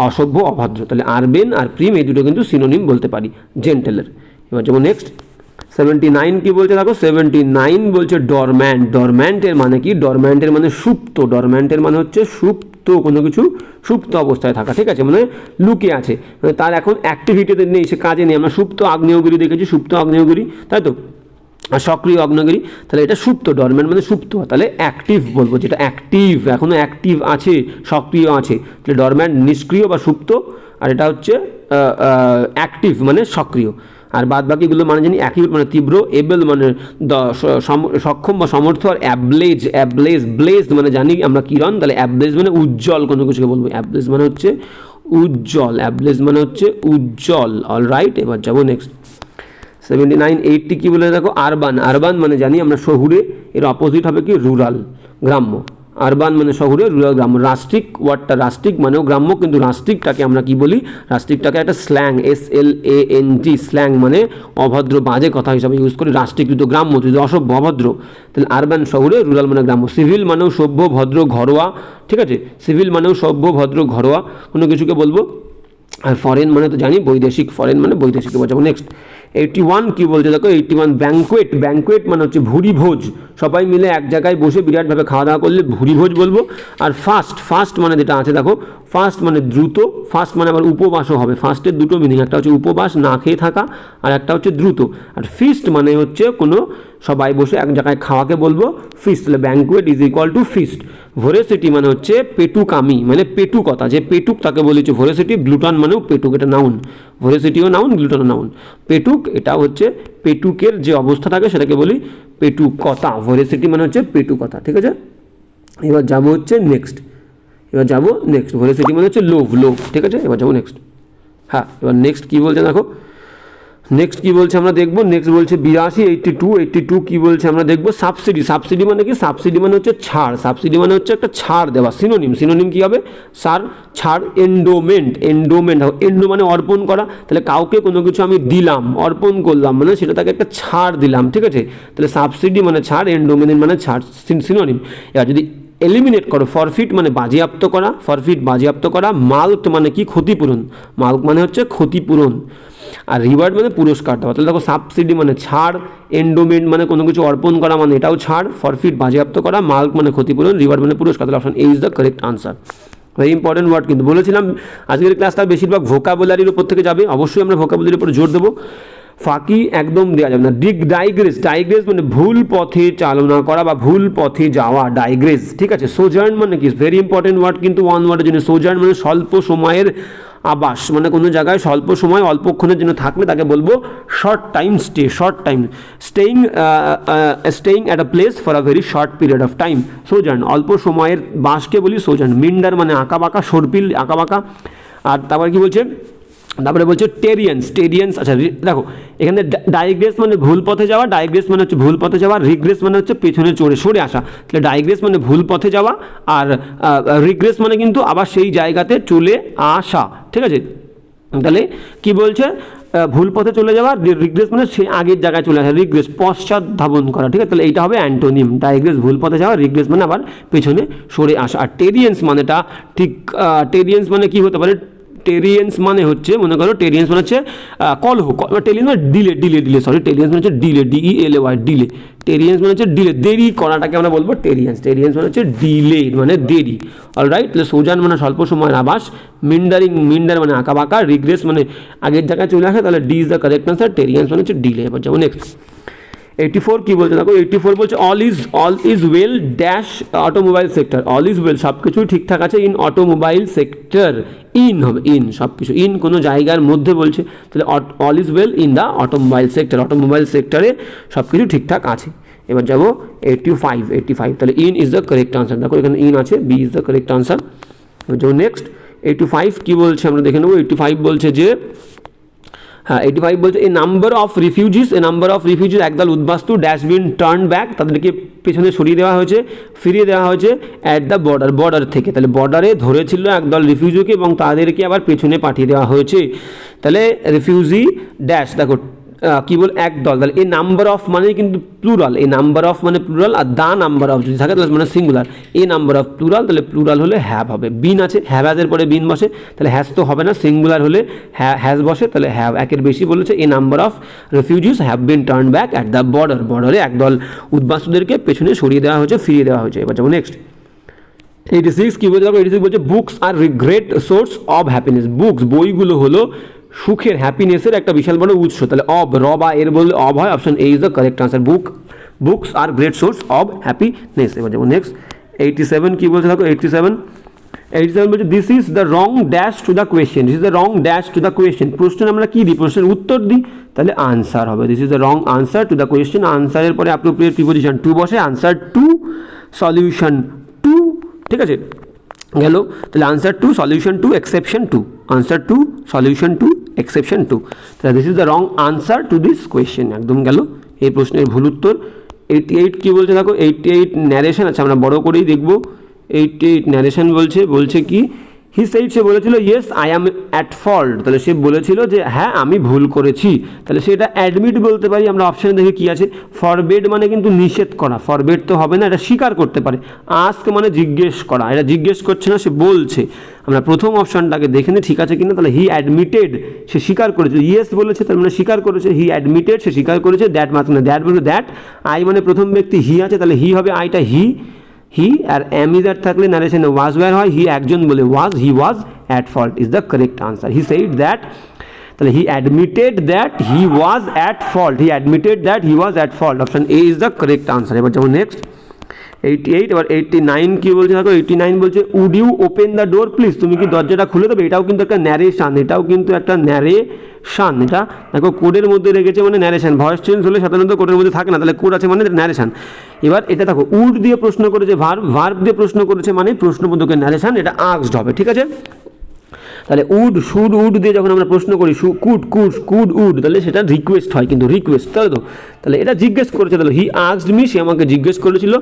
অসভ্য অভদ্র। তাহলে আরবেন আর প্রিম এই দুটো কিন্তু সিনোনিম বলতে পারি জেন্টেলের। এবার যেমন নেক্সট 79 কি বলছে দেখো, 79 বলছে ডরম্যান্ট। ডরম্যান্টের মানে কি, ডরম্যান্টের মানে সুপ্ত, ডরম্যান্টের মানে হচ্ছে সুপ্ত, কোনো কিছু সুপ্ত অবস্থায় থাকা, ঠিক আছে, মানে লুকিয়ে আছে, মানে তার এখন অ্যাক্টিভিটিতে নেই, সে কাজে নেই। আমরা সুপ্ত আগ্নেয়গিরি দেখেছি, সুপ্ত আগ্নেয়গিরি, তাই তো, আর সক্রিয় আগ্নেয়গিরি, তাহলে এটা সুপ্ত, ডরম্যান্ট মানে সুপ্ত, তাহলে অ্যাক্টিভ বলবো, যেটা অ্যাক্টিভ, এখনও অ্যাক্টিভ আছে, সক্রিয় আছে, তাহলে ডরম্যান্ট নিষ্ক্রিয় বা সুপ্ত, আর এটা হচ্ছে অ্যাক্টিভ মানে সক্রিয়। আর বাদ বাকিগুলো মানে জানি অ্যাকিউট মানে তীব্র, এবেল মানে সক্ষম বা সমর্থ, আর অ্যাবলেজ, ব্লেজ মানে জানি আমরা কিরণ, তাহলে অ্যাবলেজ মানে উজ্জ্বল কোনো কিছুকে বলবো, অ্যাবলেজ মানে হচ্ছে উজ্জ্বল, অ্যাবলেজ মানে হচ্ছে উজ্জ্বল। অল রাইট, এবার যাবো নেক্সট 79 80 কি বলে দেখো, আরবান। আরবান মানে জানি আমরা শহুরে, এর অপোজিট হবে কি রুরাল, গ্রাম্য। আরবান মানে শহুরে, রুরাল গ্রাম্য। রাষ্ট্রিক, ওয়ার্ডটা রাষ্ট্রিক মানেও গ্রাম্য, কিন্তু রাষ্ট্রিকটাকে আমরা কি বলি, রাষ্ট্রিকটাকে একটা স্ল্যাং, SLANG, স্ল্যাং মানে অভদ্র বাজে কথা হিসাবে ইউজ করি। রাষ্ট্রিক কিন্তু গ্রাম্য, যদি অসভ্য অভদ্র, তাহলে আরবান শহুরে, রুরাল মানে গ্রাম্য। সিভিল মানেও সভ্য ভদ্র ঘরোয়া, ঠিক আছে, সিভিল মানেও সভ্য ভদ্র ঘরোয়া কোনো কিছুকে বলবো। আর ফরেন মানে তো জানি বৈদেশিক, ফরেন মানে বৈদেশিক। যাবো নেক্সট 81 কি বলছে দেখো, 81 ব্যাঙ্কোয়েট। ব্যাঙ্কোয়েট মানে হচ্ছে ভুরি ভোজ, সবাই মিলে এক জায়গায় বসে বিরাটভাবে খাওয়া দাওয়া করলে ভুরি ভোজ বলবো। আর ফাস্ট মানে যেটা আছে দেখো, ফাস্ট মানে দ্রুত, ফাস্ট মানে আবার উপবাসও হবে। ফাস্টের দুটো মিনিং, একটা হচ্ছে উপবাস না খেয়ে থাকা, আর একটা হচ্ছে দ্রুত। আর ফিস্ট মানে হচ্ছে কোনো সবাই বসে এক জায়গায় খাওয়াকে বলবো ফিস্ট, তাহলে banquet is equal to feast. Voracity মানে হচ্ছে পেটুকামি, মানে পেটুকতা, যে পেটুক তাকে বলেছে ভোরেসিটি। গ্লুটন মানেও পেটুক, এটা নাউন, ভোরেসিটিও নাউন, গ্লুটনও নাউন। পেটুক এটা হচ্ছে পেটুকের যে অবস্থা থাকে সেটাকে বলি পেটুকতা, ভোরেসিটি মানে হচ্ছে পেটুকতা, ঠিক আছে। এবার যাবো হচ্ছে নেক্সট, ভোরেসিটি মানে হচ্ছে লোভ, ঠিক আছে। এবার যাবো নেক্সট, হ্যাঁ, এবার নেক্সট কী বলছে দেখো, নেক্সট কী বলছে আমরা দেখবো। নেক্সট বলছে 82 82 কী বলছে আমরা দেখবো। সাবসিডি, সাবসিডি মানে কি, সাবসিডি মানে হচ্ছে ছাড়, সাবসিডি মানে হচ্ছে একটা ছাড় দেওয়া। সিনোনিম কী হবে, ছাড়। এন্ডোমেন্ট, এন্ডো মানে অর্পণ করা, তাহলে কাউকে কোনো কিছু আমি দিলাম, অর্পণ করলাম, মানে সেটা তাকে একটা ছাড় দিলাম, ঠিক আছে। তাহলে সাবসিডি মানে ছাড়, এন্ডোমেন্ট মানে ছাড়, সিনোনিম। এবার যদি এলিমিনেট করো, ফরফিট মানে বাজেয়াপ্ত করা, মাল্ক মানে কি, ক্ষতিপূরণ, মাল্ক মানে হচ্ছে ক্ষতিপূরণ। আর রিওয়ার্ড মানে পুরস্কার দেওয়া। তাহলে দেখো সাবসিডি মানে ছাড়, এন্ডোমেন্ট মানে কোনো কিছু অর্পণ করা, মানে এটাও ছাড়, ফরফিট বাজেয়াপ্ত করা, মাল্ক মানে ক্ষতিপূরণ, রিওয়ার্ড মানে পুরস্কার। তাহলে option A is the correct answer. Very important word, কিন্তু বলেছিলাম আজকের ক্লাসটা বেশিরভাগ ভোকাবুলারির উপর থেকে যাবে, অবশ্যই আমরা ভোকাবুলারির উপর জোর দেবো, ফাঁকি একদম দেওয়া যাবে না। ডাইগ্রেস মানে ভুল পথে চালনা করা বা ভুল পথে যাওয়া, ডাইগ্রেস, ঠিক আছে। সোজার্ন মানে কি, ভেরি ইম্পর্টেন্ট ওয়ার্ড কিন্তু ওয়ান ওয়ার্ডের জন্য। সোজার্ন মানে স্বল্প সময়ের আবাস, মানে কোনো জায়গায় স্বল্প সময় অল্পক্ষণের জন্য থাকলে তাকে বলবো short time stay, staying at a place for a very short period of time. Sojourn অল্প সময়ের বাসকে বলি সোজার্ন। মিন্ডার মানে আঁকা বাঁকা, সর্পিল আঁকা বাঁকা। আর তারপরে কি বলছে, তারপরে বলছে টেরিয়েন্স। আচ্ছা দেখো এখানে ডাইগ্রেস মানে ভুল পথে যাওয়া, রিগ্রেস মানে হচ্ছে পেছনে সরে আসা। তাহলে ডাইগ্রেস মানে ভুল পথে যাওয়া, আর রিগ্রেস মানে কিন্তু আবার সেই জায়গাতে চলে আসা, ঠিক আছে। তাহলে কি বলছে, ভুল পথে চলে যাওয়া, রিগ্রেস মানে সে আগের জায়গায় চলে আসা, রিগ্রেস পশ্চাৎ ধাবন করা, ঠিক আছে। তাহলে এইটা হবে অ্যান্টোনিম। ডাইগ্রেস ভুল পথে যাওয়া, রিগ্রেস মানে আবার পেছনে সরে আসা। আর টেরিয়েন্স মানেটা ঠিক, টেরিয়েন্স মানে কি হতে পারে, টেরিয়েন্স মানে হচ্ছে মনে করো টেরিয়েন্স মানে হচ্ছে কলহ, টেরিয়েন্স মানে টেরিয়েন্স মানে হচ্ছে ডিলে, DELAY ডিলে। টেরিয়েন্স মানে হচ্ছে ডিলে, দেরি করাটাকে আমরা বলবো টেরিয়েন্স। টেরিয়েন্স মানে হচ্ছে ডিলে মানে দেরি। অলরাইট, তাহলে সোজান মানে স্বল্প সময়ের আবাস, মিন্ডার মানে আঁকা বাঁকা, রিগ্রেস মানে আগের জায়গায় চলে আসে, তাহলে D is the correct answer. Tarriance মানে হচ্ছে ডিলে। এবার যাবো নেক্সট 84 কি বলছে দেখো, 84 বলছে all is well dash automobile sector. All is well সব কিছুই ঠিকঠাক আছে ইন অটোমোবাইল সেক্টর। ইন হবে, ইন সব কিছু, ইন কোনো জায়গার মধ্যে বলছে, তাহলে all is well in the automobile sector. Automobile সেক্টরে সব কিছু ঠিকঠাক আছে। এবার যাবো 85, তাহলে in is the correct answer. দেখো এখানে ইন আছে, B is the correct answer. এবার যাবো নেক্সট 85 কি বলছে আমরা দেখে নেবো। 85 বলছে যে হ্যাঁ 85 বলছে এ নাম্বার অফ রিফিউজিস একদল উদ্বাস্তু ড্যাশ বিন টার্ন ব্যাক, তাদেরকে পেছনে সরিয়ে দেওয়া হয়েছে, ফিরিয়ে দেওয়া হয়েছে অ্যাট দ্য বর্ডার থেকে। তাহলে বর্ডারে ধরেছিল একদল রিফিউজিকে এবং তাদেরকে আবার পেছনে পাঠিয়ে দেওয়া হয়েছে। তাহলে রিফিউজি ড্যাশ দেখো কি বল একদল, তাহলে এই নাম্বার অফ মানে কিন্তু প্লুরাল, এই নাম্বার অফ মানে প্লুরাল, আর দা নাম্বার অফ যদি থাকে তাহলে মানে সিঙ্গুলার। এই নাম্বার অফ প্লুরাল, তাহলে প্লুরাল হলে হ্যাভ হবে। বিন আছে, হ্যাভের পরে বিন বসে, তাহলে হ্যাজ তো হবে না, সিঙ্গুলার হলে হ্যাজ বসে, তাহলে হ্যাভ। একের বেশি বলেছে এই number of refugees have been turn back at the বর্ডারে একদল উদ্বাস্তুদেরকে পেছনে সরিয়ে দেওয়া হয়েছে, ফিরিয়ে দেওয়া হয়েছে। এবার যাবো নেক্সট 86 কি বলছে, 86 বলছে books are great source of happiness. Books বইগুলো হলো সুখের, হ্যাপিনেসের একটা বিশাল বড় উৎস। তাহলে অব র বা এর বললে অব হয়, option A is the correct answer. Books are great source of happiness. এবার যাবো নেক্সট 87 কি বলছে দেখো, 87 বলছে this is the wrong dash two the question. This is the wrong dash two the question. প্রশ্ন আমরা কি দিই, প্রশ্নের উত্তর দিই, তাহলে আনসার হবে this is the wrong answer to the question. আনসারের পরে অ্যাপ্রোপ্রিয়েট প্রিপোজিশন টু বসে, আনসার টু সলিউশন টু, ঠিক আছে গেল। তাহলে answer to solution to exception to, answer to solution to exception to. তাহলে this is the wrong answer to this question, একদম গেল এই প্রশ্নের ভুল উত্তর। 88 কি বলছে দেখো, 88 ন্যারেশন আছে, আমরা বড় করেই দেখবো। 88 ন্যারেশন বলছে কি হি সেইড, সে বলেছিল yes I am at fault, তাহলে সে বলেছিল যে হ্যাঁ আমি ভুল করেছি। তাহলে সেটা অ্যাডমিট বলতে পারি আমরা। অপশানে দেখে কি আছে, ফরবেড মানে কিন্তু নিষেধ করা, ফরবেড তো হবে না, এটা স্বীকার করতে পারে। আস্ক মানে জিজ্ঞেস করা, এটা জিজ্ঞেস করছে না, সে বলছে। আমরা প্রথম অপশানটাকে দেখে নিই ঠিক আছে কিনা। তাহলে হি অ্যাডমিটেড, সে স্বীকার করেছে, ইয়েস বলেছে তার মানে স্বীকার করেছে। হি অ্যাডমিটেড, সে স্বীকার করেছে। দ্যাট মানে দ্যাট বলতে দ্যাট, আই মানে প্রথম ব্যক্তি হি আছে, তাহলে হি হবে, আইটা হি আর এম ইজ অ্যাট থাকলে নারেশনে ওয়াজ ওয়্যার হয়, হি একজন বলে was, he was at fault is the correct answer. He said that, তাহলে he admitted that he was at fault, he admitted that he was at fault, option A is the correct answer. এবার যেমন next 88, এবার 89 কি বলছে দেখো, 89 বলছে would you open the door please, তুমি কি দরজাটা খুলে দেবে। এটাও কিন্তু একটা ন্যারেশন, এটা দেখো কোডের মধ্যে রেখেছে মানে ন্যারেশন। ভয়েস চেঞ্জ হলে সাধারণত কোডের মধ্যে থাকে না, তাহলে কোড আছে মানে ন্যারেশন। এবার এটা দেখো উড দিয়ে প্রশ্ন করেছে, ভার্ব দিয়ে প্রশ্ন করেছে মানে প্রশ্নবোধকের ন্যারেশন, এটা আস্কড হবে, ঠিক আছে। তাহলে উড, শুড, উড দিয়ে যখন আমরা প্রশ্ন করি কুড উড, তাহলে সেটা রিকোয়েস্ট হয়, কিন্তু রিকোয়েস্ট, তাহলে এটা জিজ্ঞেস করেছে। তাহলে হি আস্কড মি, সে আমাকে জিজ্ঞেস করেছিল।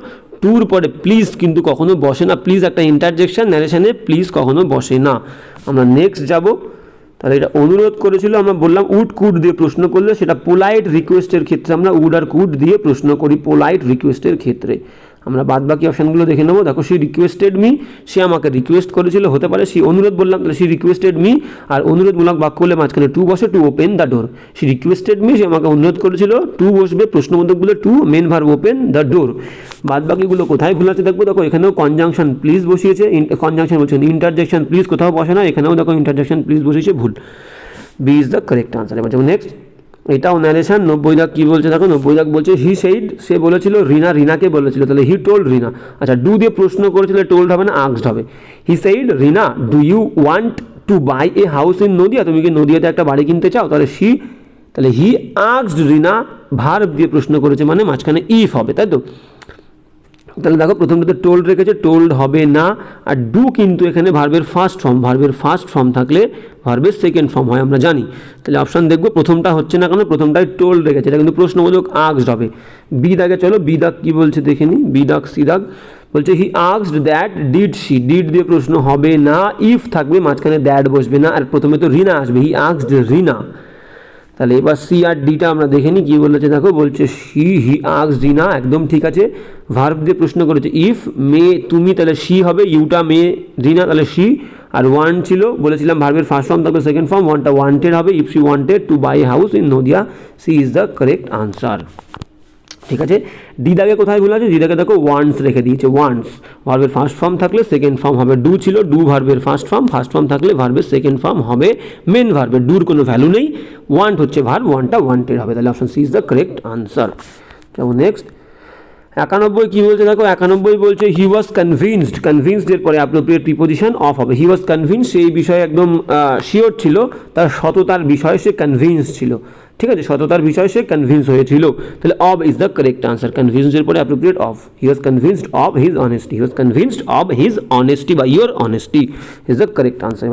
টুর পরে প্লিজ কিন্তু কখনো বসে না, প্লিজ একটা ইন্টারজেকশন, ন্যারেশনে প্লিজ কখনো বসে না। আমরা নেক্সট যাব, তাহলে এটা অনুরোধ করেছিল, আমরা বললাম উড কুড দিয়ে প্রশ্ন করলে সেটা পোলাইট রিকোয়েস্টের ক্ষেত্রে আমরা উড আর কুড দিয়ে প্রশ্ন করি, পোলাইট রিকোয়েস্টের ক্ষেত্রে। আমরা বাদ বাকি অপশানগুলো দেখে নেবো। দেখো সি রিকোয়েস্টেড মি, সে আমাকে রিকোয়েস্ট করেছিল, হতে পারে সি অনুরোধ বললাম, তাহলে সি রিকোয়েস্টেড মি, আর অনুরোধমূলক বাক্য হলে মাঝখানে টু বসে, to open the door. She requested me, সে আমাকে অনুরোধ করেছিল, টু বসবে, প্রশ্নবোধকগুলো to, main verb open the door. বাদ বাকিগুলো কোথায় ভুল আছে দেখবো। দেখো এখানেও কনজাংশন প্লিজ বসিয়েছে, কনজাংশন বলছেন, ইন্টারজেকশন প্লিজ কোথাও বসে না, এখানেও দেখো ইন্টারজেকশন প্লিজ বসিয়েছে, ভুল। B is the correct answer. এবার যেমন নেক্সট, এটাও ন্যারেশন। 90 দাগ কি বলছে দেখো, 90 দাগ বলছে হি সেইড, সে বলেছিল, রিনাকে বলেছিল, তাহলে হি টোল্ড রিনা। আচ্ছা ডু দিয়ে প্রশ্ন করেছিল, টোল্ড হবে না, আস্কড হবে। He said Rina do you want to buy a house in Nadia, তুমি কি নদিয়াতে একটা বাড়ি কিনতে চাও। তাহলে হি আস্কড রিনা, ভার্ব দিয়ে প্রশ্ন করেছে মানে মাঝখানে ইফ হবে, তাই তো। তাহলে দেখো প্রথমটাতে টোল্ড রেখেছে, টোল্ড হবে না। আর ডু কিন্তু এখানে ভার্বের ফার্স্ট ফর্ম থাকলে ভার্বের সেকেন্ড ফর্ম হয়, আমরা জানি। তাহলে অপশান দেখবো, প্রথমটা হচ্ছে না কেন, প্রথমটাই টোল্ড রেখেছে, এটা কিন্তু প্রশ্নবোধক আস্কড হবে। বি দাগে চলো, বি দাগ কি বলছে দেখে নি। বি দাগ, সি দাগ বলছে he asked that did she, did দিয়ে প্রশ্ন হবে না, ইফ থাকবে মাঝখানে দ্যাট বসবে না, আর প্রথমে তো রিনা আসবে, হি আস্কড রিনা। তাহলে এবার সি আর ডিটা আমরা দেখে নিই, কী বলেছে দেখো, বলছে হি আস্কড রিনা, একদম ঠিক আছে। ভার্ব দিয়ে প্রশ্ন করেছে ইফ, মে তুমি, তাহলে শি হবে, ইউটা মে রিনা, তাহলে শি, আর ওয়ান্ট ছিল বলেছিলাম ভার্বের ফার্স্ট ফর্ম থাকলে সেকেন্ড ফর্ম, ওয়ান্টটা ওয়ান্টেড হবে, if she wanted to buy house in Nadia, C is the correct answer. ঠিক আছে, ডি দাগে কোথায় ভুল আছে, ডি দাগে দেখো ওয়ান্টস রেখে দিয়েছে, ওয়ান্টস ভার্বের ফার্স্ট ফর্ম থাকলে সেকেন্ড ফর্ম হবে ডু ছিল, ডু ভার্বের ফার্স্ট ফর্ম থাকলে ভার্বের সেকেন্ড ফর্ম হবে মেন ভার্বের, ডুর কোনো ভ্যালু নেই, ওয়ান্ট হচ্ছে ভার্ব, ওয়ান্টটা ওয়ান্টেড হবে, তাহলে option C is the correct answer. যেমন নেক্সট 91 কি বলছে দেখো, 91 বলছে হি ওয়াজ কনভিন্সড, কনভিন্সড এর পরে অ্যাপ্রোপ্রিয়েট প্রিপোজিশন অফ হবে, হি ওয়াজ কনভিন্সড সেই বিষয়ে একদম শিওর ছিল, তার সততার বিষয়ে সে কনভিন্স ছিল, ঠিক আছে, সততার বিষয়ে সে কনভিন্স হয়েছিল, তাহলে of is the correct answer, convinced এর পরে appropriate of, he was convinced of his honesty, he was convinced of his honesty বা your honesty is the correct answer.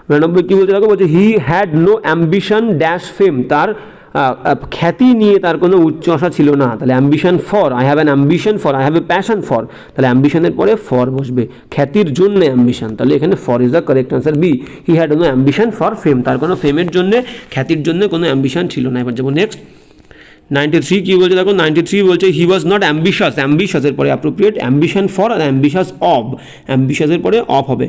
92 কি বলছে দেখো, বলছে he had no ambition dash fame, তার খ্যাতি নিয়ে তার কোনো উচ্চ আশা ছিল না, তাহলে ambition for, I have an ambition for, I have a passion for, তাহলে অ্যাম্বিশনের পরে ফর বসবে, খ্যাতির জন্য অ্যাম্বিশন, তাহলে এখানে for is the correct answer B, he had no ambition for fame, তার কোনো ফেমের জন্য খ্যাতির জন্য কোনো অ্যাম্বিশন ছিল না। এবার যাবো নেক্সট 93 কি বলছে দেখো, 93 বলছে হি ওয়াজ নট অ্যাম্বিশাস, অ্যাম্বিশাসের পরে অ্যাপ্রোপ্রিয়েট অ্যাম্বিশন ফর আর অ্যাম্বিশাস অব, অ্যাম্বিশাসের পরে অফ হবে,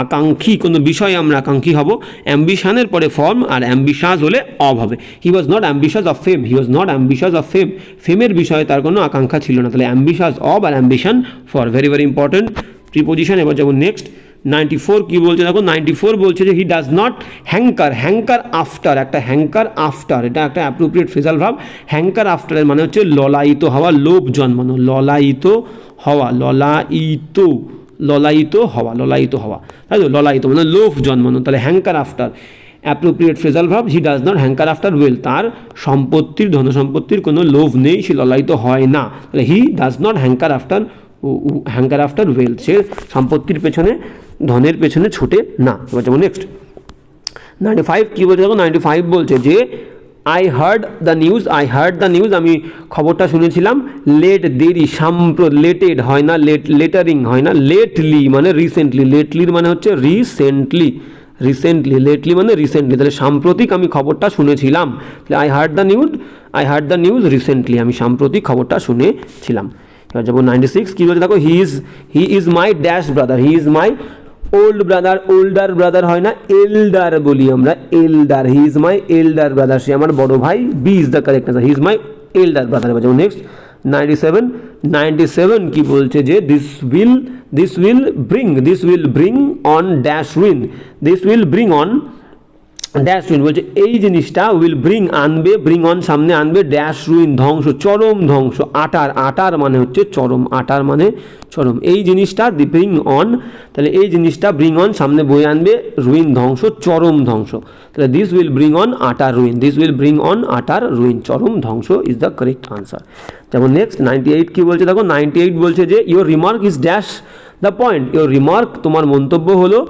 আকাঙ্ক্ষী কোনো বিষয়ে আমরা আকাঙ্ক্ষী হব, অ্যাম্বিশনের পরে ফর্ম আর অ্যাম্বিশাস হলে অব হবে, he was not ambitious of fame, he was not ambitious of fame, ফেমের বিষয়ে তার কোনো আকাঙ্ক্ষা ছিল না, তাহলে অ্যাম্বিশাস অব আর ambition for, very very important preposition. এবার যাবো নেক্সট 94 কি বলছে দেখো, 94 বলছে যে হি does not hanker, hanker after, একটা হ্যাঙ্কার আফটার এটা একটা অ্যাপ্রোপ্রিয়েট ফ্রেজাল ভার্ব, হ্যাঙ্কার আফটারের মানে হচ্ছে ললায়িত হওয়া, লোভ জন্মানো, ললায়িত হওয়া, ললায়িত হওয়া, তাই তো, ললায়িত মানে লোভ জন্মানো, তাহলে hanker after appropriate phrasal verb, he does not hanker after well, তার সম্পত্তির ধনসম্পত্তির কোনো লোভ নেই, সে ললায়িত হয় না, তাহলে he does not hanker after wealth, সে সম্পত্তির পেছনে ধনের পেছনে ছোটে না। এবার যেমন নেক্সট 95 কী বলছে দেখো, 95 বলছে যে আই হার্ড দ্য নিউজ, আমি খবরটা শুনেছিলাম, লেট দেরি, লেটেড হয় না, লেটারিং হয় না, লেটলি মানে রিসেন্টলি, লেটলির মানে হচ্ছে রিসেন্টলি, লেটলি মানে রিসেন্টলি, তাহলে সাম্প্রতিক আমি খবরটা শুনেছিলাম, তাহলে I hard the news recently, আমি সাম্প্রতিক খবরটা শুনেছিলাম। এবার যাবো 96 কী বলছে দেখো, হি is my dash brother, he is my old brother, older brother হয় না, এল্ডার বলি আমরা, এল্ডার, হি ইজ মাই এল্ডার ব্রাদার, সে আমার বড় ভাই, B is the correct answer, he is my elder brother. এবার যাবো নেক্সট 97 কি বলছে যে this will bring on dash win, this will bring on dash ruin, বলছে এই জিনিসটা উইল ব্রিং আনবে, ব্রিং অন সামনে আনবে, ড্যাশ রুইন ধ্বংস, চরম ধ্বংস, আটার মানে হচ্ছে চরম, আটার মানে চরম, এই জিনিসটা ব্রিং অন, তাহলে এই জিনিসটা ব্রিং অন সামনে বয়ে আনবে, রুইন ধ্বংস, চরম ধ্বংস, তাহলে দিস উইল ব্রিং অন আটার ruin, this will bring on আটার রুইন, চরম ধ্বংস ইজ দ্য কারেক্ট আনসার। যেমন নেক্সট 98 কি বলছে দেখো, 98 বলছে যে your remark is dash the point, your remark তোমার মন্তব্য হলো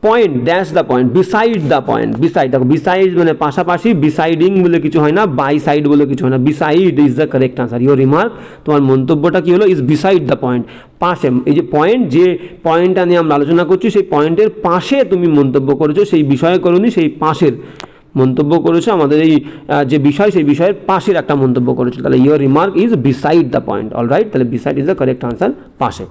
point dash the point, beside the point, beside দেখো, বিসাইড মানে পাশাপাশি, বিসাইডিং বলে কিছু হয় না, বাই সাইড বলে কিছু হয় না, beside is the correct answer, your remark তোমার মন্তব্যটা কী হলো, ইজ বিসাইড দ্য পয়েন্ট, পাশে, এই যে পয়েন্ট, যে পয়েন্টটা নিয়ে আমরা আলোচনা করছি সেই পয়েন্টের পাশে তুমি মন্তব্য করেছো, সেই বিষয়ে করোনি, সেই পাশের মন্তব্য করেছো, আমাদের এই যে বিষয় সেই বিষয়ের পাশের একটা মন্তব্য করেছো, তাহলে your remark is beside the point, alright, তাহলে beside is the correct answer, পাশে।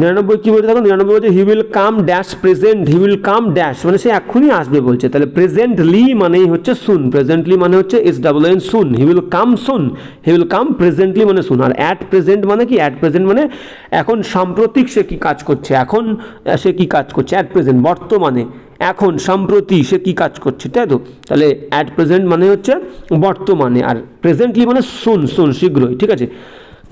99 কি বলছে দেখো, 99 বলছে he will come dash present, he will come dash মানে সে এক্ষুনি আসবে বলছে, তাহলে প্রেজেন্টলি মানেই হচ্ছে সুন, প্রেজেন্টলি মানে হচ্ছে SWN soon, he will come soon, he will come presently মানে সুন, আর অ্যাট প্রেজেন্ট মানে কি, অ্যাট প্রেজেন্ট মানে এখন সাম্প্রতিক সে কি কাজ করছে, এখন সে কি কাজ করছে, অ্যাট প্রেজেন্ট বর্তমানে, এখন সম্প্রতি সে কি কাজ করছে, তাই তো, তাহলে অ্যাট প্রেজেন্ট মানে হচ্ছে বর্তমানে, আর প্রেজেন্টলি মানে সুন, শীঘ্রই, ঠিক আছে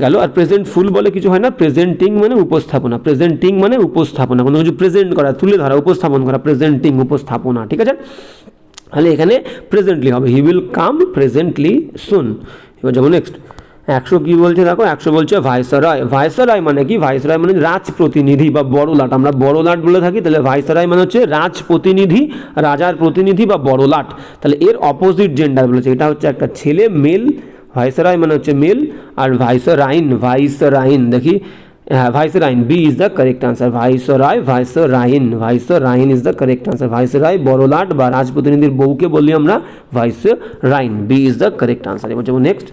গেল। আর প্রেজেন্ট ফুল বলে কিছু হয় না, প্রেজেন্টিং মানে উপস্থাপনা, প্রেজেন্টিং মানে উপস্থাপনা, কোনো কিছু প্রেজেন্ট করা, তুলে ধরা, উপস্থাপন করা, প্রেজেন্টিং উপস্থাপনা, ঠিক আছে, তাহলে এখানে প্রেজেন্টলি হবে, হি উইল কাম প্রেজেন্টলি সুন। এবার যাবো নেক্সট 100 কি বলছে দেখো, 100 বলছে ভাইসরয়, ভাইসরয় মানে কি, ভাইসরয় মানে রাজ প্রতিনিধি বা বড় লাট, আমরা বড় লাট বলে থাকি, তাহলে ভাইসরয় মানে হচ্ছে রাজ প্রতিনিধি, রাজার প্রতিনিধি বা বড় লাট, তাহলে এর অপোজিট জেন্ডার বলেছে, এটা হচ্ছে একটা ছেলে, মেল, ভাইসরয় মানে হচ্ছে মেল, আর ভাইসরাইন দেখি, হ্যাঁ vicereine, B is the correct answer, vicereine is the correct answer, viceroy বড়লাট বা রাজপ্রতিনিধির বউকে বলি আমরা vicereine, B is the correct answer. এবার যাবো নেক্সট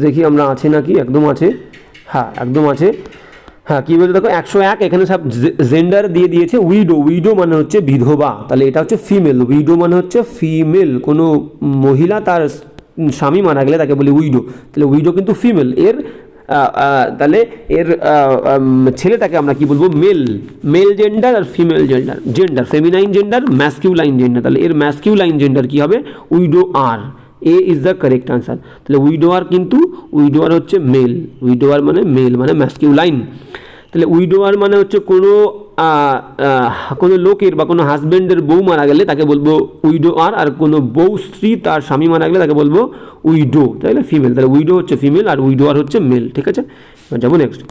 দেখি আমরা আছে নাকি, একদম আছে, হ্যাঁ একদম আছে। হ্যাঁ কী বলছে দেখো 101 এখানে সব জেন্ডার দিয়ে দিয়েছে উইডো, উইডো মানে হচ্ছে বিধবা, তাহলে এটা হচ্ছে ফিমেল, উইডো মানে হচ্ছে ফিমেল, কোনো মহিলা তার স্বামী মারা গেলে তাকে বলি উইডো, তাহলে উইডো কিন্তু ফিমেল, এর তাহলে এর ছেলেটাকে আমরা কি বলবো মেল, মেল জেন্ডার আর female gender, gender feminine gender masculine gender, তাহলে এর ম্যাসকিউলাইন জেন্ডার কি হবে উইডো আর, A is the correct answer. তাহলে উইডোয়ার কিন্তু উইডোয়ার হচ্ছে মেল, উইডোয়ার মানে মেল মানে ম্যাসকিউলাইন, তাহলে উইডোয়ার মানে হচ্ছে কোনো লোকের বা কোনো হাজব্যান্ডের বউ মারা গেলে তাকে বলবো উইডোয়ার, আর কোনো বউ স্ত্রী তার স্বামী মারা গেলে তাকে বলবো উইডো, তাহলে ফিমেল, তাহলে উইডো হচ্ছে ফিমেল আর উইডোয়ার হচ্ছে মেল, ঠিক আছে। এবার যাবো নেক্সট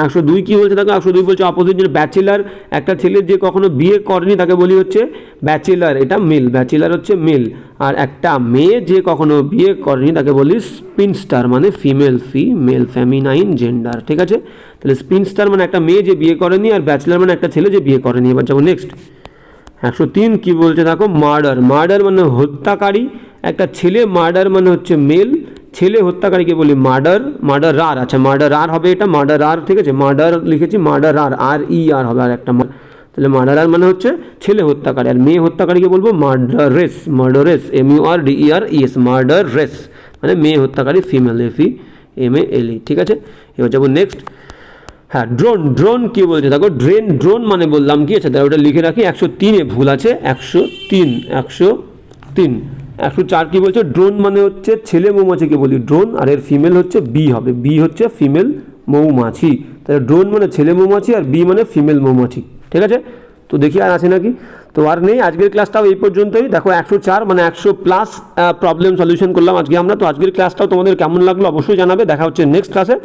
102 কী বলছে দেখো 102 বলছে অপোজিট যে ব্যাচেলার, একটা ছেলে যে কখনো বিয়ে করেনি তাকে বলি হচ্ছে ব্যাচেলার, এটা মেল, ব্যাচেলার হচ্ছে মেল, আর একটা মেয়ে যে কখনো বিয়ে করেনি তাকে বলি স্পিনস্টার মানে ফিমেল, ফিমেল ফেমিনাইন জেন্ডার, ঠিক আছে। তাহলে স্পিনস্টার মানে একটা মেয়ে যে বিয়ে করেনি, আর ব্যাচেলার মানে একটা ছেলে যে বিয়ে করেনি। এবার যাবো নেক্সট 103 কী বলছে দেখো মার্ডার, মার্ডার মানে হত্যাকারী, একটা ছেলে মার্ডার মানে হচ্ছে মেল, ছেলে হত্যাকারীকে বলি মার্ডার, মার্ডারার, আচ্ছা মার্ডারার হবে এটা মার্ডারার, ঠিক আছে, মার্ডার লিখেছি মার্ডারার, আর ই আর হবে আর একটা, তাহলে মার্ডারার মানে হচ্ছে ছেলে হত্যাকারী, আর মেয়ে হত্যাকারীকে বলবো মার্ডারেস, মার্ডারেস MURDERES মার্ডারেস মানে মেয়ে হত্যাকারী ফিমেল FEMALE, ঠিক আছে। এবার যাবো নেক্সট, হ্যাঁ ড্রোন, ড্রোন কী বলছে দেখো ড্রোন মানে বললাম কি, আচ্ছা তাহলে ওটা লিখে রাখি 103-এ ভুল আছে, 103 104 কী বলছে ড্রোন মানে হচ্ছে ছেলে মৌমাছিকে বলি ড্রোন, আর এর ফিমেল হচ্ছে বি হবে, বি হচ্ছে ফিমেল মৌমাছি, তাহলে ড্রোন মানে ছেলে মৌমাছি আর বি মানে ফিমেল মৌমাছি, ঠিক আছে। তো দেখি আর আছে নাকি, তো আর নেই, আজকের ক্লাসটাও এই পর্যন্তই। দেখো 104 মানে 100+ প্রবলেম সলিউশন করলাম আজকে আমরা, তো আজকের ক্লাসটাও তোমাদের কেমন লাগলো অবশ্যই জানাবে, দেখা হচ্ছে নেক্সট ক্লাসে।